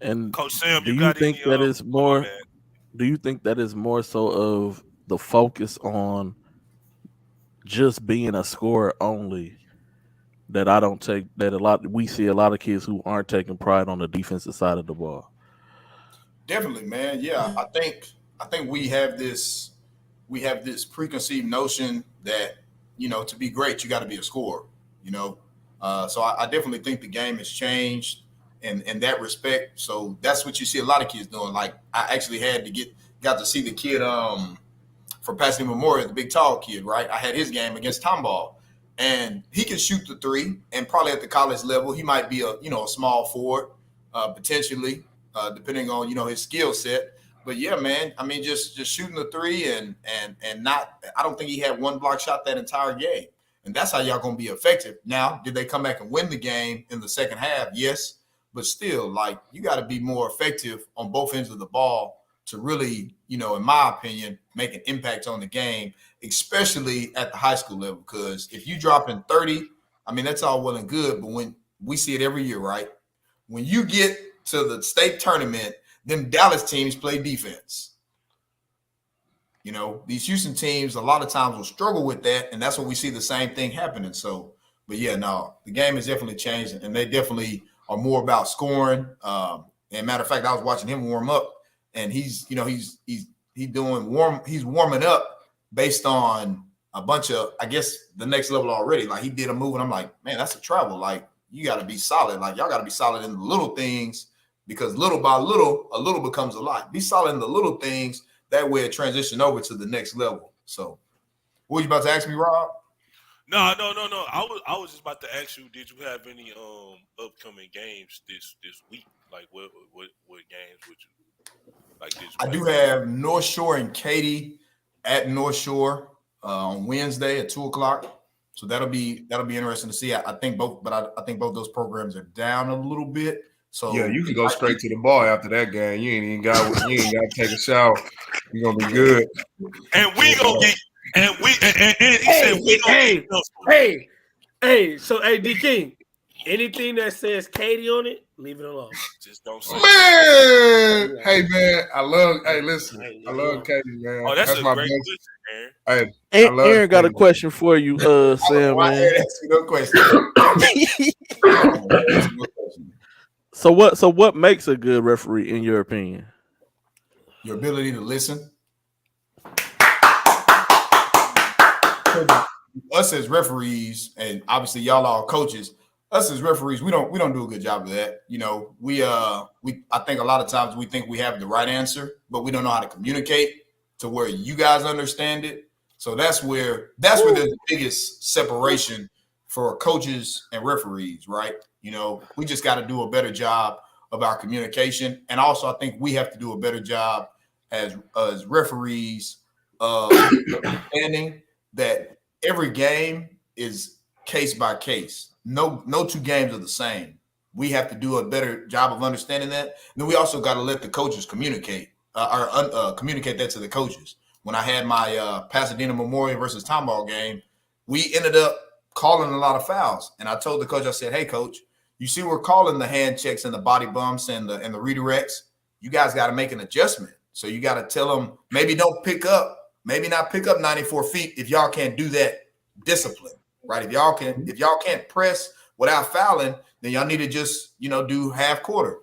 And Coach Sam, do you think that is more? Do you think that is more so of the focus on just being a scorer only? That I don't take that we see a lot of kids who aren't taking pride on the defensive side of the ball. Definitely, man. Yeah, I think we have this preconceived notion that to be great you got to be a scorer. So I definitely think the game has changed in that respect. So that's what you see a lot of kids doing. Like I actually got to see the kid for Pasadena Memorial, the big tall kid, right? I had his game against Tomball. And he can shoot the three, and probably at the college level, he might be a small forward, potentially, depending on his skill set. But yeah, man, I mean, just shooting the three and not. I don't think he had one block shot that entire game, and that's how y'all gonna be effective. Now, did they come back and win the game in the second half? Yes, but still, you got to be more effective on both ends of the ball to really, in my opinion, make an impact on the game, especially at the high school level. Because if you drop in 30, I mean, that's all well and good. But when we see it every year, right? When you get to the state tournament, them Dallas teams play defense. You know, these Houston teams a lot of times will struggle with that, and that's what we see the same thing happening. So, but yeah, no, the game has definitely changed, and they definitely are more about scoring. And matter of fact, I was watching him warm up, and he's warming up based on a bunch of, I guess, the next level already. Like he did a move, and I'm like, man, that's a travel. Like you got to be solid. Like y'all got to be solid in the little things, because little by little, a little becomes a lot. Be solid in the little things. That way it transition over to the next level. So what were you about to ask me, Rob? No. I was just about to ask you, did you have any upcoming games this week? Like what games would you like this week? I do have North Shore and Katy at North Shore on Wednesday at 2:00. So that'll be interesting to see. I think both those programs are down a little bit. So yeah, you can go straight to the bar after that game. You ain't got to take a shower. You're gonna be good. And we gonna get. And he said we gonna get. Hey. So D King, anything that says Katy on it, leave it alone. Just don't say. Man, hey man, I love Katy, man. Oh, that's my great question, Hey, Aaron got a question for you, Sam. Man. Ask me no question. So what makes a good referee in your opinion? Your ability to listen. Us as referees, and obviously y'all are coaches, us as referees, we don't do a good job of that. You know, I think a lot of times we think we have the right answer, but we don't know how to communicate to where you guys understand it. So that's where there's the biggest separation for coaches and referees, right? You know, we just got to do a better job of our communication. And also I think we have to do a better job as referees of understanding that every game is case by case. No two games are the same. We have to do a better job of understanding that. And then we also got to let the coaches communicate communicate that to the coaches. When I had my Pasadena Memorial versus Tomball game, we ended up calling a lot of fouls. And I told the coach, I said, hey, coach, you see we're calling the hand checks and the body bumps and the redirects. You guys got to make an adjustment. So you got to tell them maybe not pick up 94 feet if y'all can't do that discipline, right? If y'all can't press without fouling, then y'all need to just, do half quarter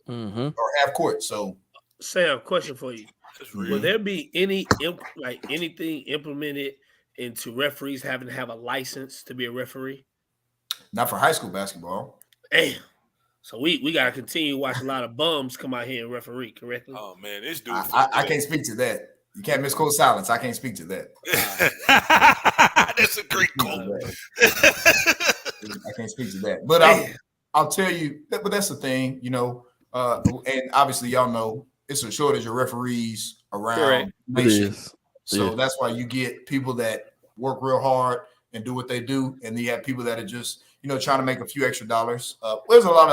or half court. So Sam, question for you. Will there be anything implemented into referees having to have a license to be a referee? Not for high school basketball. Damn. So we gotta continue to watch a lot of bums come out here and referee, correctly? Oh man, this dude. I can't speak to that. You can't misquote silence. I can't speak to that. That's a great quote. I can't speak to that. But I'll tell you, but that's the thing, and obviously y'all know it's a shortage of referees around the nation. So that's why you get people that work real hard and do what they do, and then you have people that are just, trying to make a few extra dollars. There's a lot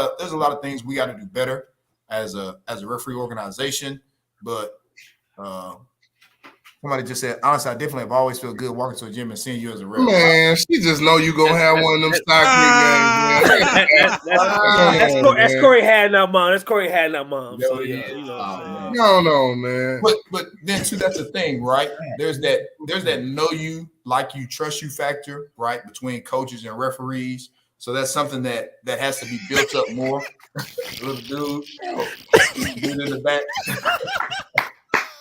of things we got to do better as a referee organization. But somebody just said, honestly, I definitely have always felt good walking to a gym and seeing you as a ref. Man, she just know you gonna have one of them stock games. That's Corey had now, mom. That's Corey had now, mom. So No, man. But then too, that's the thing, right? There's that know you, like you, trust you factor, right, between coaches and referees. So that's something that has to be built up more. Little dude in the back.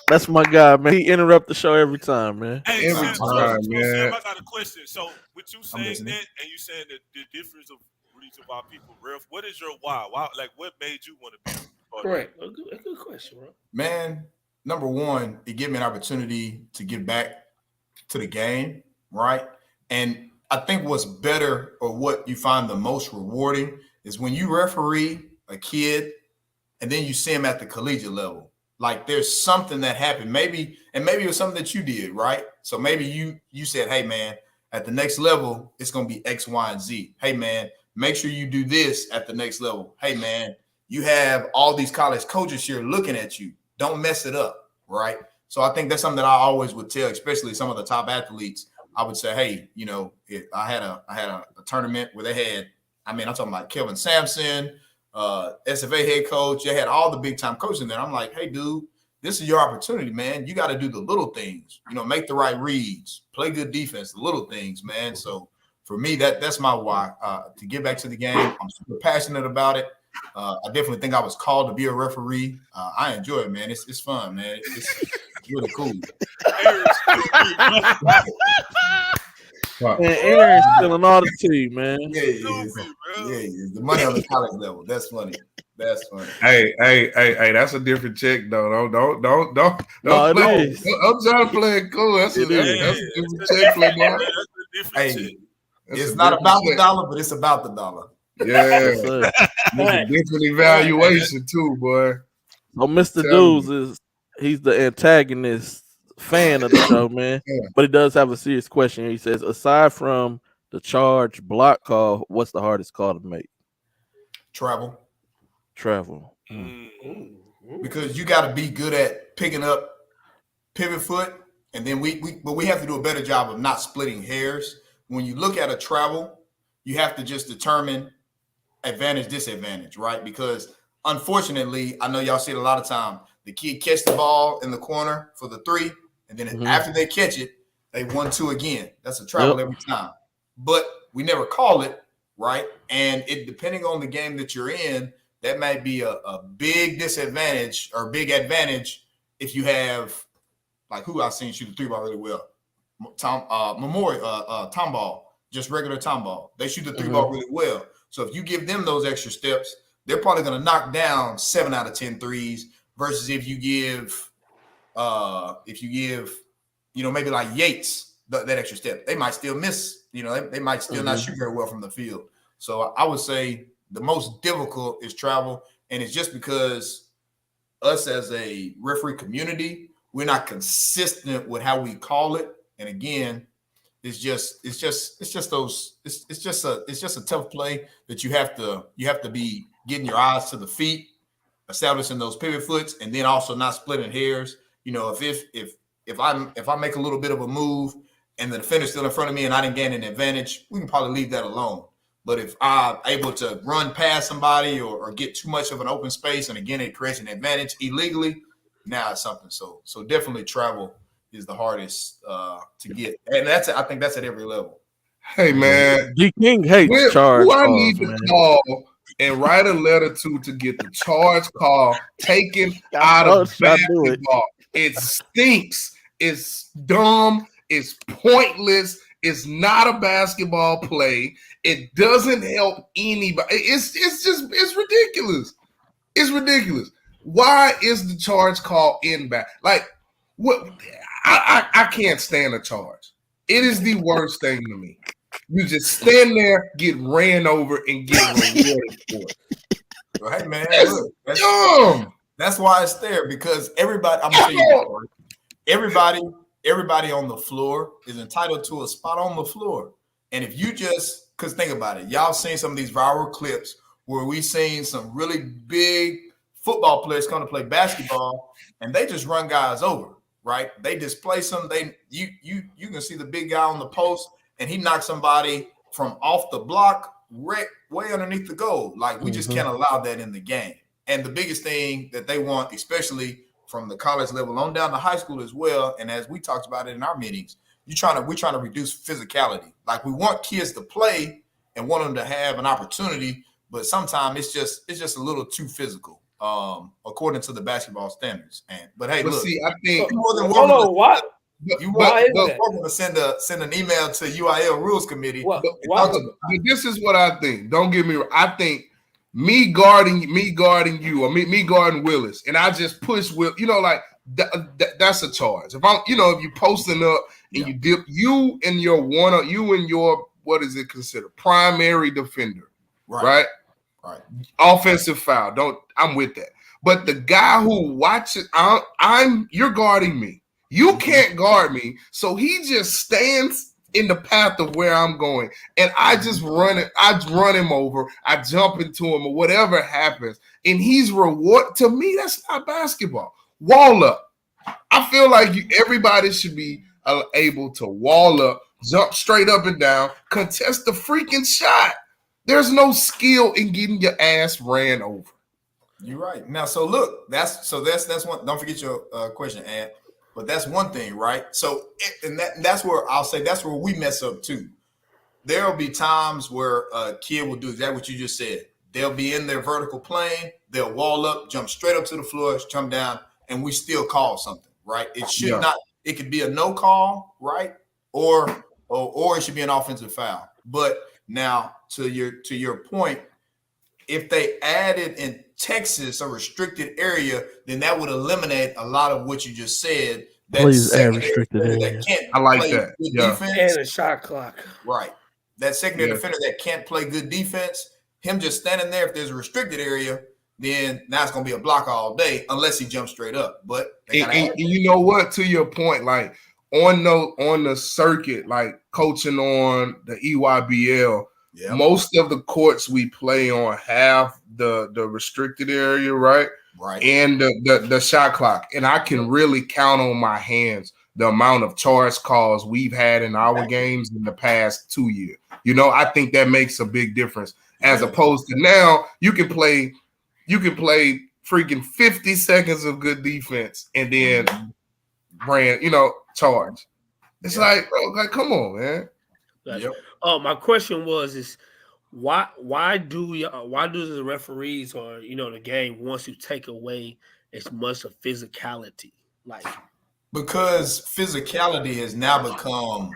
That's my guy, man. He interrupt the show every time, man. Hey, every time, man. I got a question. So, with you saying that, and you saying that the difference of reason why people ref, what is your why? Like, what made you want to be? Correct. A good question, bro. Man, number one, it gave me an opportunity to get back to the game, right? And I think what's better, or what you find the most rewarding, is when you referee a kid and then you see him at the collegiate level. Like there's something that happened, maybe it was something that you did, right? So maybe you said, hey man, at the next level, it's gonna be X, Y, and Z. Hey man, make sure you do this at the next level. Hey man, you have all these college coaches here looking at you. Don't mess it up, right? So I think that's something that I always would tell, especially some of the top athletes. I would say, hey, I had a tournament where they had, I'm talking about Kelvin Sampson, SFA head coach. They had all the big time coaches in there. I'm like, hey, dude, this is your opportunity, man. You got to do the little things, make the right reads, play good defense, the little things, man. So for me, that's my why. To get back to the game, I'm super passionate about it. I definitely think I was called to be a referee. I enjoy it, man. It's fun, man. It's really cool. Man, Aaron's stealing all the tea, man. Yeah, the money on the college level. That's funny. That's funny. Hey, that's a different check, though. Don't play. I'm trying to play it cool. That's a different check, play. Hey, it's not about the dollar, but it's about the dollar. Yeah, it's a different evaluation too, boy. So Mr. Dudes he's the antagonist fan of the show, man. Yeah. But he does have a serious question. He says, aside from the charge block call, what's the hardest call to make? Travel. Because you got to be good at picking up pivot foot, and then we have to do a better job of not splitting hairs. When you look at a travel, you have to just determine advantage, disadvantage, right? Because unfortunately, I know y'all see it a lot of time. The kid catch the ball in the corner for the 3, and then after they catch it, they 1-2 again. That's a travel every time. But we never call it, right? And it depending on the game that you're in, that might be a big disadvantage or big advantage if you have, like who I've seen shoot the 3 ball really well. Tom ball, just regular Tom ball. They shoot the 3 ball really well. So if you give them those extra steps, they're probably going to knock down 7 out of 10 threes versus if you give maybe like Yates that extra step, they might still miss. They might still not shoot very well from the field. So I would say the most difficult is travel, and it's just because us as a referee community, we're not consistent with how we call it. And again, it's just a tough play that you have to be getting your eyes to the feet, establishing those pivot foots, and then also not splitting hairs. If I make a little bit of a move and the defender's still in front of me and I didn't gain an advantage, we can probably leave that alone. But if I'm able to run past somebody or get too much of an open space, and again it creates an advantage illegally, now it's something. So definitely travel is the hardest to get, and I think that's at every level. Hey man, D King hates charge. Who I need to call and write a letter to get the charge call taken out of basketball. It stinks. It's dumb. It's pointless. It's not a basketball play. It doesn't help anybody. It's ridiculous. It's ridiculous. Why is the charge call in back? Like what? I can't stand a charge. It is the worst thing to me. You just stand there, get ran over, and get rewarded for it. Right, man. That's dumb. That's why it's there, because everybody. I'm gonna tell you, everybody on the floor is entitled to a spot on the floor. And if you because think about it, y'all seen some of these viral clips where we seen some really big football players come to play basketball, and they just run guys over. Right? They displace them. You can see the big guy on the post, and he knocks somebody from off the block way underneath the goal. Like we just can't allow that in the game. And the biggest thing that they want, especially from the college level on down to high school as well, and as we talked about it in our meetings, we're trying to reduce physicality. Like we want kids to play and want them to have an opportunity, but sometimes it's just a little too physical. According to the basketball standards, but hey, look, see, I think more than welcome to send an email to UIL Rules Committee. This is what I think. Don't get me wrong. I think me guarding you or me guarding Willis, and I just push Will. That's a charge. If I'm, if you posting up and you dip you and your what is it considered primary defender, right? Right. Offensive foul. I'm with that. But the guy who watches, you're guarding me. You can't guard me. So he just stands in the path of where I'm going. And I just run it. I run him over. I jump into him or whatever happens. And he's rewarded. To me, that's not basketball. Wall up. I feel like everybody should be able to wall up, jump straight up and down, contest the freaking shot. There's no skill in getting your ass ran over. You're right. Now, so look, that's one. Don't forget your question, Ant. But that's one thing, right? So, that's where I'll say that's where we mess up too. There'll be times where a kid will do exactly what you just said. They'll be in their vertical plane, they'll wall up, jump straight up to the floor, jump down, and we still call something, right? It should not. It could be a no call, right? Or it should be an offensive foul. But now, to your point, if they added in Texas a restricted area, then that would eliminate a lot of what you just said. Please add restricted area. I like that. Defense. And a shot clock. Right. That secondary defender that can't play good defense, him just standing there, if there's a restricted area, then now it's going to be a block all day unless he jumps straight up. But and you know what? To your point, like on the circuit, like coaching on the EYBL, most of the courts we play on have the restricted area, right? Right. And the shot clock. And I can really count on my hands the amount of charge calls we've had in our games in the past 2 years. You know, I think that makes a big difference as opposed to now you can play freaking 50 seconds of good defense and then charge. It's like, come on, man. Yep. My question is why do the referees or the game wants to take away as much of physicality? Like, because physicality has now become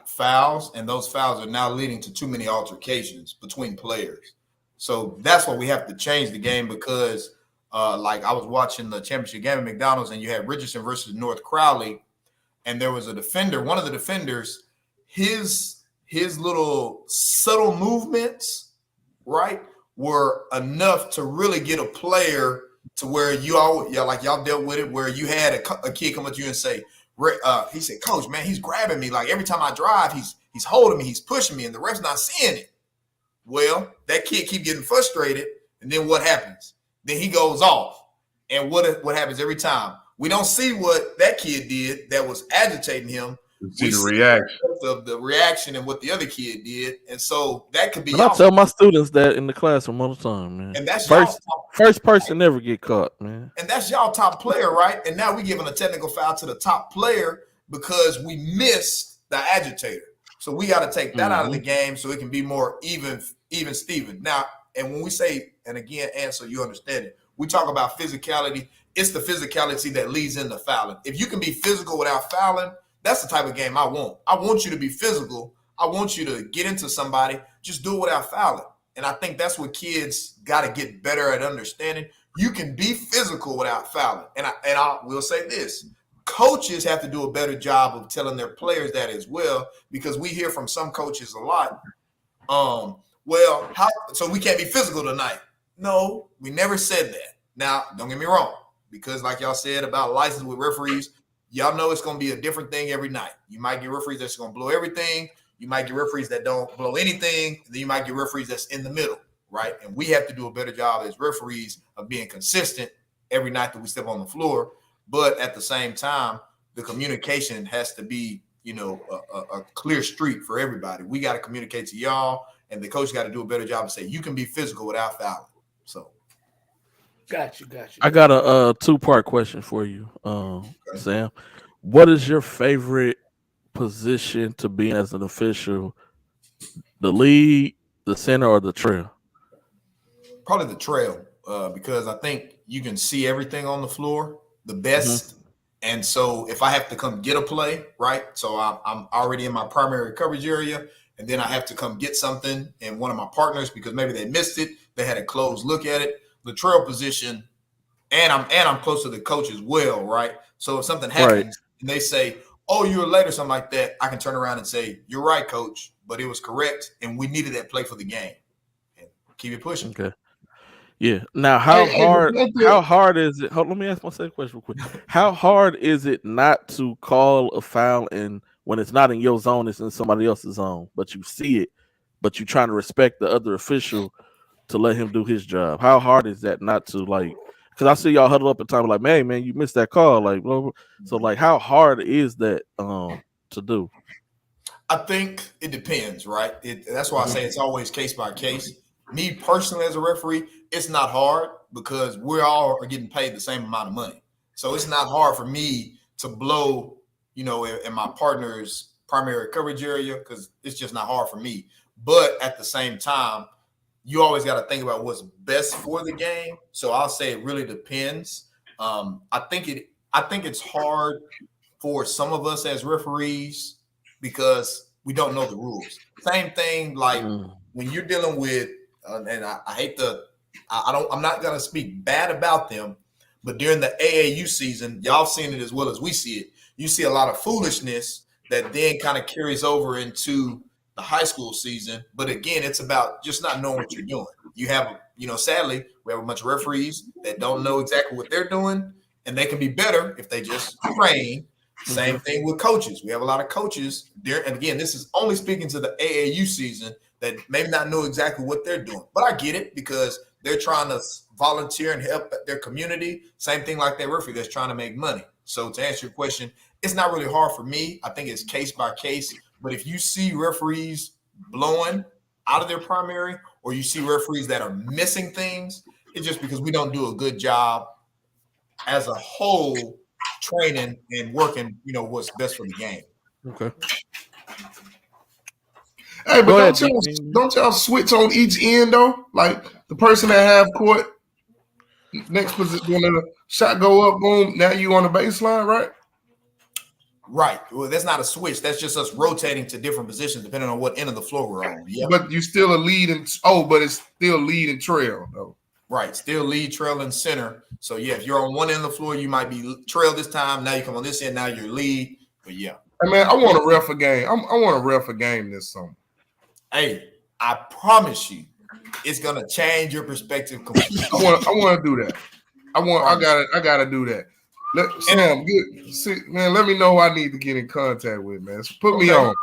fouls, and those fouls are now leading to too many altercations between players. So that's why we have to change the game because like I was watching the championship game at McDonald's and you had Richardson versus North Crowley, and there was a defender, one of the defenders, his little subtle movements, right, were enough to really get a player to where y'all dealt with it, where you had a kid come up to you and say, he said, "Coach, man, he's grabbing me. Like every time I drive, he's holding me, he's pushing me, and the ref's not seeing it." Well, that kid keep getting frustrated, and then what happens? Then he goes off. And what happens every time? We don't see what that kid did that was agitating him. We see the reaction. The reaction and what the other kid did. And so that could be. I tell my students that in the classroom all the time, man. And that's first person never get caught, man. And that's y'all top player, right? And now we're giving a technical foul to the top player because we missed the agitator. So we got to take that out of the game so it can be more even Steven. Now, and when we say, and again, so you understand it, we talk about physicality. It's the physicality that leads into fouling. If you can be physical without fouling, that's the type of game I want. I want you to be physical. I want you to get into somebody. Just do it without fouling. And I think that's what kids got to get better at understanding. You can be physical without fouling. And I will say this. Coaches have to do a better job of telling their players that as well, because we hear from some coaches a lot. So we can't be physical tonight. No, we never said that. Now, don't get me wrong, because like y'all said about license with referees, y'all know it's going to be a different thing every night. You might get referees that's going to blow everything. You might get referees that don't blow anything. And then you might get referees that's in the middle, right? And we have to do a better job as referees of being consistent every night that we step on the floor. But at the same time, the communication has to be, a clear street for everybody. We got to communicate to y'all, and the coach got to do a better job of saying you can be physical without fouling. So, got you. I got a 2-part question for you, Sam. What is your favorite position to be in as an official? The lead, the center, or the trail? Probably the trail, because I think you can see everything on the floor the best. And so if I have to come get a play, right? So I'm already in my primary coverage area, and then I have to come get something in one of my partners because maybe they missed it. They had a close look at it. The trail position, and I'm close to the coach as well, right? So if something happens and they say, "Oh, you were late" or something like that, I can turn around and say, "You're right, coach, but it was correct, and we needed that play for the game." And keep it pushing. Okay. Yeah. Now, how hard is it? Let me ask my second question real quick. How hard is it not to call a foul and when it's not in your zone, it's in somebody else's zone, but you see it, but you're trying to respect the other official to let him do his job? How hard is that not to, like, because I see y'all huddle up at time like, man, you missed that call, like, blah, blah. So like, how hard is that to do? I think it depends, right? That's why I say it's always case by case. Me personally, as a referee, it's not hard because we all are getting paid the same amount of money. So it's not hard for me to blow, in my partner's primary coverage area because it's just not hard for me. But at the same time, you always got to think about what's best for the game. So I'll say it really depends. I think it's hard for some of us as referees because we don't know the rules. Same thing like when you're dealing with, and I'm not gonna speak bad about them, but during the AAU season, y'all seen it as well as we see it. You see a lot of foolishness that then kind of carries over into the high school season. But again, it's about just not knowing what you're doing. You have, sadly, we have a bunch of referees that don't know exactly what they're doing, and they can be better if they just train. Same thing with coaches. We have a lot of coaches there. And again, this is only speaking to the AAU season that maybe not know exactly what they're doing. But I get it because they're trying to volunteer and help their community. Same thing like that referee that's trying to make money. So to answer your question, it's not really hard for me. I think it's case by case. But if you see referees blowing out of their primary or you see referees that are missing things, it's just because we don't do a good job as a whole training and working, what's best for the game. Okay. Hey, but don't y'all switch on each end though? Like the person that have court, next position, when the shot go up, boom, now you on the baseline, right? Right. Well, that's not a switch. That's just us rotating to different positions depending on what end of the floor we're on. Yeah. But you still a lead but it's still lead and trail though. Right. Still lead, trail, and center. So yeah, if you're on one end of the floor, you might be trail this time. Now you come on this end, now you're lead. But yeah. Hey man, I want to ref a game. I want to ref a game this summer. Hey, I promise you, it's gonna change your perspective completely. I want to do that. I gotta do that. Sam, man, let me know who I need to get in contact with, man. So put me on.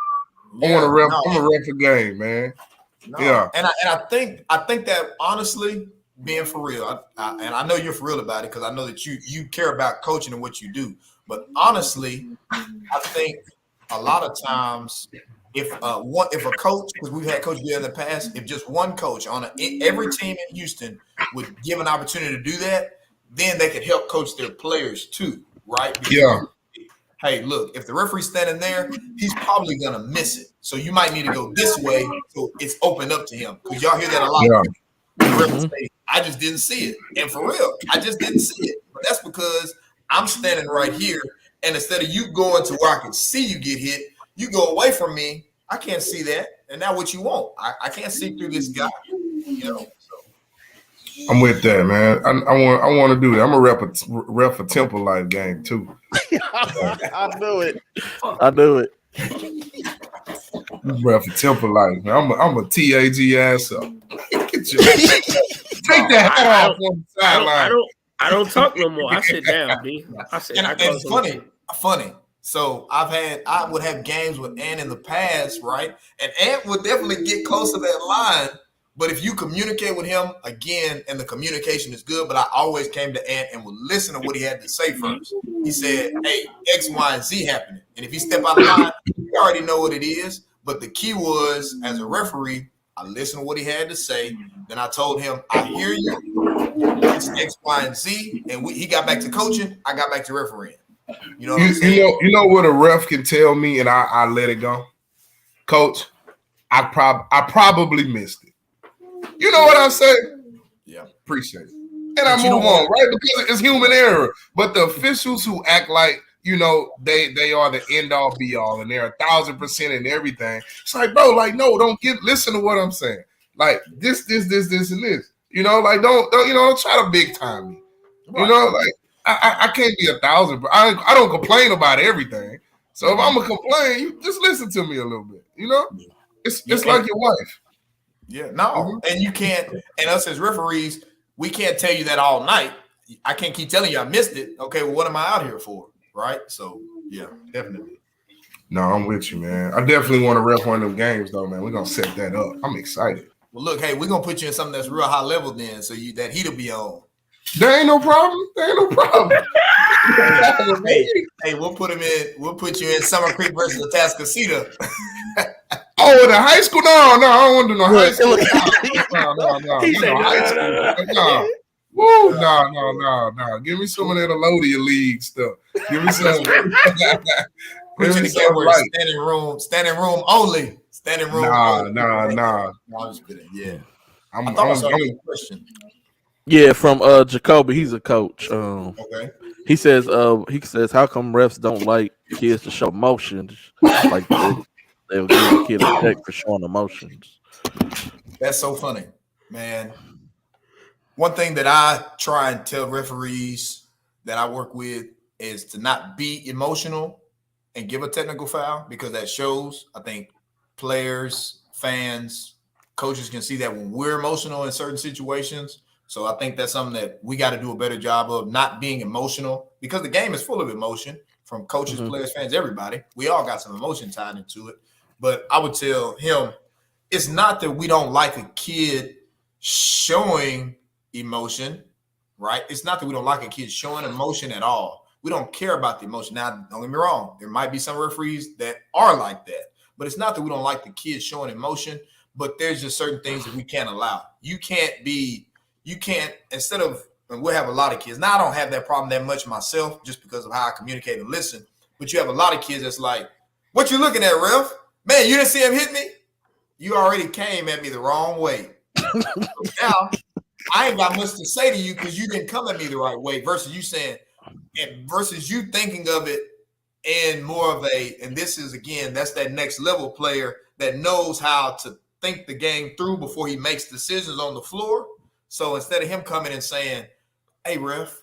Yeah, I want to ref. No. I'm a ref a game, man. No. Yeah, and I think that honestly, being for real, and I know you're for real about it because I know that you care about coaching and what you do. But honestly, I think a lot of times, if a coach, because we've had coaches in the past, if just one coach on every team in Houston would give an opportunity to do that, then they could help coach their players too, right? Because, hey, look, if the referee's standing there, he's probably gonna miss it. So you might need to go this way so it's opened up to him. Because y'all hear that a lot. Yeah. The referee say, I just didn't see it. And for real, I just didn't see it. But that's because I'm standing right here, and instead of you going to where I can see you get hit, you go away from me. I can't see that. And now what you want? I can't see through this guy. So. I'm with that, man. I want to do that. I'm a ref a Temple Life game too. I knew it. Ref a Temple Life. Man. I'm a TAG ass up. Take that hat off on the sideline. I don't talk no more. I sit down, B. It's funny. So I would have games with Ant in the past, right? And Ant would definitely get close to that line. But if you communicate with him again, and the communication is good, but I always came to Ant and would listen to what he had to say first. He said, hey, X, Y, and Z happening. And if he step out of line, you already know what it is. But the key was, as a referee, I listened to what he had to say. Then I told him, I hear you. It's X, Y, and Z. And he got back to coaching. I got back to refereeing. You know what I'm saying? You know what a ref can tell me, and I let it go? Coach, I probably missed it. You know what I'm saying? Yeah. Appreciate it. And I move on, right? Because it's human error. But the officials who act like, they are the end all be all and they're 1,000% in everything. It's like, bro, like, no, listen to what I'm saying. Like this, and this. Don't try to big time me. Right. I can't be 1,000, but I don't complain about everything. So if I'm gonna complain, you just listen to me a little bit. It's like your wife. Yeah, no, and you can't. And us as referees, we can't tell you that all night. I can't keep telling you I missed it. Okay, well, what am I out here for? Right? So, yeah, definitely. No, I'm with you, man. I definitely want to ref one of them games, though, man. We're gonna set that up. I'm excited. Well, look, hey, we're gonna put you in something that's real high level, then, so that heat'll be on. There ain't no problem. Hey, we'll put him in. We'll put you in Summer Creek versus Atascocita. Oh, the high school? No, I don't want to do no high school. No. He said high school. Woo! No. Give me some of that Elodia League stuff. Give me some. Give me some right. Standing room only. Standing room. Nah. No, I'm just kidding. Yeah. I'm question. Yeah, from Jacoby. He's a coach. Okay. He says how come refs don't like kids to show emotions? Like they'll give a kid a check for showing emotions. That's so funny, man. One thing that I try and tell referees that I work with is to not be emotional and give a technical foul, because that shows, I think, players, fans, coaches can see that when we're emotional in certain situations. So I think that's something that we got to do a better job of, not being emotional, because the game is full of emotion from coaches, players, fans, everybody. We all got some emotion tied into it. But I would tell him, it's not that we don't like a kid showing emotion, right? It's not that we don't like a kid showing emotion at all. We don't care about the emotion. Now, don't get me wrong. There might be some referees that are like that, but it's not that we don't like the kids showing emotion, but there's just certain things that we can't allow. You can't, instead of, and we'll have a lot of kids. Now, I don't have that problem that much myself just because of how I communicate and listen, but you have a lot of kids that's like, what you looking at, ref? Man, you didn't see him hit me? You already came at me the wrong way. Now, I ain't got much to say to you because you didn't come at me the right way, versus you saying, and versus you thinking of it in more of a, and this is, again, that's that next level player that knows how to think the game through before he makes decisions on the floor. So instead of him coming and saying, hey, ref,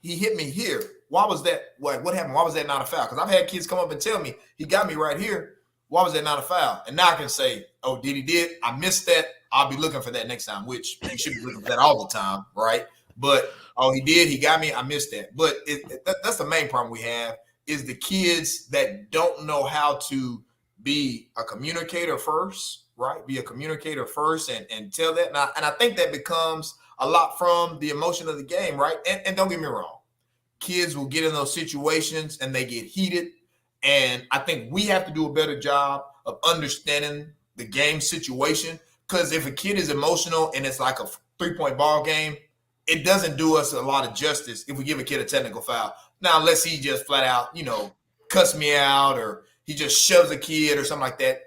he hit me here. Why was that? What happened? Why was that not a foul? Because I've had kids come up and tell me, he got me right here. Why was that not a foul? And now I can say, oh, he did? I missed that. I'll be looking for that next time, which you should be looking for that all the time, right? But, oh, he did. He got me. I missed that. But that's the main problem we have, is the kids that don't know how to be a communicator first, right? Be a communicator first and tell that. And I think that becomes a lot from the emotion of the game, right? And don't get me wrong. Kids will get in those situations and they get heated. And I think we have to do a better job of understanding the game situation. Because if a kid is emotional and it's like a 3-point ball game, it doesn't do us a lot of justice if we give a kid a technical foul. Now, unless he just flat out, cuss me out, or he just shoves a kid or something like that,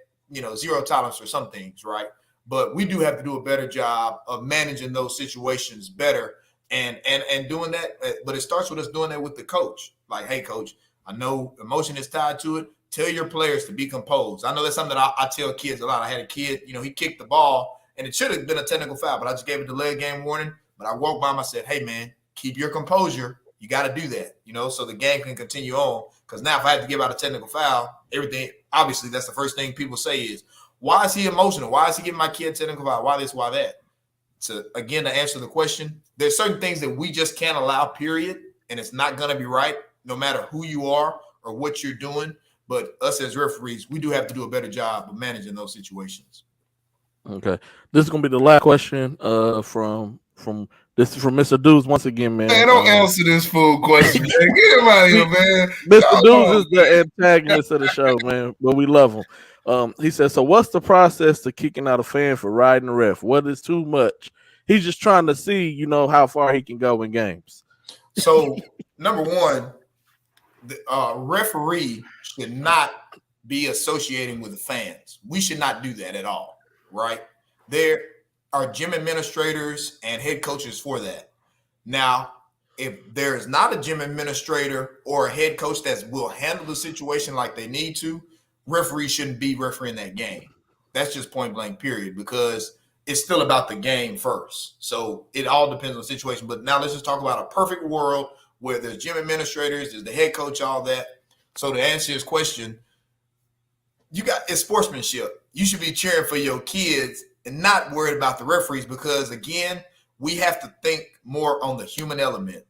zero tolerance for some things, right? But we do have to do a better job of managing those situations better and doing that. But it starts with us doing that with the coach. Like, hey, coach, I know emotion is tied to it. Tell your players to be composed. I know that's something that I tell kids a lot. I had a kid, he kicked the ball, and it should have been a technical foul, but I just gave it the leg game warning. But I walked by him, I said, hey, man, keep your composure. You got to do that, so the game can continue on. Because now if I had to give out a technical foul, everything, obviously that's the first thing people say is, why is he emotional? Why is he giving my kid a technical foul? Why this, why that? So, again, to answer the question, there's certain things that we just can't allow, period, and it's not going to be right no matter who you are or what you're doing. But us as referees, we do have to do a better job of managing those situations. Okay. This is going to be the last question from Mr. Deuce once again, man. Man, don't answer this full question, man. Get him out of here, man. Mr. Deuce is the antagonist of the show, man, but we love him. He says, so what's the process to kicking out a fan for riding the ref? What is too much? He's just trying to see, how far he can go in games. So, number one, the referee should not be associating with the fans. We should not do that at all, right? There are gym administrators and head coaches for that. Now, if there is not a gym administrator or a head coach that will handle the situation like they need to, referees shouldn't be refereeing that game. That's just point blank, period, because it's still about the game first. So it all depends on the situation. But now let's just talk about a perfect world where there's gym administrators, there's the head coach, all that. So to answer his question, it's sportsmanship. You should be cheering for your kids and not worried about the referees, because, again, we have to think more on the human element.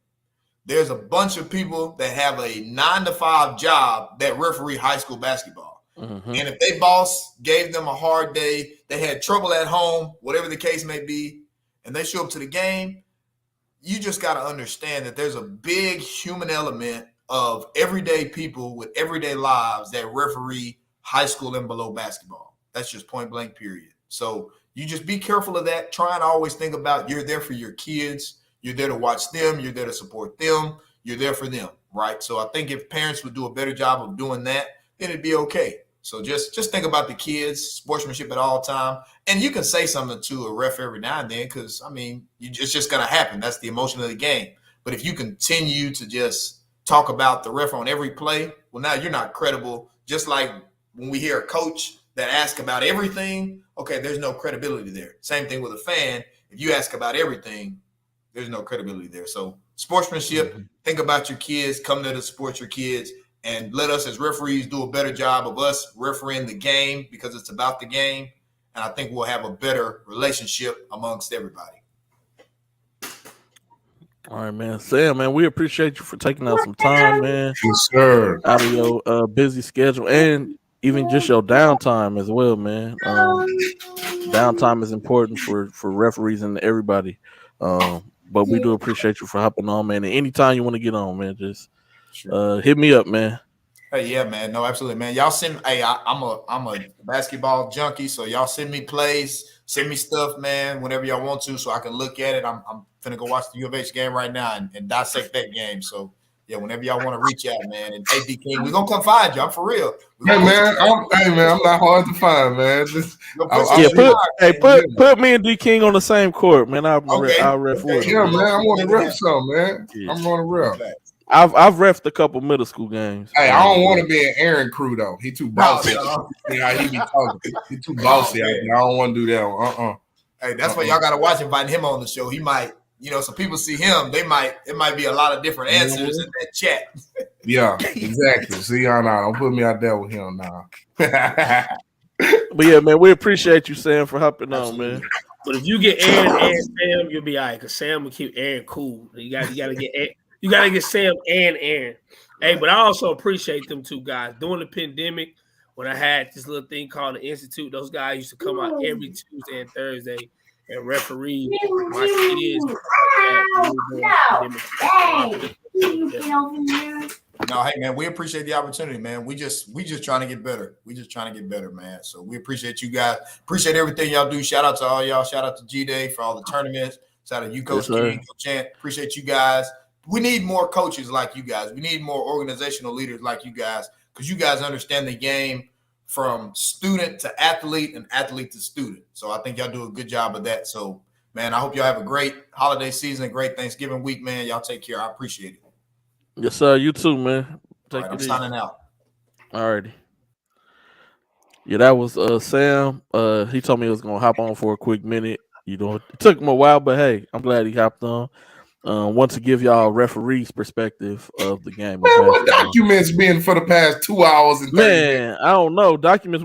There's a bunch of people that have a 9-to-5 job that referee high school basketball. Mm-hmm. And if their boss gave them a hard day, they had trouble at home, whatever the case may be, and they show up to the game, you just got to understand that there's a big human element of everyday people with everyday lives that referee high school and below basketball. That's just point blank, period. So you just be careful of that. Try and always think about you're there for your kids. You're there to watch them. You're there to support them. You're there for them, right? So I think if parents would do a better job of doing that, then it'd be okay. So just think about the kids, sportsmanship at all time. And you can say something to a ref every now and then because, I mean, it's just going to happen. That's the emotion of the game. But if you continue to just talk about the ref on every play, well, now you're not credible. Just like when we hear a coach that asks about everything, okay, there's no credibility there. Same thing with a fan. If you ask about everything, there's no credibility there. So sportsmanship, think about your kids, come there to support your kids, and let us as referees do a better job of us refereeing the game because it's about the game. And I think we'll have a better relationship amongst everybody. All right, man. Sam, man, we appreciate you for taking out some time, man. Yes, sir. Out of your busy schedule and even just your downtime as well, man. Downtime is important for referees and everybody. But we do appreciate you for hopping on, man. And anytime you want to get on, man, just hit me up, man. Hey, yeah, man. No, absolutely, man. Y'all send. Hey, I'm a basketball junkie, so y'all send me plays, send me stuff, man. Whenever y'all want to, so I can look at it. I'm finna go watch the U of H game right now and dissect that game. So yeah, whenever y'all want to reach out, man. And hey, D King, we gonna come find you. I'm for real. Hey man, I'm not hard to find, man. Put me and D King on the same court, man. I'll ref with Yeah, man. I want to ref some, man. I'm on the ref. I've refed a couple middle school games. Hey, I don't want to be an Aaron crew though. He too bossy. See how he be talking. He too bossy. I don't want to do that one. Hey, that's why y'all gotta watch inviting him on the show. He might, so people see him. It might be a lot of different answers in that chat. Yeah, exactly. See, don't put me out there with him now. But yeah, man, we appreciate you, Sam, for hopping on, man. But if you get Aaron and Sam, you'll be all right. Cause Sam will keep Aaron cool. You gotta get Sam and Aaron. Hey, but I also appreciate them two guys. During the pandemic, when I had this little thing called the Institute, those guys used to come out every Tuesday and Thursday and referee my kids. No, hey man, we appreciate the opportunity, man. We just trying to get better. We just trying to get better, man. So we appreciate you guys. Appreciate everything y'all do. Shout out to all y'all. Shout out to G-Day for all the tournaments. Shout out to you, Coach King, Coach Chant. Appreciate you guys. We need more coaches like you guys. We need more organizational leaders like you guys because you guys understand the game from student to athlete and athlete to student. So I think y'all do a good job of that. So, man, I hope y'all have a great holiday season, great Thanksgiving week, man. Y'all take care. I appreciate it. Yes, sir. You too, man. I'm signing out. All righty. Yeah, that was Sam. He told me he was going to hop on for a quick minute. It took him a while, but hey, I'm glad he hopped on. Want to give y'all a referee's perspective of the game. Man, what documents been for the past 2 hours and 30 minutes? I don't know. Documents,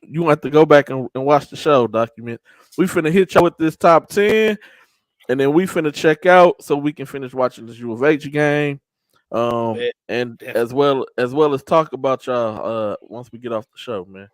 you have to go back and watch the show. Document. We finna hit y'all with this top 10, and then we finna check out so we can finish watching this U of H game. And as well as talk about y'all once we get off the show, man.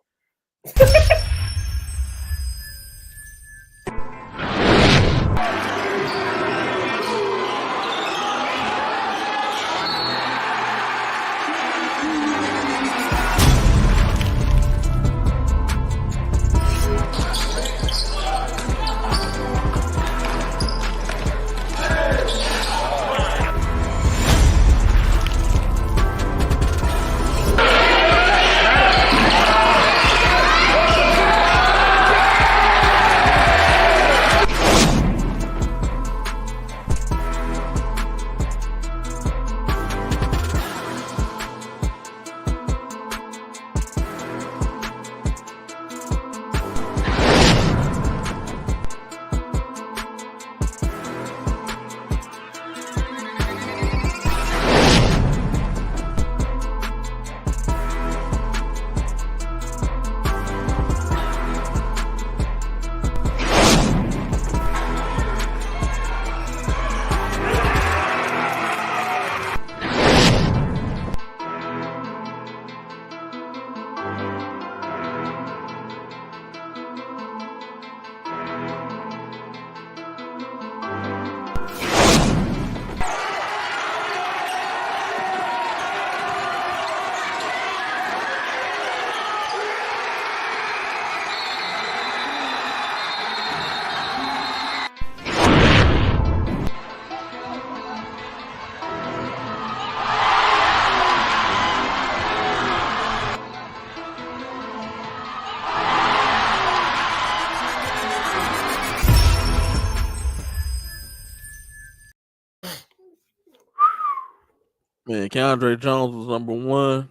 Man, Keandre Jones was number one.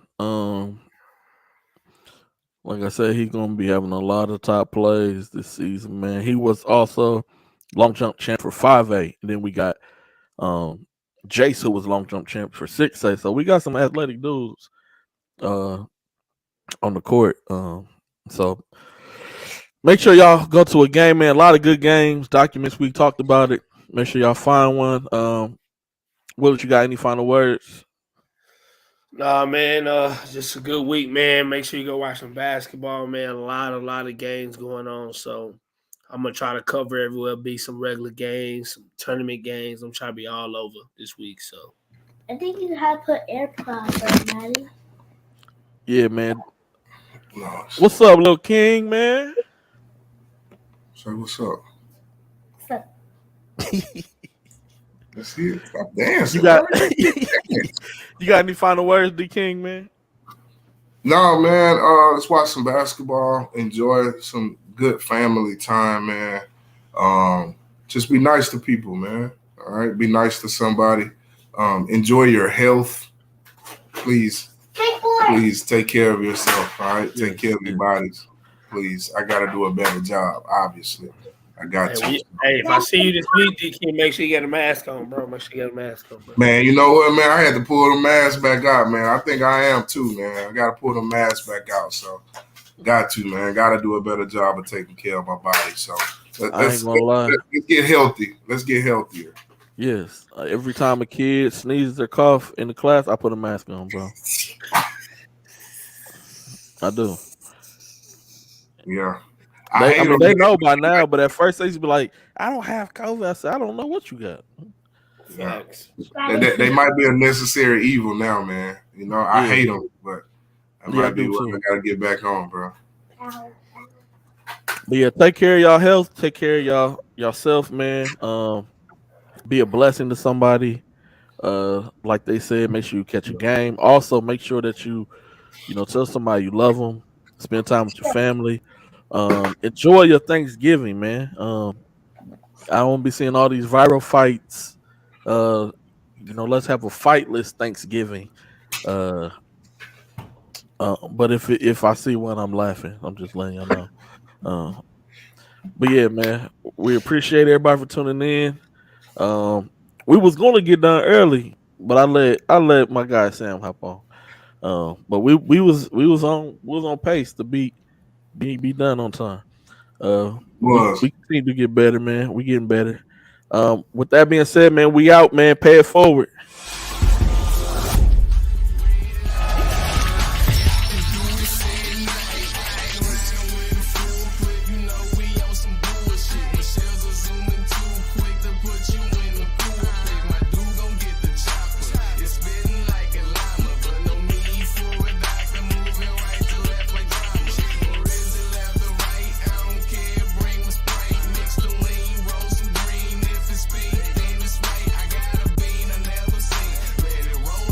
Like I said, he's gonna be having a lot of top plays this season, man. He was also long jump champ for 5A. And then we got Jace, who was long jump champ for 6A. So we got some athletic dudes on the court. So make sure y'all go to a game, man. A lot of good games, documents. We talked about it. Make sure y'all find one. Will, you got any final words? Nah, man. Just a good week, man. Make sure you go watch some basketball, man. A lot of games going on. So I'm gonna try to cover everywhere. Be some regular games, some tournament games. I'm trying to be all over this week. So I think you have to put AirPods on, Maddie. Yeah, man. What's up, little King, man? So what's up? What's up? Let's see it. Stop dancing. You got any final words, D King, man? No, man. Let's watch some basketball. Enjoy some good family time, man. Just be nice to people, man. All right, be nice to somebody. Enjoy your health. Please take care of yourself. All right, take care of your bodies. Please, I got to do a better job. Obviously, I got to. Hey, if I see you this week, DK, make sure you get a mask on, bro. Make sure you get a mask on, bro. Man, you know what, man? I had to pull the mask back out, man. I think I am too, man. I got to pull the mask back out. So, got to, man. Got to do a better job of taking care of my body. So, let's get healthy. Let's get healthier. Yes. Every time a kid sneezes or cough in the class, I put a mask on, bro. I do. Yeah. They know by now, but at first they used to be like, I don't have COVID. I said, I don't know what you got. Facts. They might be a necessary evil now, man. You know, I hate them, but I might be what I got to get back on, bro. But yeah, take care of y'all health. Take care of yourself, man. Be a blessing to somebody. Like they said, make sure you catch a game. Also, make sure that you tell somebody you love them. Spend time with your family. Enjoy your Thanksgiving, man. I don't want to be seeing all these viral fights. Let's have a fightless Thanksgiving. But if I see one, I'm laughing. I'm just letting you know. But yeah, man, we appreciate everybody for tuning in. We was gonna get done early, but I let my guy Sam hop on. But we was on pace to be done on time. We continue to get better, man. We getting better. With that being said, man, we out, man. Pay it forward.